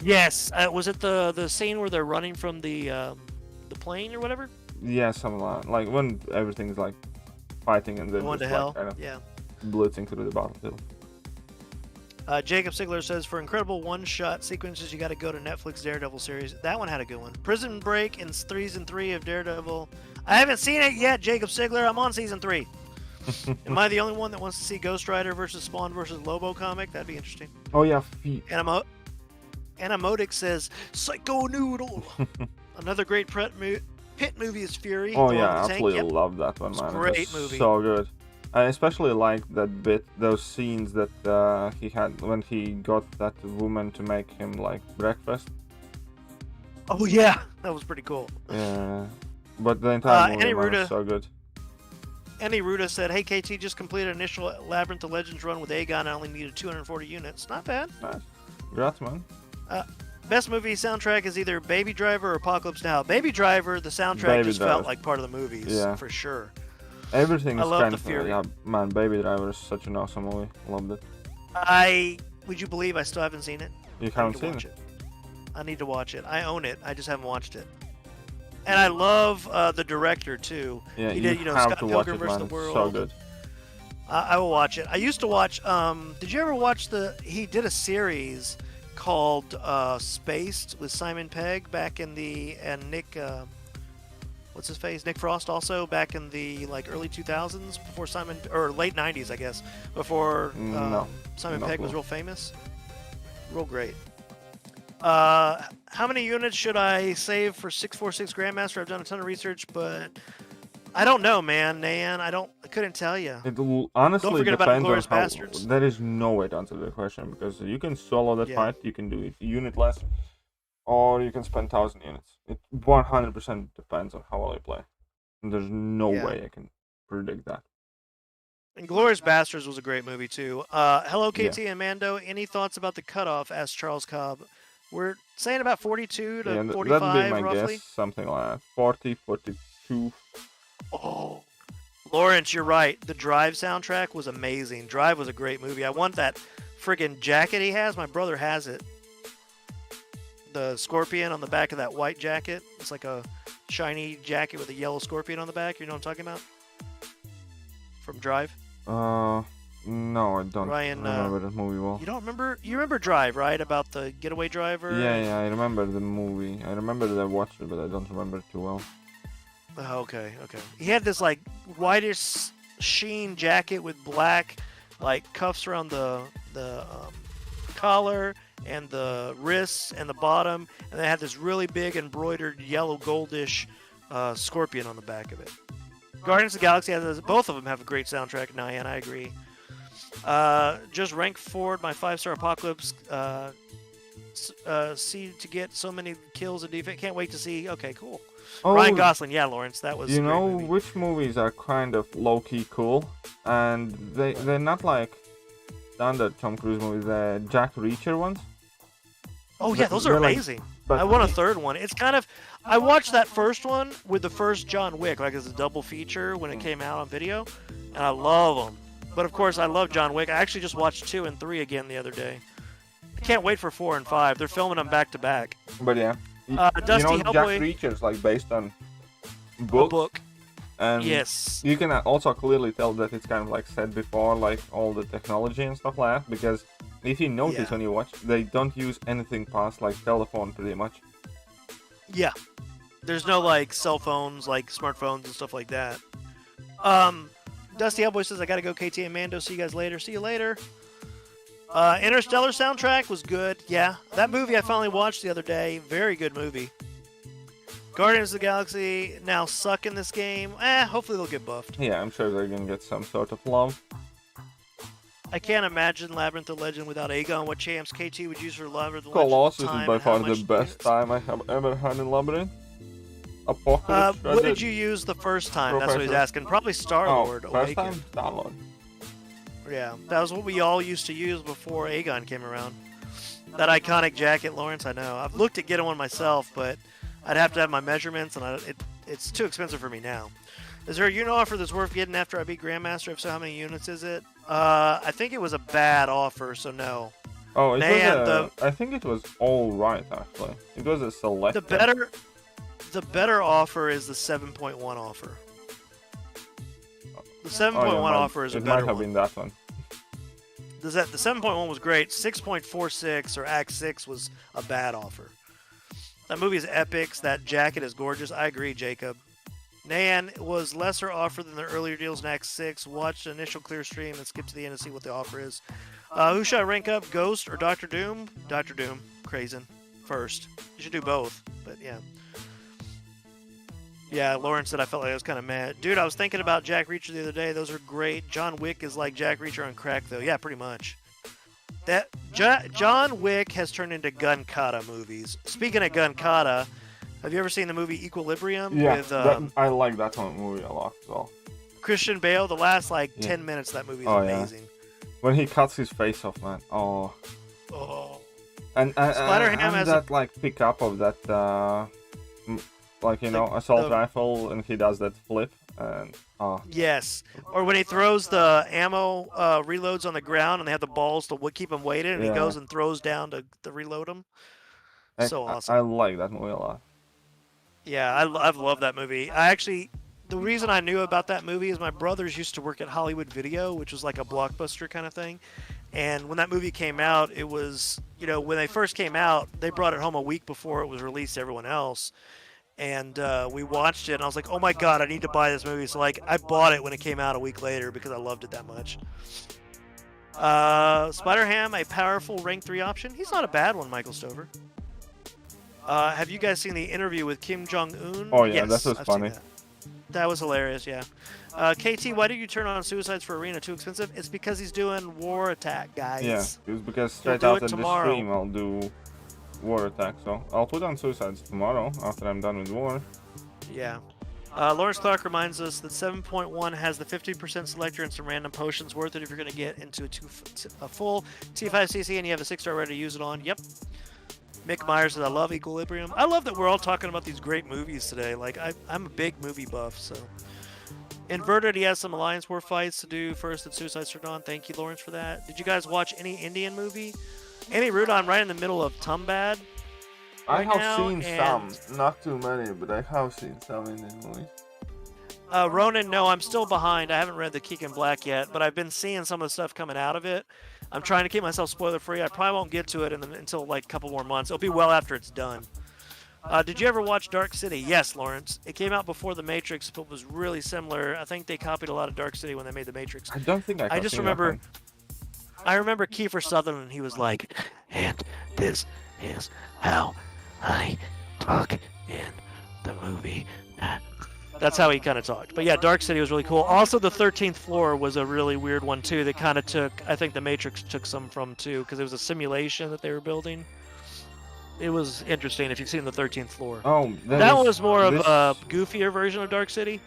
Yes, was it the scene where they're running from the plane or whatever? Yeah, something like when everything's like fighting and then Going just to hell. like kind of Yeah. blitzing through the battlefield. Jacob Sigler says, for incredible one-shot sequences, you got to go to Netflix Daredevil series. That one had a good one. Prison Break and season 3 of Daredevil. I haven't seen it yet, Jacob Sigler. I'm on season 3. Am I the only one that wants to see Ghost Rider versus Spawn versus Lobo comic? That'd be interesting. Oh yeah, feet. Animodic says, Psycho Noodle. Another great Pitt movie is Fury. Oh Dawn yeah, of the Tank. absolutely Yep. love that one, It's man. a great It was movie. So good. I especially like that bit, those scenes that he had when he got that woman to make him like breakfast. Oh yeah, that was pretty cool. Yeah, but the entire movie Annie man, Ruda. was so good. Andy Ruda said, "Hey KT, just completed initial Labyrinth of Legends run with Aegon. I only needed 240 units. Not bad." Nice. Congrats, man. Best movie soundtrack is either Baby Driver or Apocalypse Now. Baby Driver, the soundtrack Baby just Driver. felt like part of the movies, Yeah. for sure. Everything I is love kind the of Fury. yeah, man. Baby Driver is such an awesome movie. Loved it. Would you believe I still haven't seen it? You I haven't need to seen watch it? I need to watch it. I own it. I just haven't watched it. And I love the director too. Yeah, he you did, have Scott to watch Pilgrim it, vs. man. the World. So good. I will watch it. I used to watch. Did you ever watch he did a series called Spaced with Simon Pegg back in and Nick. What's his face? Nick Frost also back in the early 2000s before or late 90s, I guess, before No, Simon no Pegg was clue. real famous. Real great. How many units should I save for 646 Grandmaster? I've done a ton of research, but I don't know, man. I couldn't tell you. It will honestly Don't forget about depends on Inglourious how. Bastards. There is no way to answer the question because you can solo that Yeah. fight, you can do it unitless, or you can spend 1,000 units. It 100% depends on how well you play. And there's no Yeah. way I can predict that. Inglourious Bastards was a great movie too. Hello, KT and Mando. Any thoughts about the cutoff? Asked Charles Cobb. We're saying about 42 to Yeah, that'd 45, be my roughly. guess, something like that. 40, 42. Oh, Lawrence, you're right. The Drive soundtrack was amazing. Drive was a great movie. I want that friggin' jacket he has. My brother has it. The scorpion on the back of that white jacket. It's like a shiny jacket with a yellow scorpion on the back. You know what I'm talking about? From Drive. No, I don't Ryan, remember that movie well. You don't remember? You remember Drive, right? About the getaway driver? Yeah, I remember the movie. I remember that I watched it, but I don't remember it too well. Oh, okay. He had this whitish sheen jacket with black cuffs around the collar and the wrists and the bottom, and they had this really big embroidered yellow goldish scorpion on the back of it. Guardians of the Galaxy both of them have a great soundtrack. Nyan, I agree. Just rank forward my 5-star Apocalypse. See to get so many kills and defense. Can't wait to see. Okay, cool. Oh, Ryan Gosling, yeah, Lawrence, that was. You a great know movie. which movies are kind of low key cool, and they're not like standard Tom Cruise movies. The Jack Reacher ones. Oh yeah, those are they're amazing. but I want a third one. It's kind of. I watched that first one with the first John Wick, as a double feature when it came out on video, and I love them. But of course, I love John Wick. I actually just watched 2 and 3 again the other day. I can't wait for 4 and 5. They're filming them back to back. But yeah, Dusty you know, Hellboy. Jack Reacher's based on A books, book. and Yes. you can also clearly tell that it's kind of set before all the technology and stuff like that. Because if you notice Yeah. when you watch, they don't use anything past telephone pretty much. Yeah. There's no cell phones, smartphones and stuff like that. Dusty Hellboy says, I gotta go, KT and Mando. See you guys later. See you later. Interstellar soundtrack was good. Yeah. That movie I finally watched the other day. Very good movie. Guardians of the Galaxy now suck in this game. Hopefully they'll get buffed. Yeah, I'm sure they're gonna get some sort of love. I can't imagine Labyrinth of Legend without Aegon. What champs KT would use for Labyrinth of Legend? Colossus is time by and how far the much best units? time I have ever had in Labyrinth. Apocalypse. What did you use the first time? That's what he's Professor. asking. Probably Star-Lord first Awakened. time? Star-Lord. Yeah, that was what we all used to use before Aegon came around. That iconic jacket, Lawrence, I know. I've looked at getting one myself, but I'd have to have my measurements, and it's too expensive for me now. Is there a unit offer that's worth getting after I beat Grandmaster? If so, how many units is it? I think it was a bad offer, so no. Oh, it Man, was I think it was all right, actually. It was a select. The better offer is the 7.1 offer. The 7.1 offer is a it better might have one. been that one. The 7.1 was great. 6.46 or Act 6 was a bad offer. That movie is epic. That jacket is gorgeous. I agree, Jacob. Nan was lesser offer than the earlier deals in Act 6. Watch the initial clear stream and skip to the end to see what the offer is. Who should I rank up, Ghost or Dr. Doom? Dr. Doom, Krazen, first. You should do both, but yeah. Yeah, Lawrence said I felt like I was kind of mad. Dude, I was thinking about Jack Reacher the other day. Those are great. John Wick is like Jack Reacher on crack, though. Yeah, pretty much. That John Wick has turned into gun kata movies. Speaking of gun kata, have you ever seen the movie Equilibrium? Yeah, With, I like that one movie a lot as well. Christian Bale, the last like Yeah. 10 minutes of that movie is Oh, yeah. amazing. When he cuts his face off, man. Oh. Oh. And Spider-Ham has that like pickup of that like, you know, assault rifle, and he does that flip, and Yes, or when he throws the ammo reloads on the ground, and they have the balls to keep him weighted, and he goes and throws down to reload them. So awesome. I like that movie a lot. Yeah, I've loved that movie. The reason I knew about that movie is my brothers used to work at Hollywood Video, which was like a Blockbuster kind of thing. And when that movie came out, it was, you know, when they first came out, they brought it home a week before it was released to everyone else. And we watched it, and I was like, oh my god, I need to buy this movie. So, like, I bought it when it came out a week later because I loved it that much. Spider-Ham, a powerful rank 3 option. He's not a bad one, Michael Stover. Have you guys seen the interview with Kim Jong-un? Oh, yeah, yes, that was funny. That was hilarious, yeah. KT, why did you turn on Suicides for Arena? Too expensive? It's because he's doing War Attack, guys. Yeah, it's because straight do it after the tomorrow. stream I'll do War Attack, so I'll put on Suicides tomorrow after I'm done with War. Yeah. Lawrence Clark reminds us that 7.1 has the 15% selector and some random potions worth it if you're going to get into a full T5CC and you have a 6-star ready to use it on. Yep. Mick Myers says, I love Equilibrium. I love that we're all talking about these great movies today. Like, I'm a big movie buff, so. Inverted, he has some Alliance War fights to do first at Suicides for Dawn. Thank you, Lawrence, for that. Did you guys watch any Indian movie? Annie Rudon right in the middle of Tumbad. I right have now, seen and some, not too many, but I have seen some Indian movies. Ronan, no, I'm still behind. I haven't read the Keegan Black yet, but I've been seeing some of the stuff coming out of it. I'm trying to keep myself spoiler free. I probably won't get to it until like a couple more months. It'll be well after it's done. Did you ever watch Dark City? Yes, Lawrence. It came out before The Matrix, but was really similar. I think they copied a lot of Dark City when they made The Matrix. I don't think I just remember. I remember Kiefer Sutherland. He was like, "And this is how I talk in the movie." That's how he kind of talked. But yeah, Dark City was really cool. Also, the 13th Floor was a really weird one too. That kind of took, I think The Matrix took some from too, because it was a simulation that they were building. It was interesting if you've seen the 13th Floor. Oh, that one was more of a goofier version of Dark City.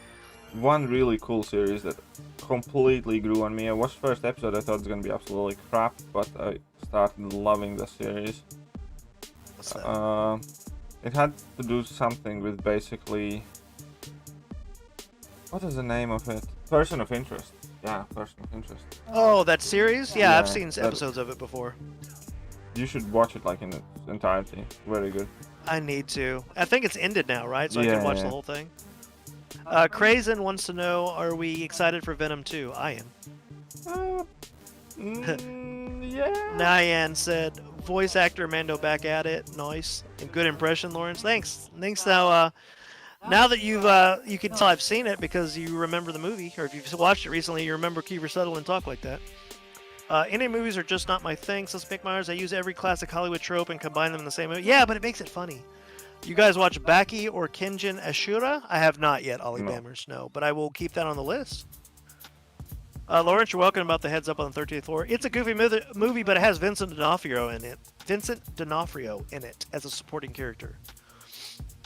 One really cool series that completely grew on me. I watched the first episode, I thought it was going to be absolutely crap, but I started loving the series. What's that? It had to do something with basically... What is the name of it? Person of Interest. Yeah, Person of Interest. Oh, that series? Yeah, I've Yeah, seen episodes of it before. You should watch it like in its entirety. Very good. I need to. I think it's ended now, right? So I Yeah, can watch yeah. the whole thing. Krazen wants to know, are we excited for Venom 2? I am. Yeah. Nyan said, voice actor Mando back at it. Nice. And good impression, Lawrence. Thanks. Now that you can tell I've seen it because you remember the movie, or if you've watched it recently, you remember Kiefer Sutherland talk like that. Indian movies are just not my thing, says Mick Myers. I use every classic Hollywood trope and combine them in the same movie. Yeah, but it makes it funny. You guys watch Baki or Kenjin Ashura? I have not yet, Ollie Bammers. No, but I will keep that on the list. Lawrence, you're welcome about the heads up on the 13th floor. It's a goofy movie, but it has Vincent D'Onofrio in it as a supporting character.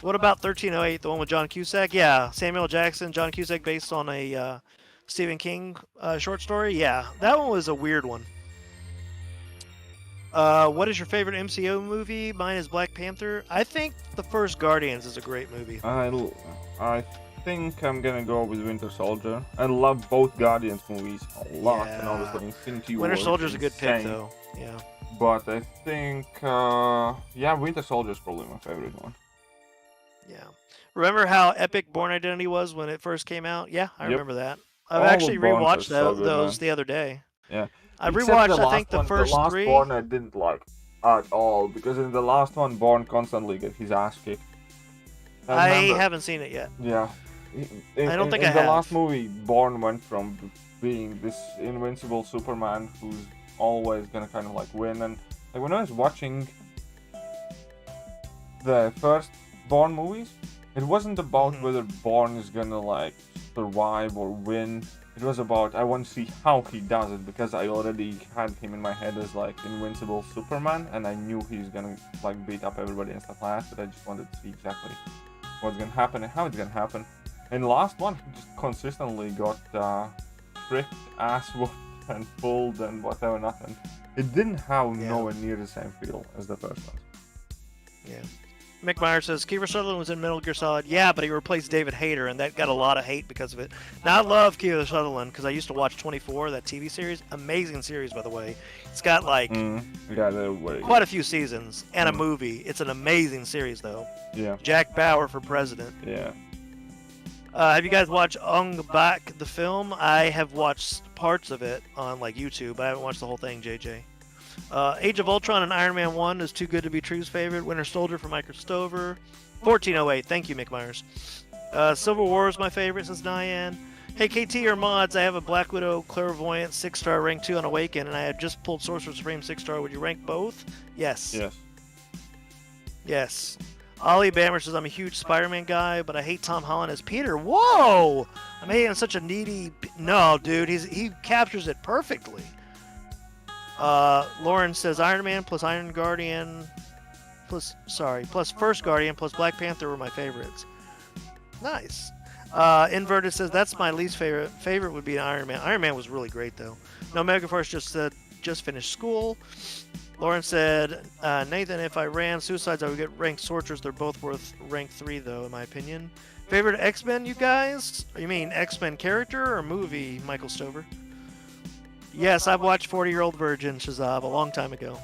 What about 1308, the one with John Cusack? Yeah, Samuel Jackson, John Cusack, based on a Stephen King short story. Yeah, that one was a weird one. What is your favorite MCU movie? Mine is Black Panther. I think the first Guardians is a great movie. I think I'm gonna go with Winter Soldier. I love both Guardians movies a lot, and obviously Infinity War. Winter Soldier's a good pick, insane. though. Yeah. But I think, yeah, Winter Soldier is probably my favorite one. Yeah. Remember how epic Bourne Identity was when it first came out? Yeah, I remember that. I've All actually of Bourne rewatched was so good, those man. the other day. Yeah. I Except rewatched, the I think, the last first one, three. The last Bourne I didn't like at all, because in the last one, Bourne constantly get his ass kicked. I remember- haven't seen it yet. Yeah. I don't think in I the have. last movie, Bourne went from being this invincible Superman who's always gonna kind of like win, and like when I was watching the first Bourne movies, it wasn't about whether Bourne is gonna like survive or win. It was about I want to see how he does it, because I already had him in my head as like invincible Superman, and I knew he's gonna like beat up everybody and stuff like that, but I just wanted to see exactly what's gonna happen and how it's gonna happen. In the last one, he just consistently got tricked, ass whooped, and pulled, and whatever, nothing. It didn't have nowhere near the same feel as the first one. Yeah. Mick Meyer says, Kiefer Sutherland was in Metal Gear Solid. Yeah, but he replaced David Hayter, and that got a lot of hate because of it. Now, I love Kiefer Sutherland because I used to watch 24, that TV series. Amazing series, by the way. It's got, like, quite a few seasons and a movie. It's an amazing series, though. Yeah. Jack Bauer for president. Yeah. Have you guys watched Ong Bak, the film? I have watched parts of it on, like, YouTube. I haven't watched the whole thing, JJ. Age of Ultron and Iron Man 1 is too good to be true's favorite. Winter Soldier from Michael Stover. 1408. Thank you, Mick Myers. Civil War is my favorite, says Diane. Hey, KT or mods, I have a Black Widow Clairvoyant 6-star rank 2 on Awaken, and I have just pulled Sorcerer Supreme 6-star. Would you rank both? Yes. Yes. Yes. Ollie Bammer says, I'm a huge Spider-Man guy, but I hate Tom Holland as Peter. Whoa! I'm hating such a needy... No, dude, he captures it perfectly. Lauren says Iron Man plus Iron Guardian plus First Guardian plus Black Panther were my favorites. Nice. Inverted says that's my least favorite. Favorite would be Iron Man. Iron Man was really great though. No, Megaforce just said just finished school. Lauren said Nathan, if I ran Suicides I would get ranked Sorcerers. They're both worth rank 3 though in my opinion. Favorite X-Men, you guys? You mean X-Men character or movie, Michael Stover? Yes, I've watched 40-Year-Old Virgin, Shazab, a long time ago.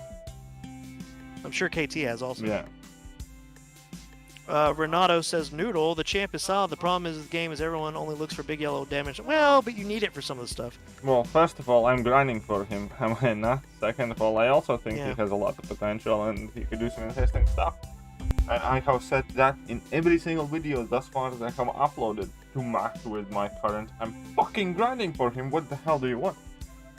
I'm sure KT has also. Yeah. Renato says, Noodle, the champ is solid. The problem is the game is everyone only looks for big yellow damage. Well, but you need it for some of the stuff. Well, first of all, I'm grinding for him. Am I not? Second of all, I also think he has a lot of potential and he could do some interesting stuff. And I have said that in every single video thus far that I have uploaded to match with my current. I'm fucking grinding for him. What the hell do you want?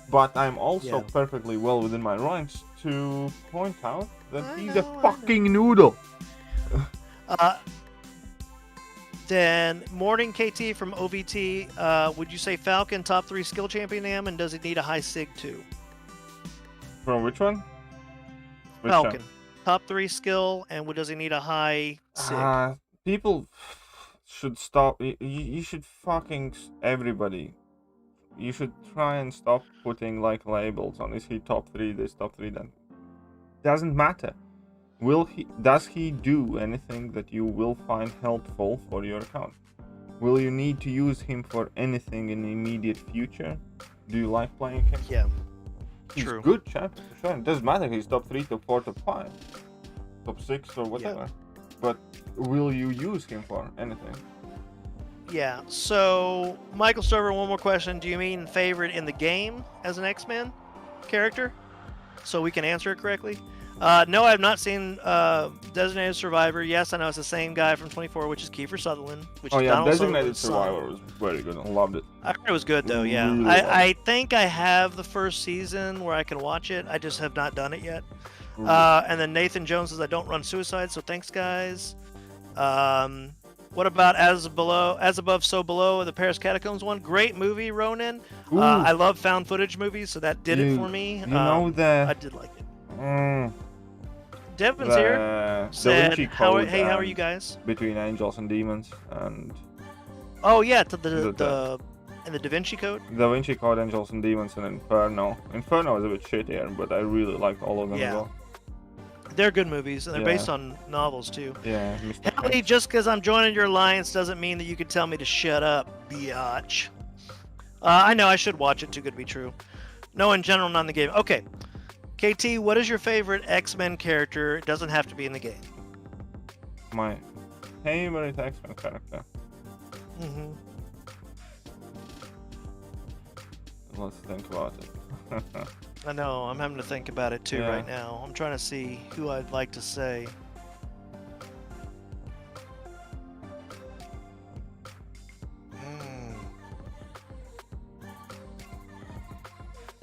But I'm also perfectly well within my rights to point out that he's a fucking noodle. Then Morning KT from OVT, would you say Falcon top 3 skill champion am, and does he need a high sig too? From which one? Falcon. Top 3 skill, and does he need a high sig? People should stop. You should fucking everybody. You should try and stop putting like labels on. Is he top 3 this, top 3 that? Doesn't matter. Does he do anything that you will find helpful for your account? Will you need to use him for anything in the immediate future? Do you like playing him? Yeah. He's True. Good champion for sure. It doesn't matter if he's top 3, top 4, top 5, top 6 or whatever. But will you use him for anything? Yeah, so Michael Stover, one more question. Do you mean favorite in the game as an X-Men character? So we can answer it correctly. No, I have not seen Designated Survivor. Yes, I know it's the same guy from 24, which is Kiefer Sutherland. Which is Donald Designated Sutherland's Survivor was very good. I loved it. I heard it was good though, yeah. Really I think I have the first season where I can watch it. I just have not done it yet. And then Nathan Jones says I don't run Suicide, so thanks guys. What about As Above, So Below, the Paris Catacombs one? Great movie, Ronan. I love found footage movies, so that did it for me. You know I did like it. Devin's here. Said, how are you guys? Between Angels and Demons and... Oh yeah, the Da Vinci Code? Da Vinci Code, Angels and Demons, and Inferno. Inferno is a bit shittier, but I really liked all of them as well. They're good movies, and they're based on novels too. Yeah. Helly, just because I'm joining your alliance doesn't mean that you can tell me to shut up, biatch. I know I should watch it. Too good to be true. No, in general, not in the game. Okay. KT, what is your favorite X-Men character? It doesn't have to be in the game. My favorite X-Men character? Let's think about it. I know, I'm having to think about it too right now. I'm trying to see who I'd like to say.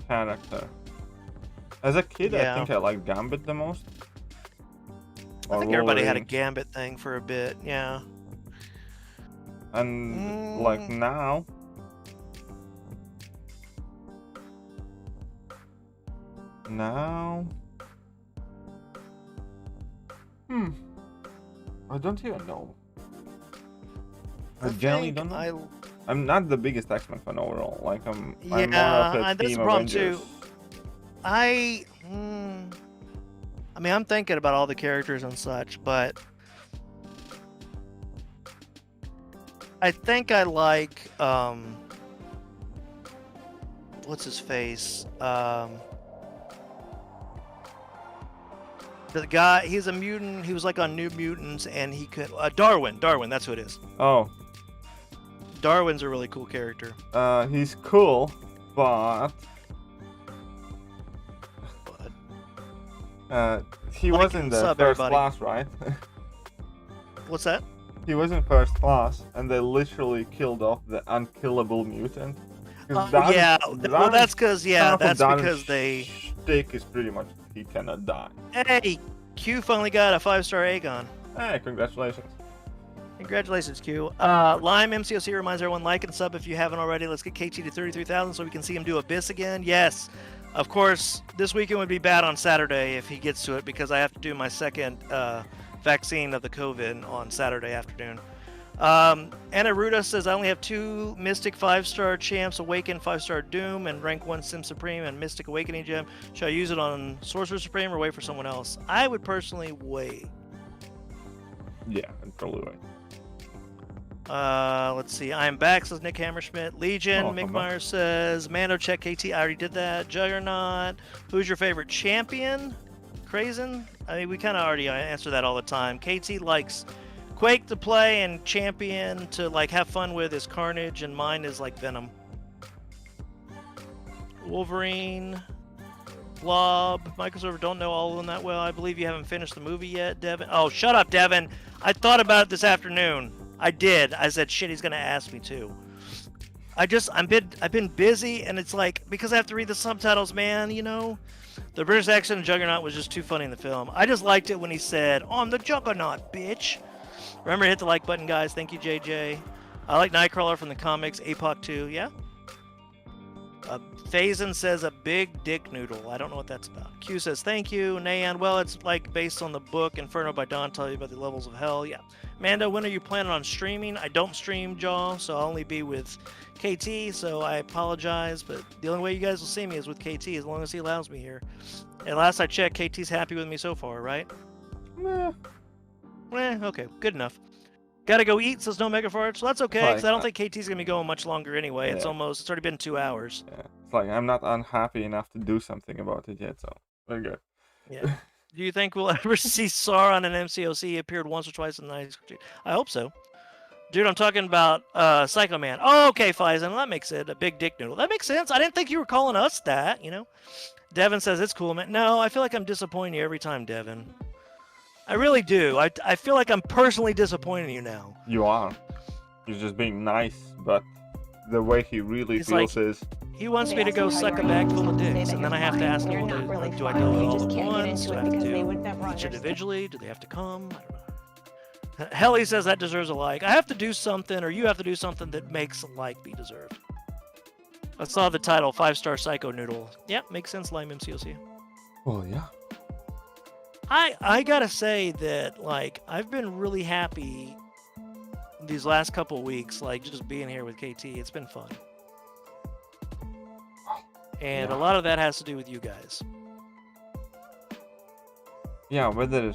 Character. As a kid, I think I liked Gambit the most. I think everybody had a Gambit thing for a bit, yeah. And like now... I don't even know. I generally don't know. I'm not the biggest X-Men fan overall. Like I'm more of a that's Team the problem Avengers. too. I mean, I'm thinking about all the characters and such, but I think I like what's his face? The guy, he's a mutant. He was like on New Mutants, and he could Darwin. That's who it is. Oh, Darwin's a really cool character. he's cool, but he Like, was in the sup, first everybody? class, right? What's that? He was in first class, and they literally killed off the unkillable mutant. 'Cause Well, that's because half of Darwin's because they. shtick is pretty much he cannot die. Hey, Q finally got a 5-star Aegon. Hey, congratulations. Congratulations, Q. Lime MCOC reminds everyone, like and sub if you haven't already. Let's get KT to 33,000 so we can see him do Abyss again. Yes, of course. This weekend would be bad on Saturday if he gets to it because I have to do my second vaccine of the COVID on Saturday afternoon. Anna Ruda says I only have 2 Mystic 5-star champs, Awaken 5-star Doom, and rank 1 Sim Supreme and Mystic Awakening Gem. Should I use it on Sorcerer Supreme or wait for someone else? I would personally wait. Yeah, I'd probably wait. Let's see. I am back, says Nick Hammerschmidt. Legion, Oh, Mick come Myers says, Mando check KT. I already did that. Juggernaut. Who's your favorite champion? Krazen? I mean, we kind of already answer that all the time. KT likes Quake to play and champion to like have fun with is Carnage, and mine is like Venom. Wolverine. Blob. Microserver don't know all of them that well. I believe you haven't finished the movie yet, Devin. Oh, shut up, Devin. I thought about it this afternoon. I did. I said, shit, he's gonna ask me too. I've been busy, and it's like because I have to read the subtitles, man. You know, the British accent of Juggernaut was just too funny in the film. I just liked it when he said, "I'm the Juggernaut, bitch." Remember, hit the like button, guys. Thank you, JJ. I like Nightcrawler from the comics. APOC 2, yeah. Phazon says a big dick noodle. I don't know what that's about. Q says thank you. Nayan, well, it's like based on the book Inferno by Dawn, tell you about the levels of hell. Yeah. Mando, when are you planning on streaming? I don't stream, Jaw, so I'll only be with KT, so I apologize, but the only way you guys will see me is with KT as long as he allows me here. And last I checked, KT's happy with me so far, right? Okay, good enough. Gotta go eat, says no mega farts. Well, that's okay, because I don't think KT's gonna be going much longer anyway. It's already been 2 hours. Yeah, it's like I'm not unhappy enough to do something about it yet, so we're good. Yeah. Do you think we'll ever see Sauron in MCOC? He appeared once or twice in the 90s. I hope so. Dude, I'm talking about Psycho Man. Oh, okay, Phazon. That makes it a big dick noodle. That makes sense. I didn't think you were calling us that, you know? Devin says it's cool, man. No, I feel like I'm disappointing you every time, Devin. I really do. I feel like I'm personally disappointing you now. You are. He's just being nice, but the way he really feels is... He wants me to go suck a bag full of dicks, and then I have to ask him, do I do it all at once? Do I have to do each individually? Do they have to come? I don't know. Helly says that deserves a like. I have to do something, or you have to do something that makes a like be deserved. I saw the title, 5-star Psycho Noodle. Yeah, makes sense, Lime MCOC. Well, yeah. I gotta say that, like, I've been really happy these last couple weeks, like, just being here with KT. It's been fun. And a lot of that has to do with you guys. Yeah, whether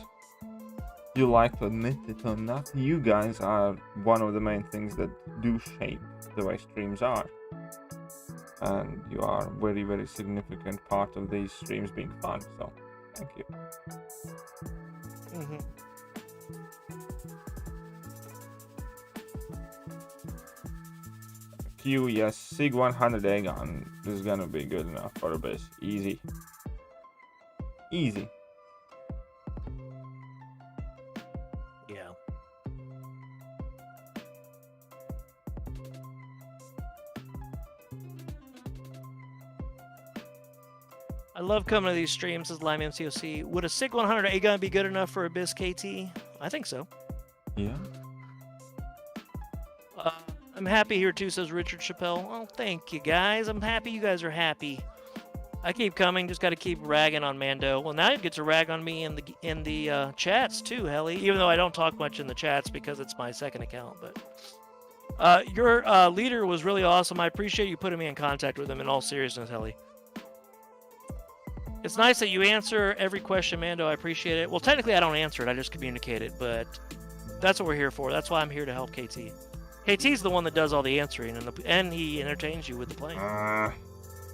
you like to admit it or not, you guys are one of the main things that do shape the way streams are. And you are a very, very significant part of these streams being fun, so thank you. Mm-hmm. Q, yes, Sig 100 Aegon is gonna be good enough for Abyss. Easy. Easy. Yeah. I love coming to these streams, says Lime MCOC. Would a Sig 100 Aegon be good enough for Abyss KT? I think so. Yeah. I'm happy here too, says Richard Chappelle. Oh, thank you guys. I'm happy you guys are happy. I keep coming, just got to keep ragging on Mando. Well, now you get to rag on me in the chats too, Helly. Even though I don't talk much in the chats because it's my second account, but Your leader was really awesome. I appreciate you putting me in contact with him. In all seriousness, Helly. It's nice that you answer every question, Mando. I appreciate it. Well, technically, I don't answer it. I just communicate it, but that's what we're here for. That's why I'm here to help KT. KT's the one that does all the answering, and he entertains you with the playing.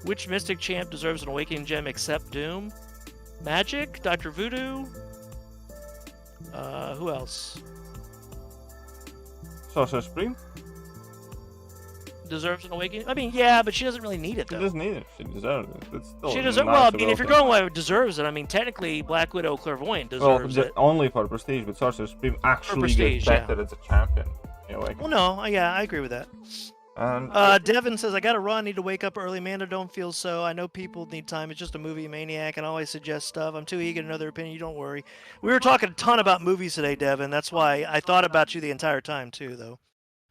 Which Mystic champ deserves an Awakening Gem except Doom? Magic? Dr. Voodoo? Who else? Sorcerer Supreme? Deserves an Awakening? I mean, yeah, but she doesn't really need it, though. She doesn't need it. She deserves it. It's still She deserves. nice Well, I to mean, if you're welcome. going with deserves it, I mean, technically, Black Widow Clairvoyant deserves it. Only for prestige, but Sorcerer Supreme actually prestige, gets better as a champion. You know, like, Well, no, yeah, I agree with that. and Devin says, I gotta run, need to wake up early. Mando, don't feel so. I know people need time. It's just a movie maniac and always suggest stuff. I'm too eager to know their opinion. You don't worry. We were talking a ton about movies today, Devin. That's why I thought about you the entire time, too, though.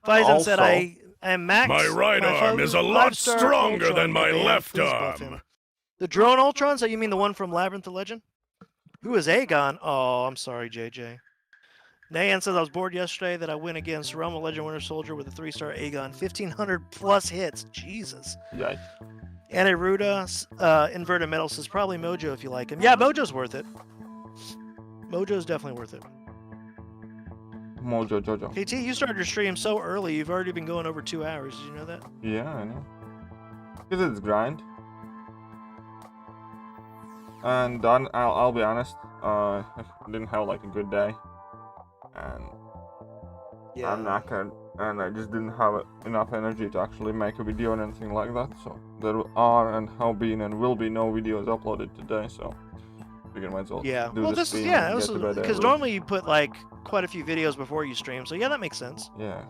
Faison said, I am Max. My right arm is a lot stronger than my left arm. The drone Ultron? So you mean the one from Labyrinth of Legend? Who is Aegon? Oh, I'm sorry, JJ. Nayan says, I was bored yesterday that I went against Realm of Legend Winter Soldier with a 3-star Aegon. 1,500 plus hits. Jesus. yikes. Aniruda, Inverted Metal says, probably Mojo if you like him. Yeah, Mojo's worth it. Mojo's definitely worth it. Mojo Jojo. KT, you started your stream so early. You've already been going over 2 hours. Did you know that? Yeah, I know. Because it's grind. And I'll be honest, I didn't have like a good day. And Yeah. I'm knackered, and I just didn't have enough energy to actually make a video or anything like that. So there are and have been and will be no videos uploaded today. So figure might as well Yeah. do Well, the this stream yeah, and get to bed because early. normally you put like quite a few videos before you stream. So yeah, that makes sense. Yeah.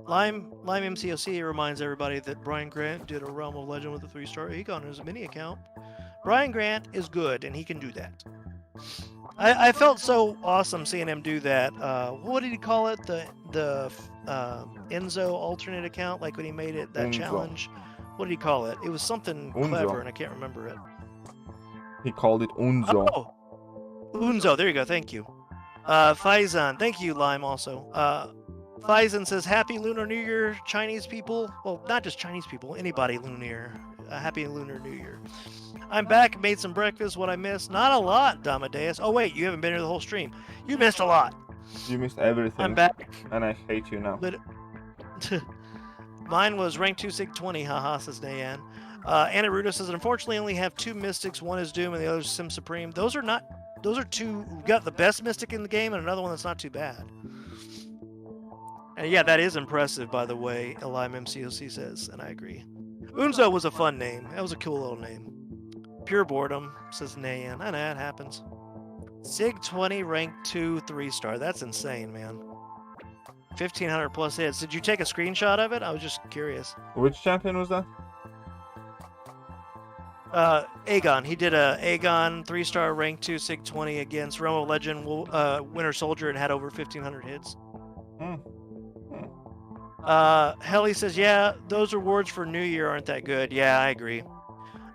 Lime MCOC reminds everybody that Brian Grant did a Realm of Legend with a 3-star Aegon in his mini account. Brian Grant is good, and he can do that. I felt so awesome seeing him do that. What did he call it? The Enzo alternate account, like when he made it that Unzo. challenge. What did he call it? It was something Unzo. clever, and I can't remember it. He called it Unzo. Oh, Unzo. There you go. Thank you. Faizan. Thank you, Lime. Also. Faizan says, Happy Lunar New Year, Chinese people. Well, not just Chinese people, anybody Lunar Year. Happy Lunar New Year. I'm back, made some breakfast. What I missed? Not a lot, Damadeus. Oh, wait, you haven't been here the whole stream. You missed a lot. You missed everything. I'm back. And I hate you now. Mine was rank 2 sig 20, haha, says Nayan. Aniruda says, unfortunately, I only have 2 mystics. One is Doom and the other is Sim Supreme. Those are 2, we got the best mystic in the game and another one that's not too bad. And yeah, that is impressive, by the way, Elim MCOC says, and I agree. Unzo was a fun name. That was a cool little name. Pure boredom, says Nayan. I know, it happens. Sig 20, rank 2, 3-star. That's insane, man. 1,500 plus hits. Did you take a screenshot of it? I was just curious. Which champion was that? Aegon. He did a Aegon 3-star rank 2 Sig 20 against Realm of Legend Winter Soldier and had over 1,500 hits. Helly says, yeah, those rewards for New Year aren't that good. Yeah, I agree.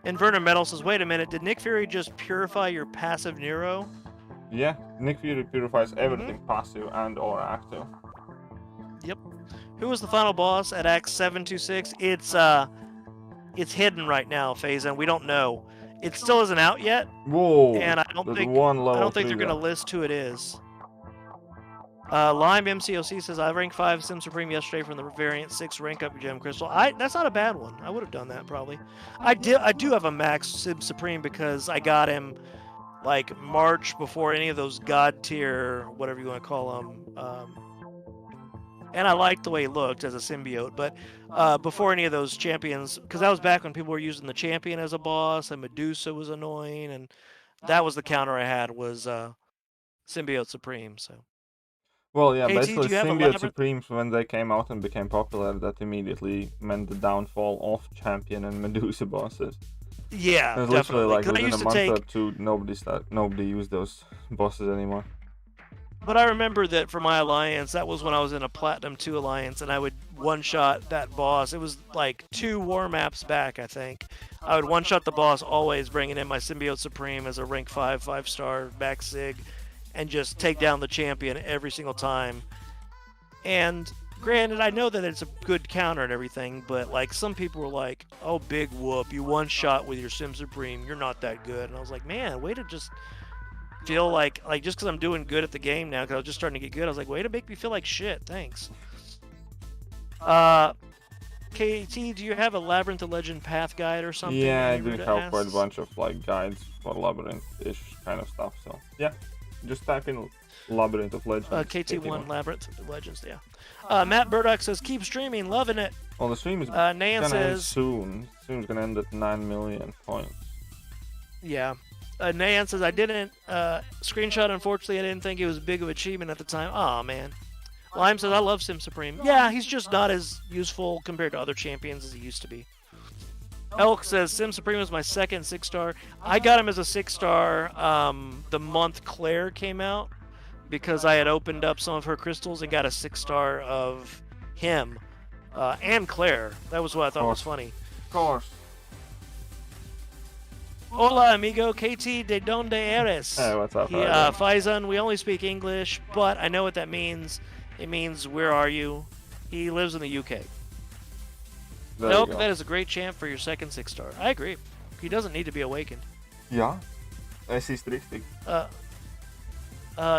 Inverter Metal says, wait a minute, did Nick Fury just purify your passive Neuro? Yeah, Nick Fury purifies everything passive and or active. Yep. Who was the final boss at Act 726? It's hidden right now, Faison. We don't know. It still isn't out yet. Whoa! And I don't think they're gonna list who it is. Lime MCOC says, I ranked 5 Sim Supreme yesterday from the variant 6 rank up gem crystal. That's not a bad one. I would have done that probably. I do have a max Sim Supreme because I got him like March before any of those god tier, whatever you want to call them. And I liked the way he looked as a symbiote, but before any of those champions, because that was back when people were using the champion as a boss, and Medusa was annoying, and that was the counter I had was Symbiote Supreme. So. Well, yeah, KT, basically do you have a Symbiote labyrinth? Supremes, when they came out and became popular, that immediately meant the downfall of champion and Medusa bosses. Yeah, It was definitely. literally like 'Cause I within used a to month or two, nobody used those bosses anymore. But I remember that for my alliance, that was when I was in a Platinum 2 alliance, and I would one-shot that boss. It was like 2 war maps back, I think. I would one-shot the boss, always bringing in my Symbiote Supreme as a rank 5, 5-star max sig, and just take down the champion every single time. And Granted, I know that it's a good counter and everything, but like some people were like, "Oh, big whoop! You one shot with your Sim Supreme. You're not that good." And I was like, "Man, way to just feel like just because I'm doing good at the game now, because I was just starting to get good. I was like, way to make me feel like shit. Thanks." KT, do you have a Labyrinth of Legend path guide or something? Yeah, I do have quite a bunch of like guides for labyrinth-ish kind of stuff. So yeah, just type in Labyrinth of Legends. KT1 Labyrinth of Legends, yeah. Matt Burdock says, keep streaming, loving it. Well, the stream is Nan gonna says, end soon. Stream's gonna end at 9 million points. Yeah. Nan says, I didn't screenshot, unfortunately. I didn't think it was a big of an achievement at the time. Aw, man. Lime says, I love Sim Supreme. Yeah, he's just not as useful compared to other champions as he used to be. Elk says, Sim Supreme was my second 6-star. I got him as a 6-star the month Claire came out, because I had opened up some of her crystals and got a 6-star of him and Claire. That was what I thought was funny. Of course. Hola, amigo. KT, de donde eres? Hey, what's up? Faizan, we only speak English, but I know what that means. It means, where are you? He lives in the UK. Elk, that is a great champ for your second 6-star. I agree. He doesn't need to be awakened. Yeah. Es ist richtig.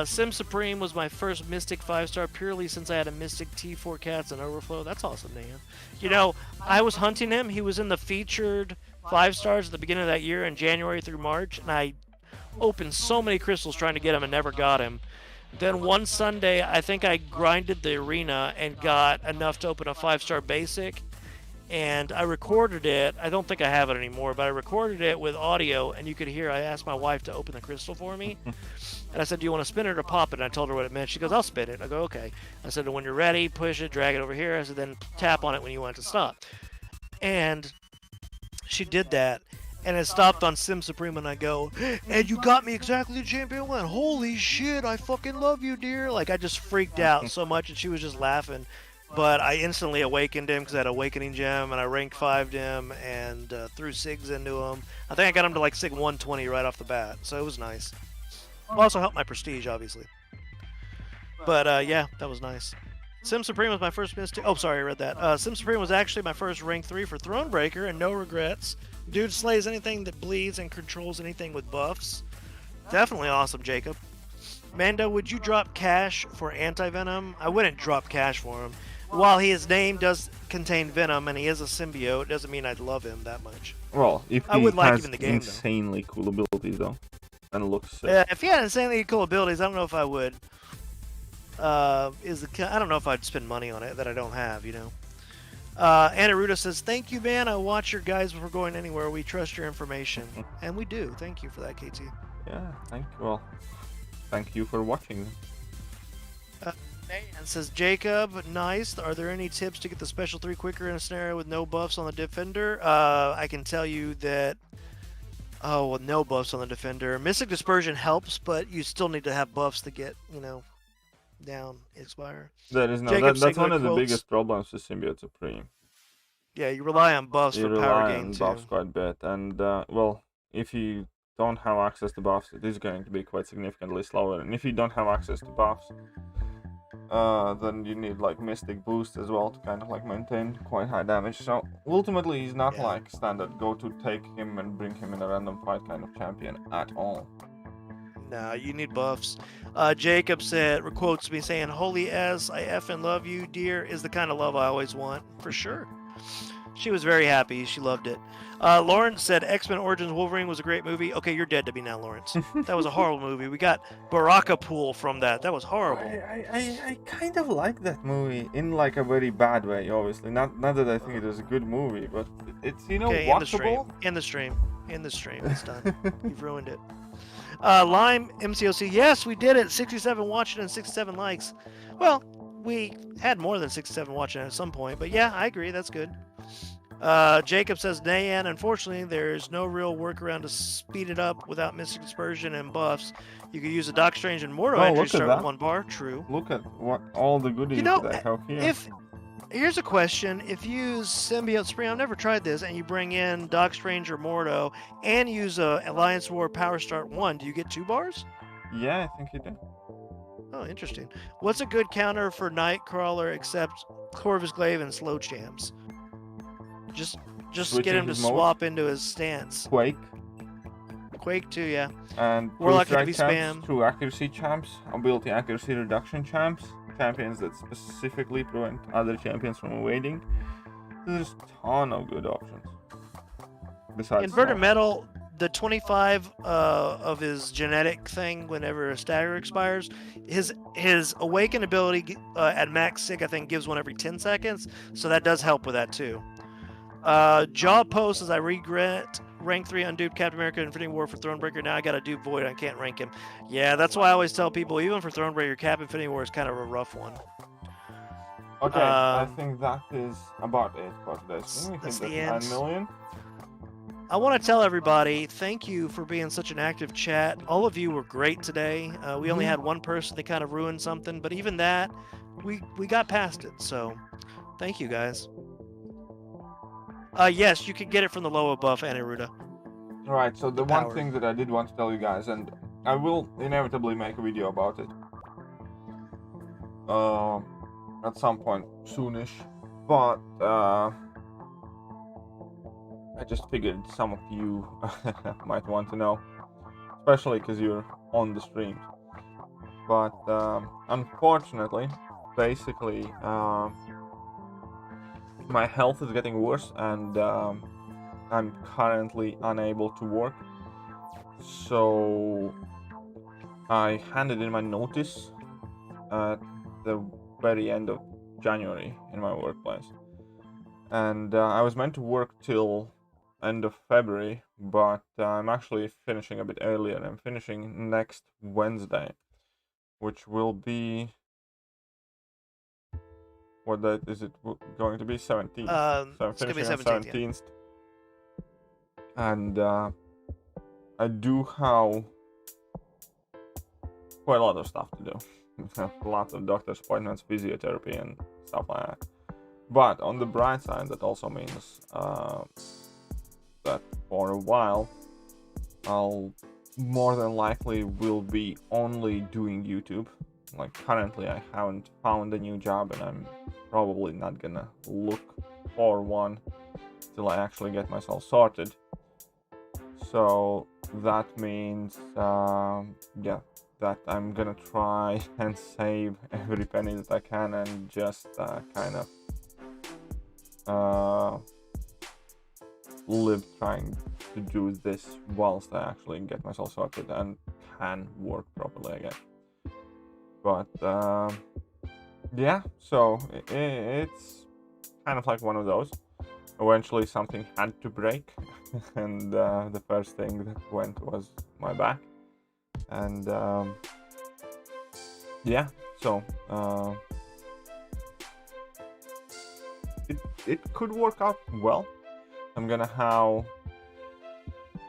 Sim Supreme was my first Mystic 5-star purely since I had a Mystic T4 Cats and Overflow. That's awesome, man. You know, I was hunting him. He was in the featured 5-stars at the beginning of that year in January through March, and I opened so many crystals trying to get him and never got him. Then one Sunday, I think I grinded the arena and got enough to open a 5-star basic, and I recorded it. I don't think I have it anymore, but I recorded it with audio, and you could hear I asked my wife to open the crystal for me. And I said, do you want to spin it or pop it? And I told her what it meant. She goes, I'll spin it. I go, okay. I said, when you're ready, push it, drag it over here. I said, then tap on it when you want it to stop. And she did that, and it stopped on Sim Supreme, and I go, and you got me exactly the champion one. Holy shit, I fucking love you, dear. Like, I just freaked out so much, and she was just laughing. But I instantly awakened him because I had Awakening Gem, and I rank 5'd him and threw SIGs into him. I think I got him to like SIG 120 right off the bat, so it was nice. Also helped my prestige, obviously. But yeah, that was nice. Sim Supreme was my first Mystic. Oh, sorry, I read that. Sim Supreme was actually my first rank 3 for Thronebreaker, and no regrets. Dude slays anything that bleeds and controls anything with buffs. Definitely awesome, Jacob. Mando, would you drop cash for Anti-Venom? I wouldn't drop cash for him. While his name does contain Venom and he is a symbiote, doesn't mean I'd love him that much. Well, if he would like has him in the game, insanely cool abilities, though, and looks sick. Yeah, if he had insanely cool abilities, I don't know if I would. I don't know if I'd spend money on it that I don't have, you know. Anaruda says, thank you, man. I watch your guys before going anywhere. We trust your information. And we do. Thank you for that, KT. Yeah, thank you for watching. And says, Jacob, nice. Are there any tips to get the special 3 quicker in a scenario with no buffs on the defender? I can tell you that, no buffs on the defender. Mystic Dispersion helps, but you still need to have buffs to get, down, expire. There is no, that's one of the biggest problems with Symbiote Supreme. Yeah, you rely on buffs for power gain, too. Buffs quite a bit, and, well, if you don't have access to buffs, it is going to be quite significantly slower, and if you don't have access to buffs, then you need like Mystic Boost as well to kind of like maintain quite high damage. So ultimately he's not like standard go to take him and bring him in a random fight kind of champion at all. Nah, you need buffs. Jacob quotes me saying, holy S, I effing love you, dear, is the kind of love I always want. For sure. She was very happy. She loved it. Lawrence said X-Men Origins Wolverine was a great movie. Okay, you're dead to me now, Lawrence. That was a horrible movie. We got Baraka Pool from that. That was horrible. I kind of like that movie in like a very bad way, obviously. Not that I think it was a good movie, but it's, watchable. In the stream. It's done. You've ruined it. Lime MCOC. Yes, we did it. 67 watching and 67 likes. Well, we had more than 67 watching at some point, but yeah, I agree. That's good. Jacob says, Nayan, unfortunately, there's no real workaround to speed it up without Mystic Dispersion and buffs. You could use a Doc Strange and Mordo entry to start with 1 bar. True. Look at what all the goodies that have here. Here's a question. If you use Symbiote Supreme, I've never tried this, and you bring in Doc Strange or Mordo, and use a Alliance War Power Start 1, do you get 2 bars? Yeah, I think you do. Oh, interesting. What's a good counter for Nightcrawler except Corvus Glaive and Slow Champs? Just Switching get him to his modes? swap into his stance. Quake. Quake too, yeah. And Warlock strike heavy champs, spam. true accuracy champs, ability accuracy reduction champs, champions that specifically prevent other champions from evading. There's a ton of good options. Besides Inverted Metal, the 25 of his genetic thing whenever a stagger expires, his awaken ability at max sig I think gives one every 10 seconds, so that does help with that too. Jaw post, as I regret rank 3 unduped Captain America Infinity War for Thronebreaker. Now I gotta do Void. I can't rank him. Yeah, that's why I always tell people, even for Thronebreaker, Cap Infinity War is kind of a rough one. Okay, I think that is about it for today. So we that's hit the that 9 end. million. I want to tell everybody, thank you for being such an active chat. All of you were great today. We only had one person that kind of ruined something, but even that, we got past it. So, thank you guys. Yes, you can get it from the Loa buff, Aniruda. Alright, so the Power. one thing that I did want to tell you guys, and I will inevitably make a video about it at some point soonish, but I just figured some of you might want to know, especially because you're on the stream. But unfortunately, basically, my health is getting worse, and I'm currently unable to work. So I handed in my notice at the very end of January in my workplace, and I was meant to work till end of February, but I'm actually finishing a bit earlier. I'm finishing next Wednesday, which will be, what date is it going to be? 17th. So I'm It's gonna be finishing on 17th, 17th. And I do have quite a lot of stuff to do. Lots of doctor's appointments, physiotherapy, and stuff like that. But on the bright side, that also means that for a while, I'll more than likely will be only doing YouTube. Like currently, I haven't found a new job, and I'm probably not gonna look for one till I actually get myself sorted. So that means, yeah, that I'm gonna try and save every penny that I can, and just kind of live trying to do this whilst I actually get myself sorted and can work properly again. But yeah, so it's kind of like one of those. Eventually something had to break, and the first thing that went was my back. And yeah, so it could work out well. I'm gonna have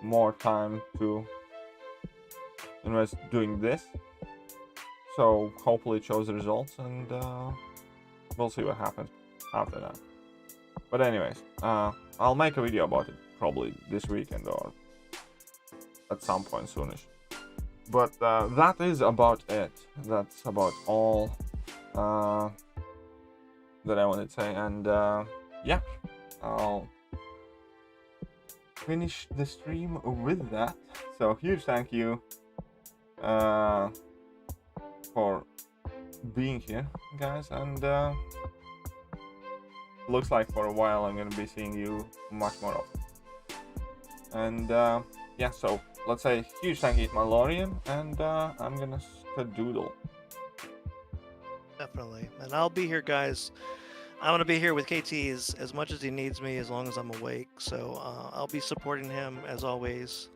more time to invest doing this, so hopefully it shows the results, and we'll see what happens after that. But anyways, I'll make a video about it probably this weekend or at some point soonish. But that is about it. That's about all that I wanted to say, and yeah, I'll finish the stream with that. So huge thank you for being here, guys, and looks like for a while I'm gonna be seeing you much more often. And yeah, so let's say huge thank you to Mandalorian, and I'm gonna skedoodle. Definitely. And I'll be here, guys. I'm going to be here with KT as much as he needs me, as long as I'm awake. So I'll be supporting him as always.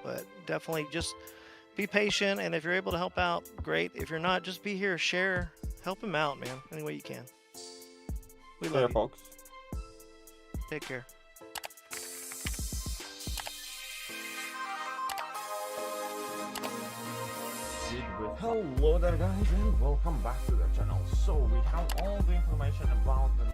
But definitely just be patient. And if you're able to help out, great. If you're not, just be here, share, help him out, man, any way you can. We love you, folks. Take care. Hello there, guys, and welcome back to the channel. So we have all the information about the